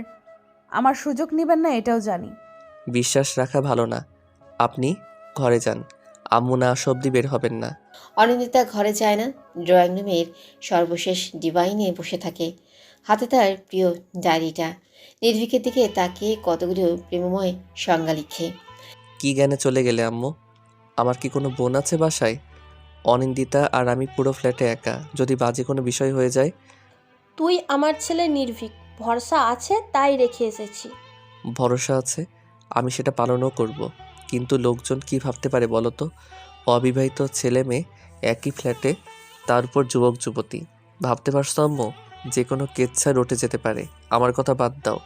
আমার সুযোগ নেবেন না এটাও জানি। বিশ্বাস রাখা ভালো না। আপনি ঘরে যান, আম্মু না আসা অবধি বের হবেন না। অনিন্দিতা ঘরে যায় না। ড্রয়িং রুমের সর্বশেষ ডিভাইনে বসে থাকে, হাতে তার প্রিয় ডায়েরিটা। নির্ভীকের দিকে তাকিয়ে কতগুলো প্রেমময় সংজ্ঞা লিখে। কি জ্ঞানে চলে গেলে আম্মু? আমার কি কোনো বোন আছে বাসায়? অনিন্দিতা আর আমি পুরো ফ্ল্যাটে একা। যদি বাজে কোনো বিষয় হয়ে যায়? তুই আমার ছেলে নির্ভীক, ভরসা আছে তাই রেখে এসেছি। ভরসা আছে, আমি সেটা পালনও করব। কিন্তু লোকজন কি ভাবতে পারে বলো তো? অবিবাহিত ছেলে মেয়ে একই ফ্ল্যাটে, তার উপর যুবক যুবতী। ভাবতে পারছো আম্মু? যে কোনো কেচ্ছা রটে যেতে পারে। আমার কথা বাদ দাও,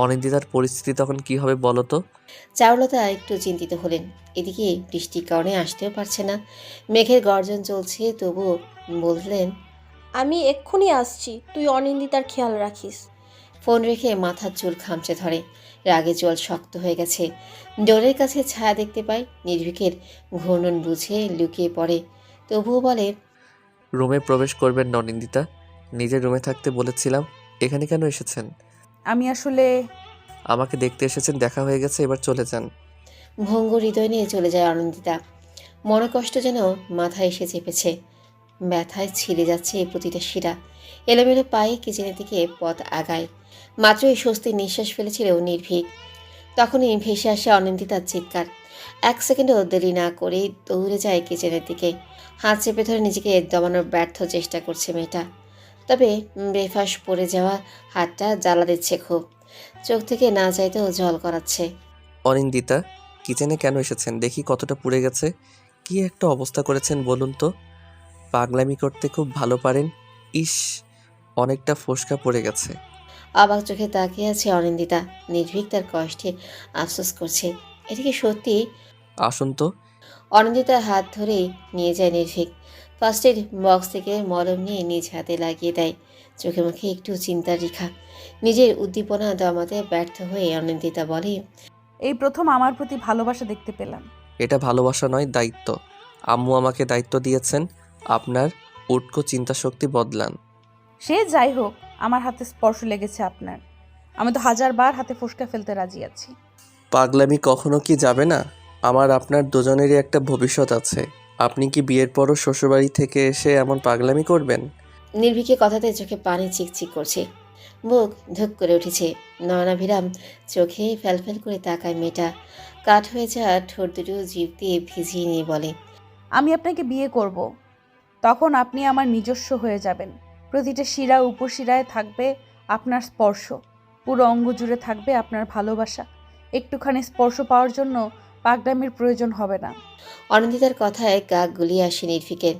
অনিন্দিতার পরিস্থিতি তখন কি হবে বলো তো? চারুলতা একটু চিন্তিত হলেন। এদিকে বৃষ্টির কারণে আসতেও পারছে না। মেঘের গর্জন চলছে, তবুও বললেন, আমি এক্ষুনি আসছি, তুই অনিন্দিতার খেয়াল রাখিস। ফোন রেখে মাথার চুল খামচে ধরে। রাগে জল শক্ত হয়ে গেছে। ডোরের কাছে ছায়া দেখতে পায়। নির্ভীকের ঘূর্ণন বুঝে লুকিয়ে পড়ে, তবুও বলে, রুমে প্রবেশ করবেন না অনিন্দিতা। নিজের রুমে থাকতে বলেছিলাম, এখানে কেন এসেছেন? আমি আসলে আমাকে দেখতে এসেছেন, দেখা হয়ে গেছে, এবার চলে যান। ভঙ্গুর হৃদয় নিয়ে চলে যায় অনিন্দিতা। মনে কষ্ট যেন মাথায় এসে চেপেছে। ব্যথায় ছিঁড়ে যাচ্ছে প্রতিটা শিরা। এলোমেলো পায়ে কিচেনের দিকে পথ আগায়। মাত্রই স্বস্তির নিঃশ্বাস ফেলেছিল নির্ভীক, তখনই ভেসে আসে অনিন্দিতার চিৎকার। এক সেকেন্ডও দেরি না করে দৌড়ে যায় কিচেনের দিকে। হাত চেপে ধরে নিজেকে দমানোর ব্যর্থ চেষ্টা করছে মেয়েটা। তবে বেফাস পড়ে যাওয়া হাতটা জ্বালা দিচ্ছে খুব। চোখ থেকে না চাইতেও জল করাচ্ছে। অনিন্দিতা, কিচেনে কেন এসেছেন? দেখি কতটা পুড়ে গেছে। কি একটা অবস্থা করেছেন বলুন তো? পাগলামি করতে খুব ভালো পারেন। ইস, অনেকটা ফোসকা পড়ে গেছে। অবাক চোখে তাকিয়ে আছে অনিন্দিতা। নির্ভীক তার কষ্টে আফসোস করছে। এদিকে সত্যি আসুন তো। অনিন্দিতার হাত ধরেই নিয়ে যায় নির্ভীক। ফার্স্ট এড বক্স থেকে মলম নিয়ে নিজ হাতে লাগিয়ে দেয়। চোখে মুখে একটু চিন্তার রেখা। নিজের উদ্দীপনা দমাতে ব্যর্থ হয়ে অনিন্দিতা বলে, এই প্রথম আমার প্রতি ভালোবাসা দেখতে পেলাম। এটা ভালোবাসা নয়, দায়িত্ব। আম্মু আমাকে দায়িত্ব দিয়েছেন, আপনার উটকো চিন্তা শক্তি বদলান। সে যাই হোক, আমার হাতে স্পর্শ লেগেছে আপনার। আমি তো 1000 বার হাতে ফোসকা ফেলতে রাজি আছি। পাগলামি কখনো কি যাবে না? আমার আপনার দুজনেরই একটা ভবিষ্যৎ আছে। আপনি কি বিয়ের পরও শ্বশুরবাড়ি থেকে এসে এমন পাগলামি করবেন? নির্ভীকের কথাতে চোখে পানি চিকচিক করছে। বুক ধুক করে উঠেছে। নয়নাভিরাম চোখে ফ্যালফ্যাল করে তাকায় মেয়েটা। কাঠ হয়ে যাওয়া ঠোঁট দুটো জিভ দিয়ে ভিজিয়ে নিয়ে বলে, আমি আপনাকে বিয়ে করব। তখন আপনি আমার নিজস্ব হয়ে যাবেন। প্রতিটা শিরা উপশিরায় থাকবে আপনার স্পর্শ, পুরো অঙ্গ জুড়ে থাকবে আপনার ভালোবাসা। একটুখানি স্পর্শ পাওয়ার জন্য পাগলামির প্রয়োজন হবে না। অনিন্দিতার কথায় গা গুলিয়ে আসে নির্ভীকের।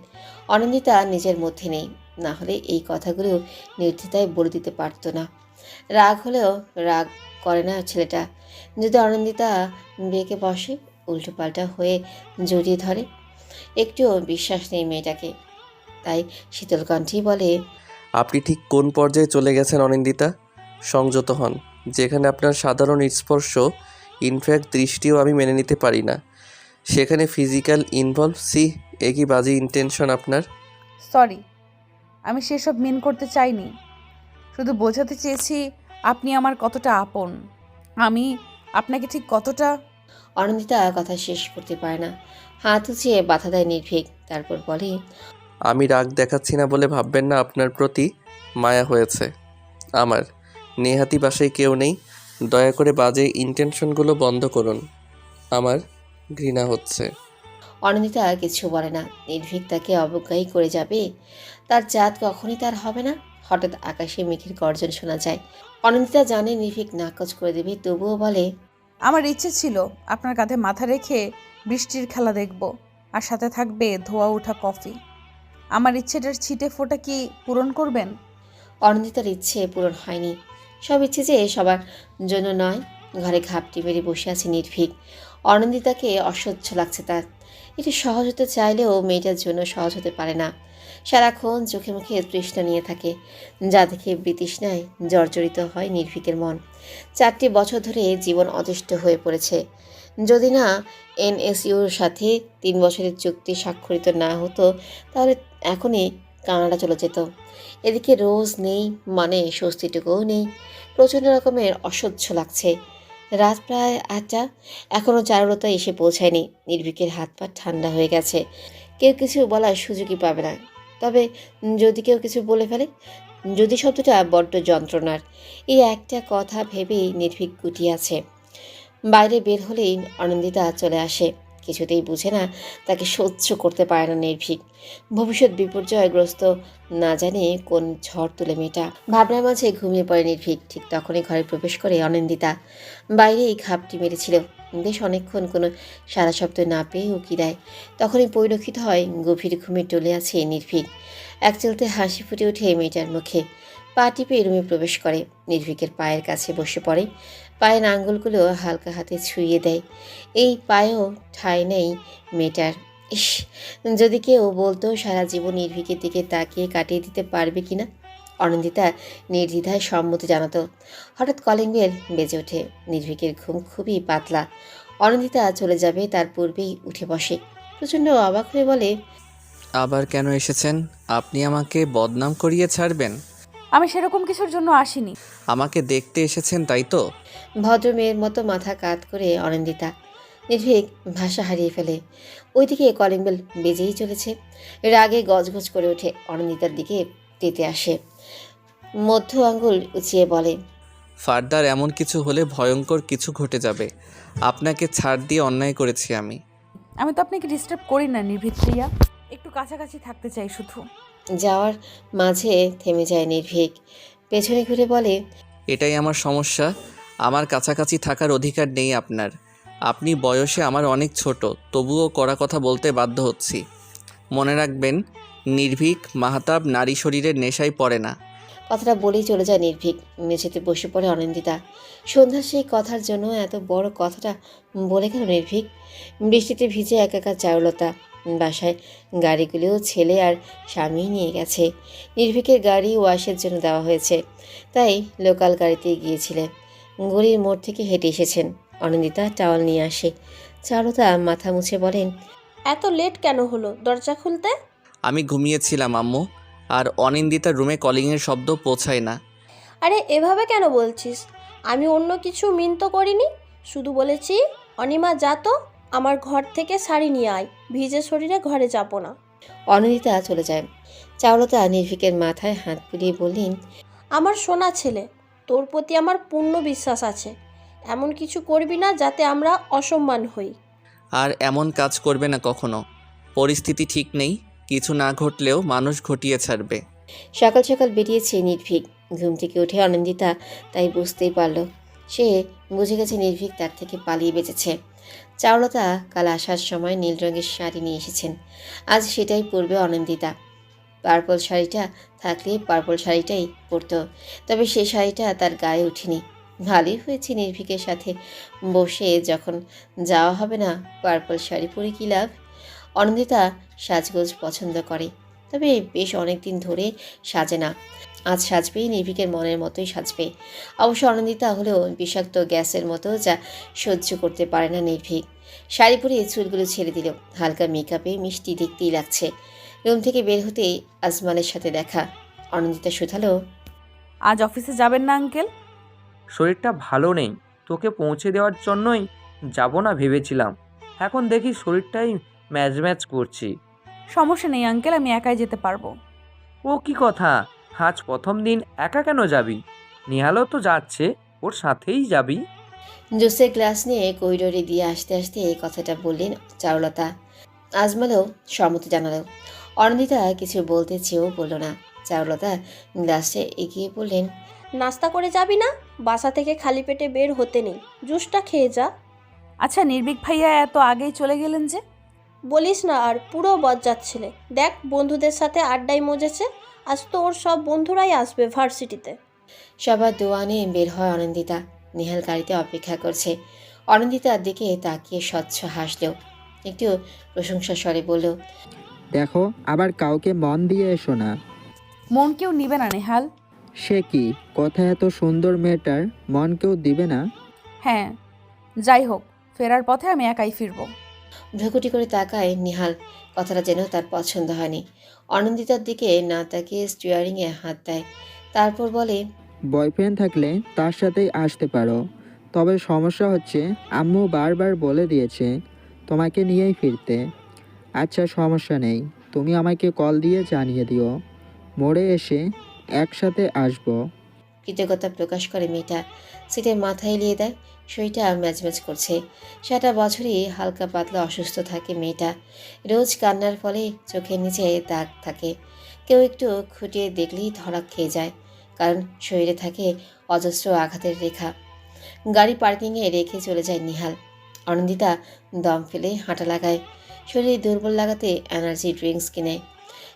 অনিন্দিতা নিজের মধ্যে নেই, না হলে এই কথাগুলো নির্দ্বিধায় বলে দিতে পারতো না। রাগ হলেও রাগ করে না ছেলেটা। যদি অনিন্দিতা বেঁকে বসে, উল্টোপাল্টা হয়ে জড়িয়ে ধরে। একটুও বিশ্বাস নেই মেয়েটাকে। তাই শীতল কণ্ঠেই বলে, আপনি ঠিক কোন পর্যায়ে চলে গেছেন অনিন্দিতা? সংযত হন। যেখানে আপনার সাধারণ স্পর্শ, ইনফ্যাক্ট দৃষ্টিও আমি মেনে নিতে পারি না, সেখানে ফিজিক্যাল ইনভলভ, সি একই বাজে ইন্টেনশন আপনার। সরি, আমি সেসব মিন করতে চাইনি। শুধু বোঝাতে চেয়েছি আপনি আমার কতটা আপন, আমি আপনাকে ঠিক কতটা। অনিন্দিতা কথা শেষ করতে পারে না, হাত উঁচিয়ে বাধা দেয় নির্ভীক। তারপর বলে, আমি রাগ দেখাচ্ছি না বলে ভাববেন না আপনার প্রতি মায়া হয়েছে আমার। নেহাতি বাসায় কেউ নেই, দয়া করে বাজে ইন্টেনশনগুলো বন্ধ করুন, আমার ঘৃণা হচ্ছে। অনিন্দিতা কিছু বলে না। নির্ভীক তাকে অবজ্ঞাই করে যাবে, তার জাত কখনই তার হবে না। হঠাৎ আকাশে মেঘের গর্জন শোনা যায়। অনিন্দিতা জানে নির্ভীক নাকচ করে দেবে, তবুও বলে, আমার ইচ্ছে ছিল আপনার কাঁধে মাথা রেখে বৃষ্টির খেলা দেখব, আর সাথে থাকবে ধোয়া ওঠা কফি। আমার ইচ্ছেটার ছিটে ফোঁটা কি পূরণ করবেন? অনিন্দিতার ইচ্ছে পূরণ হয়নি। সব ইচ্ছে যে সবার জন্য নয়। ঘরে ঘাপটি মেরে বসে আছে নির্ভীক। অনিন্দিতাকে অসহ্য লাগছে তার। একটু সহজ হতে চাইলেও মেয়েটার জন্য সহজ হতে পারে না। সারাক্ষণ চোখে মুখে তৃষ্ণা নিয়ে থাকে, যা দেখে বিতৃষ্ণায় জর্জরিত হয় নির্ভীকের মন। 4টি বছর ধরে জীবন অতিষ্ঠ হয়ে পড়েছে। যদি না এনএসইউর সাথে 3 বছরের চুক্তি স্বাক্ষরিত না হতো, তাহলে এখনই কানাডা চলে যেত। এদিকে রোজ নেই, মানে স্বস্তিটুকুও নেই। প্রচণ্ড রকমের অসহ্য লাগছে। রাত প্রায় 8টা, এখনও চারুলতা এসে পৌঁছায়নি। নির্ভীকের হাত পা ঠান্ডা হয়ে গেছে। কেউ কিছু বলার সুযোগই পাবে না। তবে যদি কেউ কিছু বলে ফেলে, যদি শব্দটা বড্ড যন্ত্রণার, এই একটা কথা ভেবেই নির্ভীক গুটিয়ে আছে। বাইরে বের হলেই অনিন্দিতা চলে আসে। কিছুতেই বুঝে না, তাকে সহ্য করতে পারে না নির্ভীক। ভবিষ্যৎ বিপর্যয়গ্রস্ত, না জানে কোন ঝড় তুলে মেয়েটা। ভাবনার মাঝে ঘুমিয়ে পড়ে নির্ভীক। ঠিক তখনই ঘরে প্রবেশ করে অনিন্দিতা। বাইরেই ঘাপটি মেরেছিল, বেশ অনেকক্ষণ কোনো সারা শব্দ না পেয়ে উকি দেয়। তখনই পরিলক্ষিত হয় গভীর ঘুমে টলে আছে নির্ভীক। এক চলতে হাসি ফুটে ওঠে মেয়েটার মুখে। পা টিপে রুমে প্রবেশ করে, নির্ভীকের পায়ের কাছে বসে পড়ে। পায়ের আঙ্গুলগুলো হালকা হাতে ছুঁয়ে দেয়। এই পায়েও ঠাঁই নেই মেয়েটার। ইস, যদি কেউ বলতো সারা জীবন নির্ভীকের দিকে তাকিয়ে কাটিয়ে দিতে পারবে কিনা। অনিন্দিতা নির্দ্বিধায় সম্মতি জানাতো। হঠাৎ কলিং বেল বেজে ওঠে। নির্ভীকের ঘুম খুবই পাতলা। অনিন্দিতা চলে যাবে তার পূর্বেই উঠে বসে। প্রচণ্ড অবাক হয়ে বলে, আবার কেন এসেছেন? আপনি আমাকে বদনাম করিয়ে ছাড়বেন? আমি সেরকম কিছুর জন্য আসিনি। আমাকে দেখতে এসেছেন তাই তো? ভদ্র মেয়ের মতো মাথা কাত করে অনিন্দিতা। নির্ভীক ভাষা হারিয়ে ফেলে। ওইদিকে কলিং বেল বেজেই চলেছে। রাগে গজগজ করে ওঠে। অনিন্দিতার দিকে তেতে আসে, মধ্য আঙ্গুল উঁচিয়ে বলে, ফার্দার এমন কিছু হলে ভয়ঙ্কর কিছু ঘটে যাবে। আপনাকে ছাড় দিয়ে অন্যায় করেছি আমি। আমি তো আপনাকে ডিস্টার্ব করি না নির্ভীক প্রিয়া, একটু কাছাকাছি থাকতে চাই শুধু। যাওয়ার মাঝে থেমে যায় নির্ভীক। পেছনে ঘুরে বলে, এটাই আমার সমস্যা, আমার কাছাকাছি থাকার অধিকার নেই আপনার। আপনি বয়সে আমার অনেক ছোট, তবুও কড়া কথা বলতে বাধ্য হচ্ছি। মনে রাখবেন, নির্ভীক মাহতাব নারী শরীরের নেশায় পড়ে না। কথাটা বলেই চলে যায় নির্ভীক। মেঝেতে বসে পড়ে অনিন্দিতা। সন্ধ্যার সেই কথার জন্য এত বড় কথাটা বলে গেল নির্ভীক। বৃষ্টিতে ভিজে একাকার চারুলতা। বাসায় গাড়িগুলিও ছেলে আর স্বামী নিয়ে গেছে। নির্ভীকের গাড়ি ওয়াশের জন্য দেওয়া হয়েছে, তাই লোকাল গাড়িতেই গিয়েছিলেন। গলির মোড় থেকে হেঁটে এসেছেন। অনিন্দিতা টাওয়াল নিয়ে আসে। চারুলতা মাথা মুছে বলেন, এত লেট কেন হলো দরজা খুলতে? আমি ঘুমিয়েছিলাম আম্মু, আর অনিন্দিতার রুমে কলিংয়ের শব্দ পৌঁছায় না। আরে এভাবে কেন বলছিস? আমি অন্য কিছু মিন তো করিনি, শুধু বলেছি অনিমা যা তো আমার ঘর থেকে শাড়ি নিয়ে আয়, ভিজে শরীরে ঘরে যাবো না। অনিন্দিতা চলে যায়। চারুলতা নির্ভীকের মাথায় হাত বুলিয়ে বললেন, আমার সোনা ছেলে, তোর প্রতি আমার পূর্ণ বিশ্বাস আছে। এমন কিছু করবি না যাতে আমরা অসম্মান হই। আর এমন কাজ করবে না কখনো। পরিস্থিতি ঠিক নেই, কিছু না ঘটলেও মানুষ ঘটিয়ে ছাড়বে। সকাল সকাল বেরিয়েছে নির্ভীক। ঘুম থেকে উঠে অনিন্দিতা তাই বুঝতেই পারল। সে বুঝে গেছে নির্ভীক তার থেকে পালিয়ে বেঁচেছে। চারুলতা কাল আসার সময় নীল রঙের শাড়ি নিয়ে এসেছেন। আজ সেটাই পরবে অনিন্দিতা। পার্পল শাড়িটা থাকলে পার্পল শাড়িটাই পরতো, তবে সেই শাড়িটা তার গায়ে ওঠেনি। ভালোই হয়েছে, নির্ভীকের সাথে বসে যখন যাওয়া হবে না, পার্পল শাড়ি পরে কী লাভ। অনিন্দিতা সাজগোজ পছন্দ করে, তবে বেশ অনেক দিন ধরে সাজে না। আজ সাজবেই, নির্ভীকের মনের মতোই সাজবে। অবশ্য অনিন্দিতা হলেও বিষাক্ত গ্যাসের মতো, যা সহ্য করতে পারে না নির্ভীক। শাড়ি পরে চুলগুলো ছেড়ে দিল। হালকা মেকআপে মিষ্টি দেখতেই লাগছে। রুম থেকে বের হতেই আজমালের সাথে দেখা। অনিন্দিতা শুধালো, আজ অফিসে যাবেন না আঙ্কেল? শরীরটা ভালো নেই, তোকে পৌঁছে দেওয়ার জন্যই যাব না ভেবেছিলাম। এখন দেখি শরীরটাই ম্যাচ ম্যাচ করছি। সমস্যা নেই আঙ্কেল, আমি একাই যেতে পারবো। ও কি কথা, আজ প্রথম দিন একা কেন যাবি? নিহালও তো যাচ্ছে, ওর সাথেই যাবি। জুসের গ্লাস নিয়ে করিডোরে দিয়ে আসতে আসতে এই কথাটা বললেন চারুলতা। আজমালও সম্মতি জানালো। অনিন্দিতা কিছু বলতে চেয়েও বলল না। চারুলতা গ্লাসে এগিয়ে বললেন, নাস্তা করে যাবি না? বাসা থেকে খালি পেটে বের হতে নেই, জুসটা খেয়ে যা। আচ্ছা, নির্ভীক ভাইয়া এত আগেই চলে গেলেন যে? বলিস না আর, পুরো বজ্জাত ছেলে। দেখ, বন্ধুদের সাথে আড্ডায় মজেছে। আজ তো ওর সব বন্ধুরাই আসবে ভার্সিটিতে। সবার দোয়ানে বের হয় অনিন্দিতা। নিহাল গাড়িতে অপেক্ষা করছে। অনিন্দিতার দিকে তাকিয়ে স্বচ্ছ হাসলেও একটু প্রশংসা স্বরে বলল, দেখো, আবার কাউকে মন দিয়ে এসো না। মন কেউ নিবে না নেহাল। সে কি কথা, এত সুন্দর মেয়েটার মন কেউ দিবে না? হ্যাঁ, যাই হোক, ফেরার পথে আমি একাই ফিরবো। ভ্রুকুটি করে তাকায় নিহাল। কথাটা যেন তার পছন্দ হয়নি। অনিন্দিতার দিকে না তাকিয়ে স্টিয়ারিংয়ে হাত দেয়। তারপর বলে, বয়ফ্রেন্ড থাকলে তার সাথেই আসতে পারো, তবে সমস্যা হচ্ছে আম্মু বারবার বলে দিয়েছে তোমাকে নিয়েই ফিরতে। আচ্ছা, সমস্যা নেই, তুমি আমাকে কল দিয়ে জানিয়ে দিও, মোড়ে এসে একসাথে আসবো। কৃতজ্ঞতা প্রকাশ করে মেয়েটা। সিটে মাথা এলিয়ে দেয়। শরীরটা ম্যাজম্যাজ করছে। সারা বছরই হালকা পাতলা অসুস্থ থাকে মেয়েটা। রোজ কান্নার ফলে চোখের নিচে দাগ থাকে। কেউ একটু খুঁটিয়ে দেখলেই ধরা খেয়ে যায়, কারণ শরীরে থাকে অজস্র আঘাতের রেখা। গাড়ি পার্কিংয়ে রেখে চলে যায় নিহাল। অনিন্দিতা দম ফেলে হাঁটা লাগায়। শরীর দুর্বল লাগাতে এনার্জি ড্রিঙ্কস কিনে।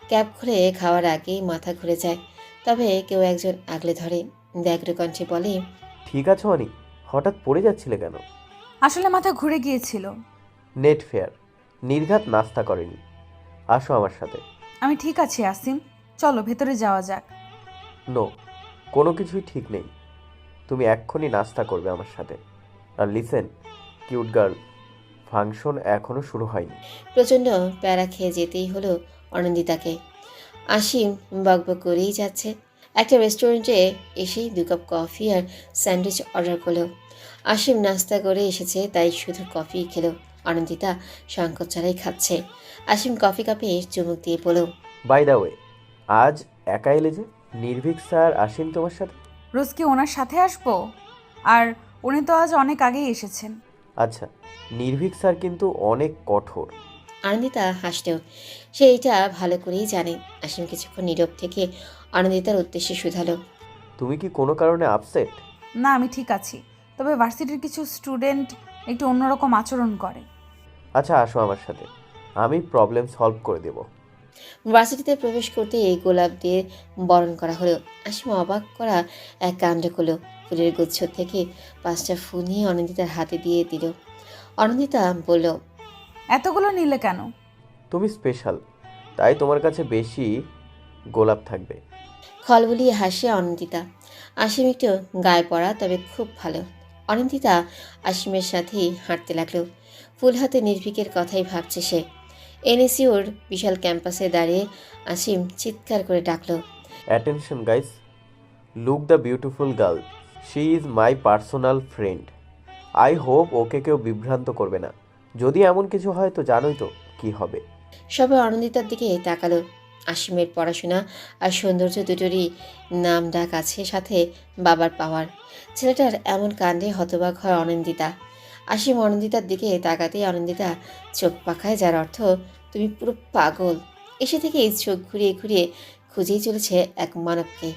ক্যাব খুলে খাওয়ার আগেই মাথা ঘুরে যায়। তবে কেউ একজন আগলে ধরে। ব্যগ্র কণ্ঠে বলে, ঠিক আছে অনি, হঠাৎ পড়ে যাচ্ছিলে কেন? আসলে মাথা ঘুরে গিয়েছিল। নেট ফেয়ার, নির্ঘাত নাস্তা করেনি। আসো আমার সাথে। আমি ঠিক আছি আসিম, চলো ভেতরে যাওয়া যাক। নো, কোনো কিছুই ঠিক নেই। তুমি এক্ষুনি নাস্তা করবে আমার সাথে। আর লিসেন, কিউট গার্ল, ফাংশন এখনও শুরু হয়নি। প্রচণ্ড প্যারা খেয়ে যেতেই হলো অনিন্দিতাকে। আসিম বকবক করেই যাচ্ছে। একটা রেস্টুরেন্টে এসেই 2 কাপ কফি আর স্যান্ডউইচ অর্ডার করলো। আসিম নাস্তা করে এসেছে, তাই শুধু কফি খেলো। অনিন্দিতা সংকোচ ছাড়াই খাচ্ছে। আসিম কফি কাপে চুমুক দিয়ে বলল, বাই দ্য ওয়ে, আজ একা এলে যে? নির্ভীক স্যার আসেন তোমার সাথে? রোজ কি ওনার সাথে আসবো? আর উনি তো আজ অনেক আগেই এসেছেন। আচ্ছা, নির্ভীক স্যার কিন্তু অনেক কঠোর। আনন্দিতা হাসলেও সে এটা ভালো করেই জানে। আসিম কিছুক্ষণ নীরব থেকে আনন্দিতার উদ্দেশ্যে শুধালো, তুমি কি কোনো কারণে আপসেট? না, আমি ঠিক আছি, তবে ভার্সিটির কিছু স্টুডেন্ট একটু অন্যরকম আচরণ করে। আচ্ছা, আসো আমার সাথে, আমি প্রবলেম সলভ করে দেব। ভার্সিটিতে প্রবেশ করতে এই গোলাপ দিয়ে বরণ করা হলো। আসিম অবাক করা এক কাণ্ড করলো। ফুলের গুচ্ছ থেকে 5টা ফুল নিয়ে অনিন্দিতার হাতে দিয়ে দিল। অনিন্দিতা বলল, এতগুলো নিলে কেন? তুমি স্পেশাল, তাই তোমার কাছে বেশি গোলাপ থাকবে। খলবলিয়ে হাসে অনিন্দিতা। আসিম একটু গায়ে পড়া, তবে খুব ভালো। অনিন্দিতা আসিমের সাথেই হাঁটতে লাগলো। ফুল হাতে নির্ভীকের কথাই ভাবছে সে। এনএসইউর বিশাল ক্যাম্পাসে দাঁড়িয়ে আসিম চিৎকার করে ডাকলো, attention guys, look the beautiful girl, she is my personal friend. I hope ওকে কেউ বিভ্রান্ত করবে না। যদি এমন কিছু হয় তো জানোই তো কি হবে। সবাই অনিন্দিতার দিকে তাকালো। আসিমের পড়াশোনা আর সৌন্দর্য দুটোরই নাম ডাক আছে, সাথে বাবার পাওয়ার। ছেলেটার এমন কাণ্ডে হতবাক হয় অনিন্দিতা। আসিম অনিন্দিতার দিকে তাকাতেই অনিন্দিতা চোখ পাখায়, যার অর্থ তুমি পুরো পাগল। এসে থেকেই চোখ ঘুরিয়ে ঘুরিয়ে খুঁজেই চলেছে এক মানবকে,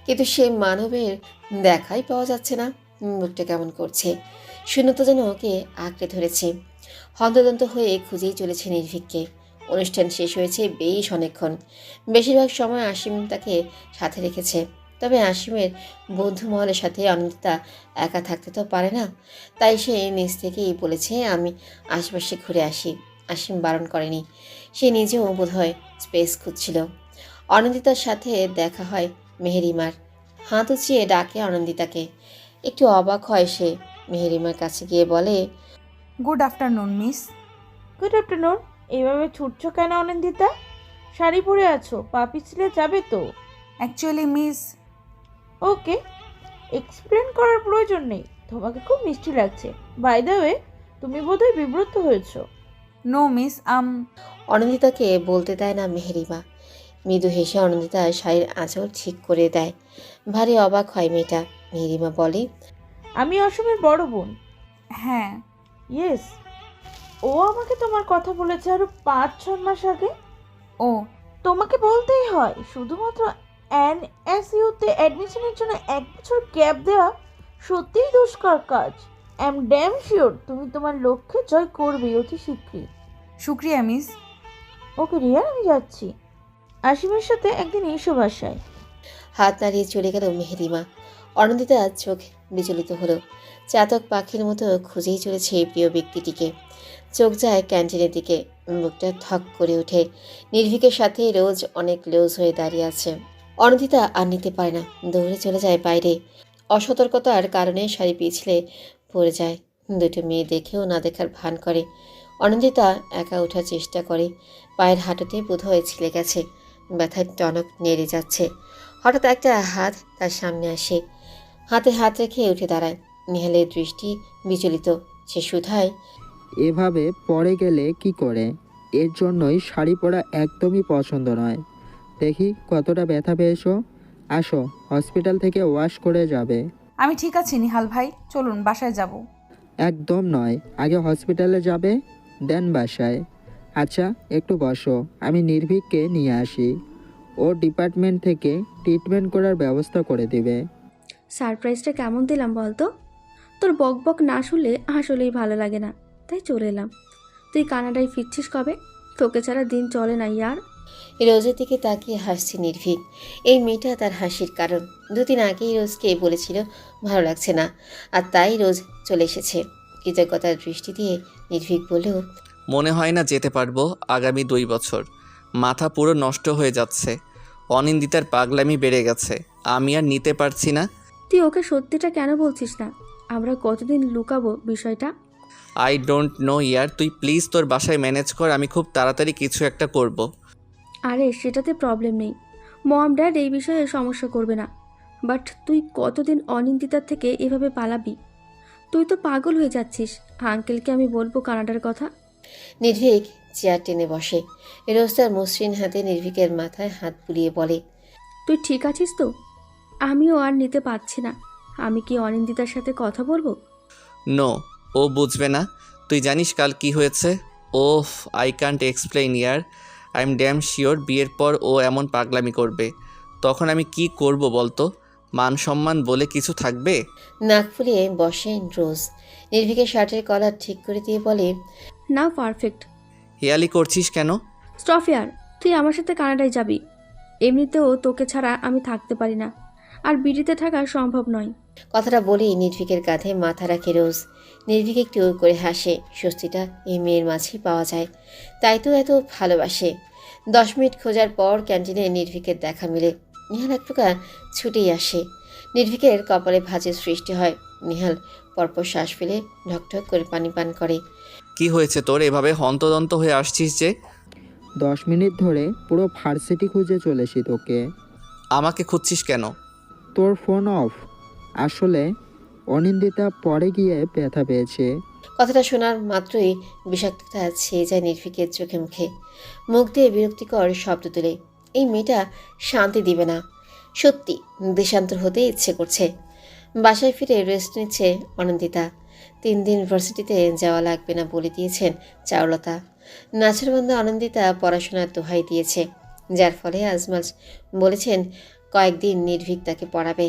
কিন্তু সেই মানবের দেখাই পাওয়া যাচ্ছে না। মুখটা কেমন করছে, শূন্যতা যেন ওকে আঁকড়ে ধরেছে। হন্তদন্ত হয়ে খুঁজেই চলেছে নির্ভীককে। অনুষ্ঠান শেষ হয়েছে বেশ অনেকক্ষণ। বেশিরভাগ সময় আসিম তাকে সাথে রেখেছে, তবে আসিমের বন্ধু মহলের সাথে অনিন্দিতা একা থাকতে তো পারে না। তাই সে নিজ থেকেই বলেছে, আমি আশেপাশে ঘুরে আসি। আসিম বারণ করেনি। সে নিজেও বোধহয় স্পেস খুঁজছিল। অনিন্দিতার সাথে দেখা হয় মেহেরিমার। হাত উঁচিয়ে ডাকে অনিন্দিতাকে। একটু অবাক হয় সে। মেহেরিমার কাছে গিয়ে বলে, good afternoon miss. Good afternoon. এইভাবে ছুটছো কেন অনিন্দিতা? শাড়ি পরে আছো, পা পিছলে যাবে তো। অ্যাকচুয়ালি মিস, ওকে, এক্সপ্লেন করার প্রয়োজন নেই। তোমাকে খুব মিষ্টি লাগছে। বাই দ্য ওয়ে, তুমি বোধহয় বিব্রত হয়েছো। নো মিস অনিন্দিতাকে বলতে দেয় না মেহেরিমা। মৃদু হেসে অনিন্দিতা শাড়ির আঁচল ঠিক করে দেয়। ভারী অবাক হয় মেয়েটা। মেহেরিমা বলে, আমি অসমের বড় বোন। হ্যাঁ। ইয়েস, ও আমাকে তোমার কথা বলেছে আরো 5-6 মাস আগে। ও, তোমাকে বলতেই হয়, শুধুমাত্র এনএসইউতে অ্যাডমিশনের জন্য 1 বছর গ্যাপ দেওয়া সত্যিই দুষ্কর কাজ। আই এম ড্যাম শিওর তুমি তোমার লক্ষ্যে জয় করবে অতি শীঘ্রই। শুক্রিয়া মিস। ওকে রিয়া, আমি যাচ্ছি। আসিমের সাথে একদিন এসো বাসায়। হাত নাড়িয়ে চলে গেল মেহেরিমা। অনিন্দিতা চোখ বিচলিত হলো। চাতক পাখির মতো খুঁজেই চলেছে এই প্রিয় ব্যক্তিটিকে। চোখ যায় ক্যান্টিনের দিকে। মুখটা থক করে ওঠে। নির্ভীকের সাথে রোজ অনেক লুজ হয়ে দাঁড়িয়ে আছে। অনিন্দিতা আর নিতে পারে না, দৌড়ে চলে যায় বাইরে। অসতর্কতার কারণে শাড়ি পিছলে পড়ে যায়। দুটো মেয়ে দেখেও না দেখার ভান করে। অনিন্দিতা একা ওঠার চেষ্টা করে। পায়ের হাঁটুতে বোধহয় ছিলে গেছে। ব্যথায় টনক নেড়ে যাচ্ছে। হঠাৎ একটা হাত তার সামনে আসে। হাতে হাত রেখে উঠে দাঁড়ায়। নিহালের দৃষ্টি বিচলিত। সে শুধায়, এভাবে পরে গেলে কি করে? এর জন্যই শাড়ি পরা একদমই পছন্দ নয়। দেখি কতটা ব্যথা পেয়েছো। আসো, হসপিটাল থেকে ওয়াশ করে যাবে। আমি ঠিক আছি নিহাল ভাই, চলুন বাসায় যাব। একদম নয়, আগে হসপিটালে যাবে, দেন বাসায়। আচ্ছা, একটু বসো, আমি নির্ভীককে নিয়ে আসি। ও ডিপার্টমেন্ট থেকে ট্রিটমেন্ট করার ব্যবস্থা করে দেবে। সারপ্রাইজটা কেমন দিলাম বলতো? তোর বক বক না শুনলে আসলেই ভালো লাগে না, তাই চলে এলাম। তুই কানাডায় ফিরছিস কবে? তোকে ছাড়া দিন চলে না ইয়ার। রোজের দিকে তাকিয়ে হাসছে নির্ভীক। এই মেয়েটা তার হাসির কারণ। 2 দিন আগেই রোজকে বলেছিল ভালো লাগছে না, আর তাই রোজ চলে এসেছে। কৃতজ্ঞতার দৃষ্টি দিয়ে নির্ভীক বললেও, মনে হয় না যেতে পারবো আগামী 2 বছর। মাথা পুরো নষ্ট হয়ে যাচ্ছে। অনিন্দিতার পাগলামি বেড়ে গেছে। আমি আর নিতে পারছি না। তুই ওকে সত্যিটা কেন বলছিস না? আমরা কতদিন লুকাবো বিষয়টা? আই ডোন্ট নো ইয়ার, তুই প্লিজ তোর বাসায় ম্যানেজ কর। আমি খুব তাড়াতাড়ি কিছু একটা করব। আরে সেটাতে প্রবলেম নেই, মম ড্যাড এই বিষয়ে সমস্যা করবে না। বাট তুই কতদিন অনিন্দিতার থেকে এভাবে পালাবি? তুই তো পাগল হয়ে যাচ্ছিস। আঙ্কেলকে আমি বলবো কানাডার কথা। নির্ভীক চেয়ার টেনে বসে। রোজ তার মসৃণ হাতে নির্ভীকের মাথায় হাত বুলিয়ে বলে, তুই ঠিক আছিস তো? আমিও আর নিতে পারছি না। আমি কি অনিন্দিতার সাথে কথা বলবো? নো, ও বুঝবে না। তুই জানিস কাল কি হয়েছে? ওফ, আই কান্ট এক্সপ্লেইন ইয়ার। আই এম ড্যাম শিওর বিয়ের পর ও এমন পাগলামি করবে। তখন আমি কি করব বলতো? মান সম্মান বলে কিছু থাকবে? নাক ফুলিয়ে বসে রোজ। নির্ভীকের শার্টের কলার ঠিক করে দিয়ে বলে, না পারফেক্ট। হেয়ালি করছিস কেন? স্টফিয়ার, তুই আমার সাথে কানাডায় যাবি। এমনিতেও তোকে ছাড়া আমি থাকতে পারি না, আর বিড়িতে থাকা সম্ভব নয়। কথাটা বলেই নির্ভীকের কাঁধে মাথা রাখে রোজ। নির্ভীক একটু করে হাসে। স্বস্তিটা এই মেয়ের মাঝেই পাওয়া যায়, তাই তো এত ভালোবাসে। 10 মিনিট খোঁজার পর ক্যান্টিনে নির্ভীকের দেখা মিলে। নিহাল এক প্রকার ছুটেই আসে। নির্ভীকের কপালে ভাঁজের সৃষ্টি হয়। নিহাল পরপর শ্বাস ফেলে ঢকঢক করে পানি পান করে। কি হয়েছে তোর? এভাবে হন্তদন্ত হয়ে আসছিস যে? 10 মিনিট ধরে পুরো ভার্সিটি খুঁজে চলেছি তোকে। আমাকে খুঁজছিস কেন? তোর ফোন অফ। আসলে অনিন্দিতা পরে গিয়ে ব্যথা পেয়েছে। কথাটা শোনার মাত্রই বিষাক্ততা ছেয়ে যায় নির্ভীকের চোখে মুখে। মুখ দিয়ে বিরক্তিকর শব্দ তুলে। এই মেয়েটা শান্তি দিবে না। সত্যি দেশান্তর হতে ইচ্ছে করছে। বাসায় ফিরে রেস্ট নিচ্ছে অনিন্দিতা। 3 দিন ইউনিভার্সিটিতে যাওয়া লাগবে না বলে দিয়েছেন চারুলতা। নাছরবন্ধু আনন্দিতা পড়াশোনার দোহাই দিয়েছে, যার ফলে আজমাজ বলেছেন কয়েকদিন নির্ভীক তাকে পড়াবে।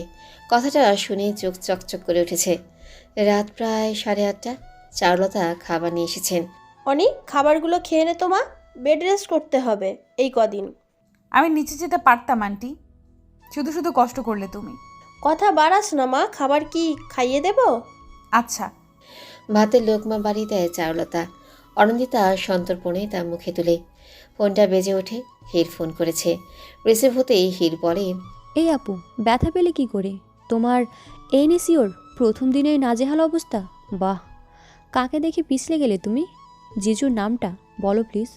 কথাটা শুনে চোখ চকচক করে উঠেছে। রাত প্রায় 8:30। চারুলতা খাবার নিয়ে এসেছেন। অনেক খাবারগুলো খেয়ে নে তোমা, বেড রেস্ট করতে হবে এই কদিন। আমি নিচে যেতে পারতাম আন্টি, শুধু শুধু কষ্ট করলে তুমি। কথা বাড়াস না মা, খাবার কি খাইয়ে দেব? আচ্ছা। ভাতের লোকমা বাড়ি দেয় চারুলতা। অনন্দিতা সন্তর্পণে তার মুখে তুলে। ফোনটা বেজে ওঠে। হির ফোন করেছে। রিসিভ হতেই হির বলে, এই আপু, ব্যথা পেলে কি করে? তোমার এনএসইউর প্রথম দিনের নাজেহাল অবস্থা? বাহ, কাকে দেখে পিছলে গেলে তুমি? জিজুর নামটা বলো প্লিজ।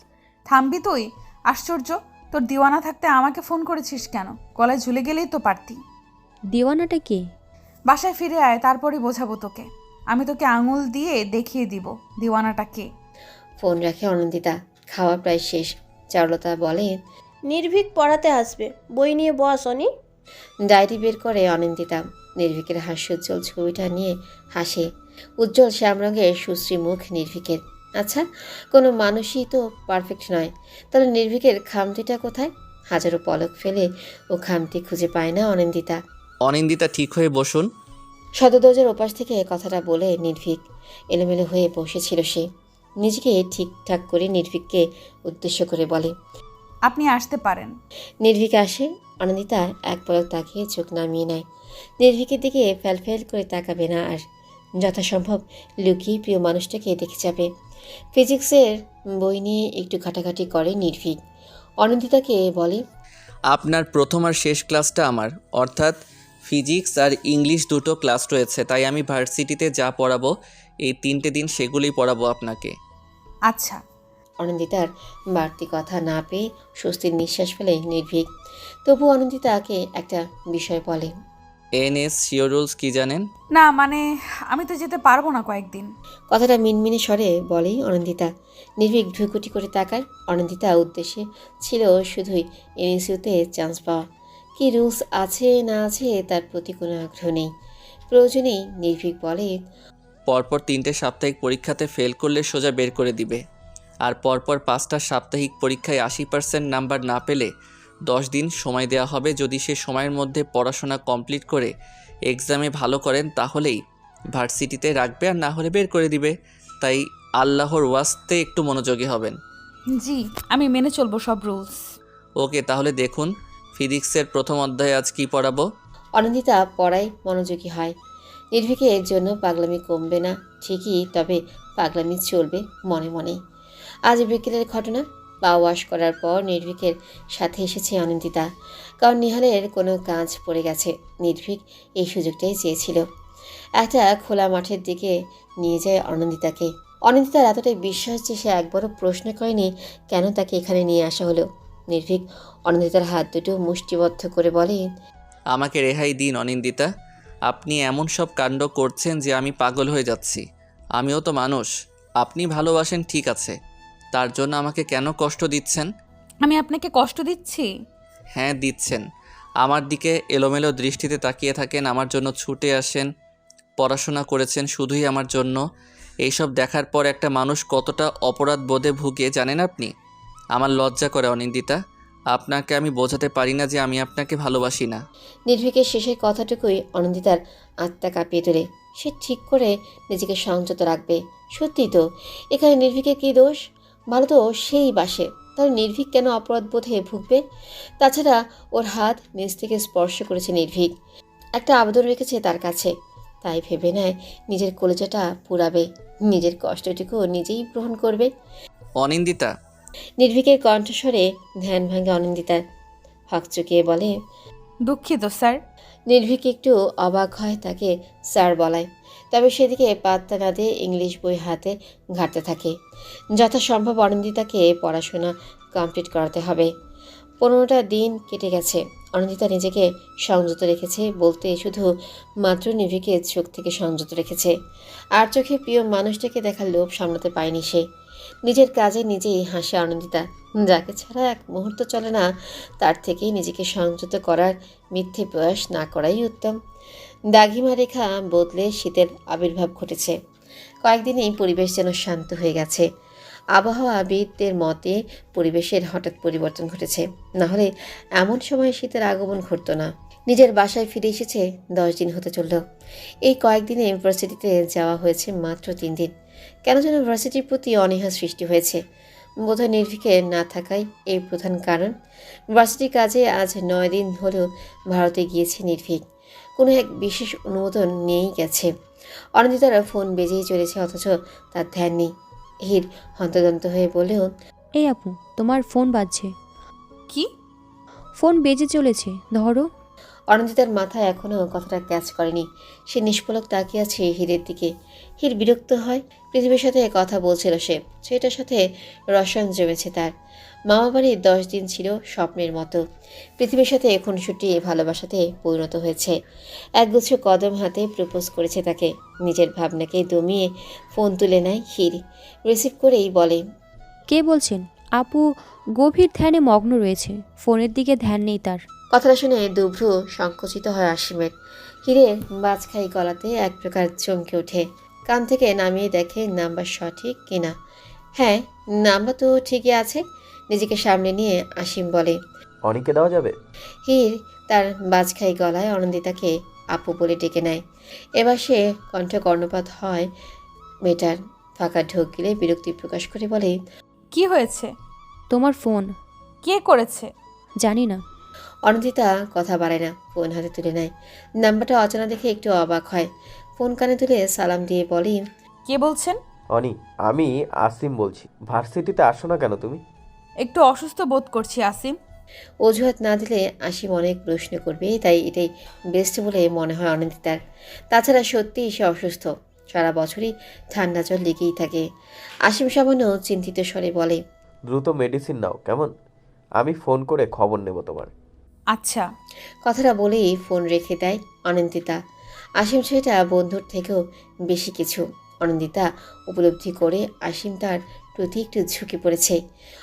থামবি তুই? আশ্চর্য, তোর দিওয়ানা থাকতে আমাকে ফোন করেছিস কেন? গলায় ঝুলে গেলেই তো পারতি। দিওয়ানাটা কে? বাসায় ফিরে আয়, তারপরই বোঝাবো তোকে। আমি তোকে আঙুল দিয়ে দেখিয়ে দিব দিওয়ানাটা কে। ফোন রাখে অনন্দিতা। খাওয়া প্রায় শেষ। চারুলতা বলে, নির্ভীক পড়াতে আসবে, বই নিয়ে বস অনি। ডায়েরি বের করে অনিন্দিতা। নির্ভীকের হাস্যোজ্জ্বল ছবিটা নিয়ে হাসে। উজ্জ্বল শ্যাম রঙের সুশ্রী মুখ নির্ভীকের। আচ্ছা, কোনো মানুষই তো পারফেক্ট নয়, তাহলে নির্ভীকের খামতিটা কোথায়? হাজারো পলক ফেলে ও খামতি খুঁজে পায় না অনিন্দিতা। অনিন্দিতা ঠিক হয়ে বসুন। সদরদরজার ওপাশ থেকে কথাটা বলে নির্ভীক এলোমেলো হয়ে বসেছিল সে। নিজেকে ঠিকঠাক করে নির্ভীককে উদ্দেশ্য করে বলে, আপনি আসতে পারেন। নির্ভীক আসে। অনিন্দিতা এক পলক তাকিয়ে চোখ নামিয়ে নেয়। নির্ভীকের দিকে ফ্যাল করে তাকাবে না আর। যথাসম্ভব লুকিয়ে প্রিয় মানুষটাকে দেখে যাবে। ফিজিক্সের বই নিয়ে একটু ঘাটাঘাটি করে নির্ভীক। অনিন্দিতাকে বলে, আপনার প্রথম আর শেষ ক্লাসটা আমার, অর্থাৎ ফিজিক্স আর ইংলিশ দুটো ক্লাস রয়েছে, তাই আমি ভার্সিটিতে যা পড়াবো এই 3টে দিন সেগুলোই পড়াবো আপনাকে। আচ্ছা। অনিন্দিতার বাড়তি কথা না পেয়ে স্বস্তির নিঃশ্বাস ফেলে নির্ভীক। তবু অনিন্দিতাকে একটা বিষয় বলে, এনএস শিওর রুলস কি জানেন? না মানে, আমি তো যেতে পারবো না কয়েকদিন। কথাটা মিনমিনে স্বরে বলেই অনিন্দিতা। নির্ভীক ভ্রুকুটি করে তাকায়। অনিন্দিতা উদ্দেশ্যে ছিল শুধুই এনএসইউতে চান্স পাওয়া। কি রুলস আছে না আছে তার প্রতি কোনো আগ্রহ নেই। প্রয়োজনেই নির্ভীক বলে, পরপর 3টে সাপ্তাহিক পরীক্ষাতে ফেল করলে সোজা বের করে দিবে, আর পরপর 5টা সাপ্তাহিক পরীক্ষায় 80% নাম্বার না পেলে 10 দিন সময় দেওয়া হবে। যদি সে সময়ের মধ্যে পড়াশোনা কমপ্লিট করে এক্সামে ভালো করেন তাহলেই ভার্সিটিতে রাখবে, আর না হলে বের করে দিবে। তাই আল্লাহর ওয়াস্তে একটু মনোযোগী হবেন। জি, আমি মেনে চলবো সব রুলস। ওকে, তাহলে দেখুন ফিজিক্সের প্রথম অধ্যায়ে আজ কি পড়াবো। অনিন্দিতা পড়ায় মনোযোগী হয়। নির্ভীকের জন্য পাগলামি কমবে না ঠিকই, তবে পাগলামি চলবে মনে মনে। আজ বিকেলের ঘটনা। পা ওয়াশ করার পর নির্ভীকের সাথে এসেছে অনিন্দিতা, কারণ নিহালের কোনো কাজ পড়ে গেছে। নির্ভীক এই সুযোগটাই চেয়েছিল। একটা খোলা মাঠের দিকে নিয়ে যায় অনিন্দিতাকে। অনিন্দিতার এতটাই বিশ্বাস যে সে একবারও প্রশ্ন করেনি কেন তাকে এখানে নিয়ে আসা হলো। নির্ভীক অনিন্দিতার হাত দুটো মুষ্টিবদ্ধ করে বলে, আমাকে রেহাই দিন অনিন্দিতা, আপনি এমন সব কাণ্ড করছেন যে আমি পাগল হয়ে যাচ্ছি। আমিও তো মানুষ। আপনি ভালোবাসেন ঠিক আছে, তার জন্য আমাকে কেন কষ্ট দিচ্ছেন? আমি আপনাকে কষ্ট দিচ্ছি? হ্যাঁ দিচ্ছেন। আমার দিকে এলোমেলো দৃষ্টিতে তাকিয়ে থাকেন, আমার জন্য ছুটে আসেন, পড়াশোনা করেছেন শুধুই আমার জন্য। এইসব দেখার পর একটা মানুষ কতটা অপরাধ বোধে ভুগে জানেন আপনি? আমার লজ্জা করে অনিন্দিতা, আপনাকে আমি বোঝাতে পারি না যে আমি আপনাকে ভালোবাসি না। নির্ভীকের শেষের কথাটুকুই অনিন্দিতার আত্মা কাঁপিয়ে তোলে। সে ঠিক করে নিজেকে সংযত রাখবে। সত্যি তো, এখানে নির্ভীকের কী দোষ? ভালো তো সেই বাসে, তাহলে নির্ভীক কেন অপরাধ বোধে ভুগবে? তাছাড়া ওর হাত নিজ থেকে স্পর্শ করেছে নির্ভীক, একটা আবেদন রেখেছে তার কাছে। তাই ভেবে নেয় নিজের কলেজাটা পুরাবে, নিজের কষ্টটুকু নিজেই গ্রহণ করবে। অনিন্দিতা। নির্ভীকের কণ্ঠস্বরে ধ্যান ভাঙে অনিন্দিতার। হক চুকিয়ে বলে, দুঃখিত স্যার। নির্ভীক একটু অবাক হয় তাকে স্যার বলায়, তবে সেদিকে পাত্তা না দিয়ে ইংলিশ বই হাতে ঘাঁটতে থাকে। যথাসম্ভব অনিন্দিতাকে পড়াশোনা কমপ্লিট করাতে হবে। 15টা দিন কেটে গেছে। অনিন্দিতা নিজেকে সংযত রেখেছে বলতে শুধু মাত্র নির্ভীকের চোখ থেকে সংযত রেখেছে। আর চোখে প্রিয় মানুষটাকে দেখার লোভ সামলাতে পায়নি সে। নিজের কাজে নিজেই হাসে অনিন্দিতা। যাকে ছাড়া এক মুহূর্ত চলে না, তার থেকেই নিজেকে সংযত করার মিথ্যে প্রয়াস না করাই উত্তম। দাগিমা রেখা বদলে শীতের আবির্ভাব ঘটেছে। কয়েকদিনেই পরিবেশ যেন শান্ত হয়ে গেছে। আবহাওয়াবিদদের মতে পরিবেশের হঠাৎ পরিবর্তন ঘটেছে, নাহলে এমন সময় শীতের আগমন ঘটত না। নিজের বাসায় ফিরে এসেছে 10 দিন হতে চলল। এই কয়েকদিনে ইউনিভার্সিটিতে যাওয়া হয়েছে মাত্র 3 দিন। কেন যেন ইউনিভার্সিটির প্রতি অনীহা সৃষ্টি হয়েছে। বোধহয় নির্ভীকের না থাকাই এই প্রধান কারণ। ইউনিভার্সিটির কাজে আজ 9 দিন হলেও ভারতে গিয়েছে নির্ভীক। কোনো এক বিশেষ অনুমোদন নিয়েই গেছে। অনিন্দিতার ফোন বেজেই চলেছে, অথচ তার ধ্যান নেই। হির হন্তদন্ত হয়ে বলেও, এই আপু, তোমার ফোন বাজছে। কি? ফোন বেজে চলেছে, ধরো। অনিন্দিতার মাথায় এখনও কথাটা ক্যাচ করেনি। সে নিষ্পলক তাকিয়ে আছে হীরের দিকে। হীর বিরক্ত হয়। পৃথিবীর সাথে কথা বলছিল সে, সেটার সাথে রসায়ন জমেছে তার। মামা বাড়ির 10 দিন ছিল স্বপ্নের মতো। পৃথিবীর সাথে খুনসুটি ভালোবাসাতে পরিণত হয়েছে। একগুচ্ছ কদম হাতে প্রপোজ করেছে তাকে। নিজের ভাবনাকে দমিয়ে ফোন তুলে নেয় হির। রিসিভ করেই বলে, কে বলছেন? আপু গভীর ধ্যানে মগ্ন রয়েছে, ফোনের দিকে ধ্যান নেই তার। কথাটা শুনে দুভ্রু সংকুচিত হয় আসিমের। হিরের বাজখাই গলাতে এক প্রকার চমকে ওঠে। কান থেকে নামিয়ে দেখে নাম্বার সঠিক কিনা। হ্যাঁ, নাম্বার তো ঠিকই আছে। নিজেকে সামনে নিয়ে আসিম বলে, অনিকে দেওয়া যাবে? হির তার বাজখাই গলায় অনন্দিতাকে আপু বলে ডেকে নেয়। এবার সে কণ্ঠ কর্ণপাত হয় মেয়েটার। ফাঁকা ঢোক গিলে বিরক্তি প্রকাশ করে বলে, কি হয়েছে? তোমার ফোন। কে করেছে? জানি না। অনন্দিতা কথা বাড়ায় না, ফোন হাতে তুলে নেয়। নাম্বারটা অচেনা দেখে একটু অবাক হয়। ফোন কানে তুলে সালাম দিয়ে বলে, কে বলছেন? অনি, আমি আসিম বলছি। ভার্সিটিতে আসো না কেন তুমি? একটু অসুস্থ বোধ করছি আসিম। অজুহাত না দিলে আসিম অনেক প্রশ্ন করবে, তাই এটাই বেস্ট বলে মনে হয় অনন্দিতার। তাছাড়া সত্যিই সে অসুস্থ। সারা বছরই ঠান্ডা জল লেগেই থাকে। আসিম সামান্য চিন্তিত স্বরে বলে, দ্রুত মেডিসিন নাও কেমন? আমি ফোন করে খবর নেব তোমার। আচ্ছা। কথাটা বলেই ফোন রেখে দেয় অনন্দিতা। আসিম সেটা বন্ধুর থেকেও বেশি কিছু। অনন্দিতা উপলব্ধি করে আসিম তার প্রতি একটু ঝুঁকে পড়েছে।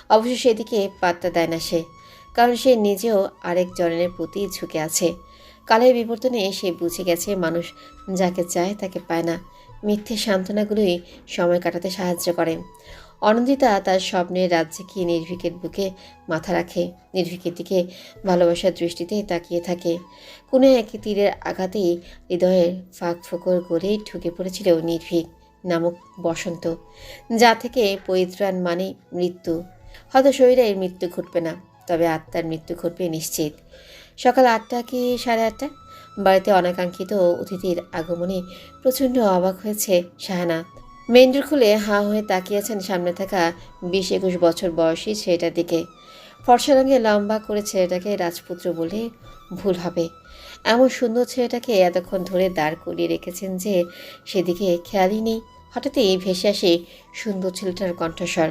অবশ্য সেদিকে পাত্তা দেয় না সে, কারণ সে নিজেও আরেক জনের প্রতি ঝুঁকে আছে। কালের বিবর্তনে সে বুঝে গেছে মানুষ যাকে চায় তাকে পায় না। মিথ্যে সান্ত্বনাগুলোই সময় কাটাতে সাহায্য করে। অনন্দিতা তার স্বপ্নের রাজ্যে গিয়ে নির্ভীকের বুকে মাথা রাখে। নির্ভীকের দিকে ভালোবাসার দৃষ্টিতে তাকিয়ে থাকে। কোনো এক তীরের আঘাতেই হৃদয়ের ফাঁক ফোকর করে ঢুকে পড়েছিল নির্ভীক নামক বসন্ত, যা থেকে পরিত্রাণ মানে মৃত্যু। হয়তো শরীরের মৃত্যু ঘটবে না, তবে আত্মার মৃত্যু ঘটবে নিশ্চিত। সকাল 8টা কি 8:30, বাড়িতে অনাকাঙ্ক্ষিত অতিথির আগমনে প্রচণ্ড অবাক হয়েছে শাহানা। মেইন ডোর খুলে হাঁ হয়ে তাকিয়েছেন সামনে থাকা 20-21 বছর বয়সী ছেলেটার দিকে। ফর্সা রঙে লম্বা করে ছেলেটাকে রাজপুত্র বলে ভুল হবে। এমন সুন্দর ছেলেটাকে এতক্ষণ ধরে দাঁড় করিয়ে রেখেছেন যে সেদিকে খেয়ালই নেই। হঠাৎই ভেসে আসে সুন্দর ছেলেটার কণ্ঠস্বর।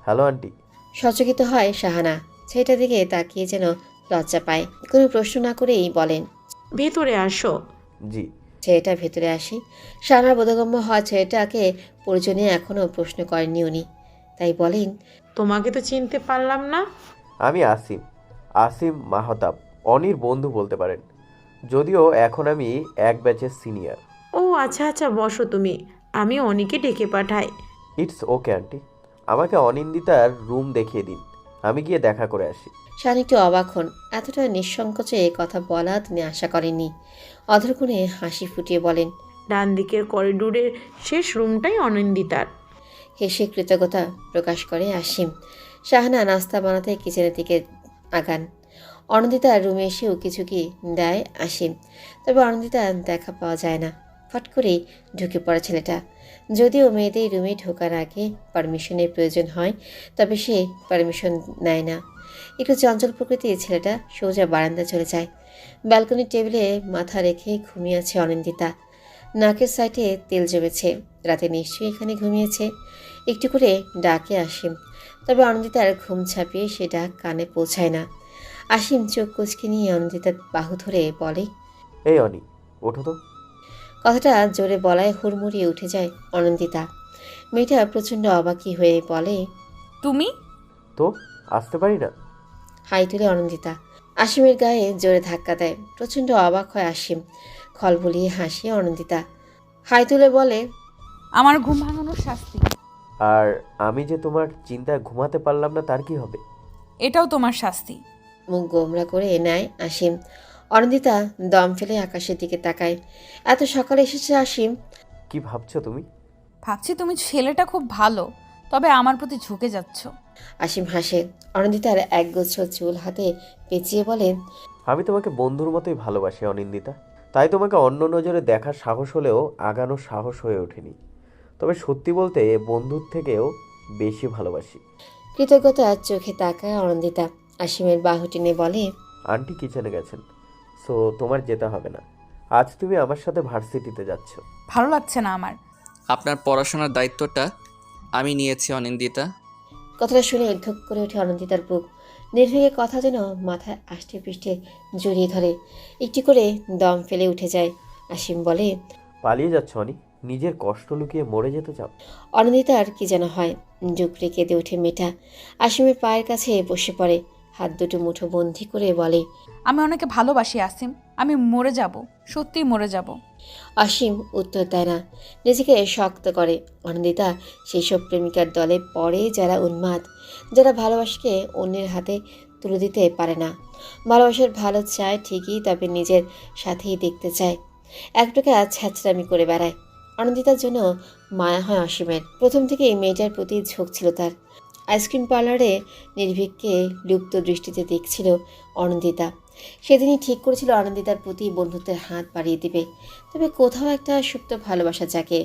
Hello aunty. সচকিত হয় শাহানা। ছেলেটার দিকে তাকিয়ে যেন লজ্জা পায়। কোনো প্রশ্ন না করেই বলেন, ভেতরে আসো। জি। ছেলেটা ভেতরে আসে। শাহানার বোধগম্য হয় ছেলেটাকে পরিচয় নিয়ে এখনও প্রশ্ন করেননি উনি, তাই বলেন, তোমাকে তো চিনতে পারলাম না। আমি আসিম, আসিম মাহতাব, অনির বন্ধু বলতে পারেন। যদিও এখন আমি এক ব্যাচের সিনিয়র। ও আচ্ছা আচ্ছা, বসো তুমি, আমি অনিকে ডেকে পাঠাই। ইটস ওকে আন্টি, আমাকে অনিন্দিতার রুম দেখিয়ে দিন, আমি গিয়ে দেখা করে আসি। শান একটু অবাক হন। এতটা নিঃসংকোচে কথা বলা তিনি আশা করেননি। অধরকোণে হাসি ফুটিয়ে বলেন, ডান দিকের করিডোরের শেষ রুমটাই অনিন্দিতার। হেসে কৃতজ্ঞতা প্রকাশ করে আসিম। শাহানা নাস্তা বানাতে কিচেনের দিকে আগান। অনন্দিতার রুমে এসেও কিছু কি দেয় আসিম, তবে অনন্দিতার দেখা পাওয়া যায় না। ফট করেই ঢুকে পড়ে ছেলেটা। যদিও মেয়েদের রুমে ঢোকার আগে পারমিশনের প্রয়োজন হয়, তবে সে পারমিশন নেয় না। একটু চঞ্চল প্রকৃতির ছেলেটা সোজা বারান্দায় চলে যায়। ব্যালকনির টেবিলে মাথা রেখে ঘুমিয়ে আছে অনিন্দিতা। নাকের সাইডে তেল জমেছে। রাতে নিশ্চয়ই এখানে ঘুমিয়েছে। একটু করে ডাকে আসিম, তবে অনন্দিতার ঘুম ছাপিয়ে সে ডাক কানে পৌঁছায় না। আসিম চোখ কুচকে নিয়ে অনন্দিতার বাহু ধরে বলে, এই অনি, ওঠো তো। কথাটা জোরে বলায় হুড়মুড়িয়ে উঠে যায় অনন্দিতা। মেয়েটা প্রচণ্ড অবাকি হয়ে বলে, তুমি? তো আসতে পারি না? হাই তুলে অনন্দিতা। আসিমের গায়ে জোরে ধাক্কা দেয়। প্রচণ্ড অবাক হয় আসিম। খলবলিয়ে হাসিয়ে অনন্দিতা হাই তুলে বলে, আমার ঘুম ভাঙানোর শাস্তি। আর আমি যে তোমার চিন্তায় ঘুমাতে পারলাম না তার কি হবে? এটাও তোমার শাস্তি। মুখ গোমরা করে নেয় আসিম। অনন্দিতা দম ফেলে আকাশের দিকে তাকায়। এত সকালে এসেছে আসিম। কি ভাবছো তুমি? ভাবছি তুমি ছেলেটা খুব ভালো, তবে আমার প্রতি ঝুঁকে যাচ্ছ। আসিম হাসে। অনন্দিতার একগুচ্ছ চুল হাতে পেঁচিয়ে বলেন, আমি তোমাকে বন্ধুর মতোই ভালোবাসি অনিন্দিতা, তাই তোমাকে অন্য নজরে দেখার সাহস হলেও আগানোর সাহস হয়ে ওঠেনি। তবে সত্যি বলতে বন্ধুর থেকেও বেশি ভালোবাসি। কৃতজ্ঞতার চোখে তাকায় অনন্দিতা। আসিমের বাহু টেনে বলে, আন্টি কিচেনে গেছেন, সো তোমার যেতে হবে না। আজ তুমি আমার সাথে ভার্সিটিতে যাচ্ছ। ভালো লাগছে না আমার। আপনার পড়াশোনার দায়িত্বটা আমি নিয়েছি অনিন্দিতা। কথাটা শুনে ধুক করে ওঠে অনন্দিতার বুক। নির্ভীকের কথা যেন মাথায় আষ্টে পৃষ্ঠে জড়িয়ে ধরে। একটি করে দম ফেলে উঠে যায়। আসিম বলে, পালিয়ে যাচ্ছ অনি? নিজের কষ্ট লুকিয়ে মরে যেতে চাও? অনন্দিতার কি যেন হয়, জুকরে কেঁদে ওঠে মেয়েটা। আসিমের পায়ের কাছে বসে পড়ে, হাত দুটো মুঠো বন্দি করে বলে, আমি ওনাকে ভালোবাসি আসিম, আমি মরে যাব, সত্যিই মরে যাব। আসিম উত্তর দেয় না, নিজেকে শক্ত করে। অনন্দিতা সেই সব প্রেমিকার দলে পড়ে যারা উন্মাদ, যারা ভালোবাসাকে অন্যের হাতে তুলে দিতে পারে না। ভালোবাসার ভালো চায় ঠিকই, তবে নিজের সাথেই দেখতে চায়। এক প্রকার ছ্যাঁচড়ামি করে বেড়ায়। অনন্দিতার জন্য মায়া হয় অসীমের। প্রথম থেকেই মেয়েটার প্রতি ঝোঁক ছিল তার। আইসক্রিম পার্লারে নির্ভীককে লুপ্ত দৃষ্টিতে দেখছিল অনন্দিতা। সেদিনই ঠিক করেছিল অনন্দিতার প্রতি বন্ধুত্বের হাত বাড়িয়ে দিবে, তবে কোথাও একটা সুপ্ত ভালোবাসা জাগে,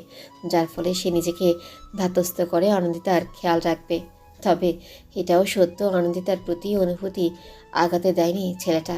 যার ফলে সে নিজেকে ধাতস্থ করে অনন্দিতার খেয়াল রাখবে। তবে এটাও সত্য, অনন্দিতার প্রতি অনুভূতি আঘাতে দেয়নি ছেলেটা।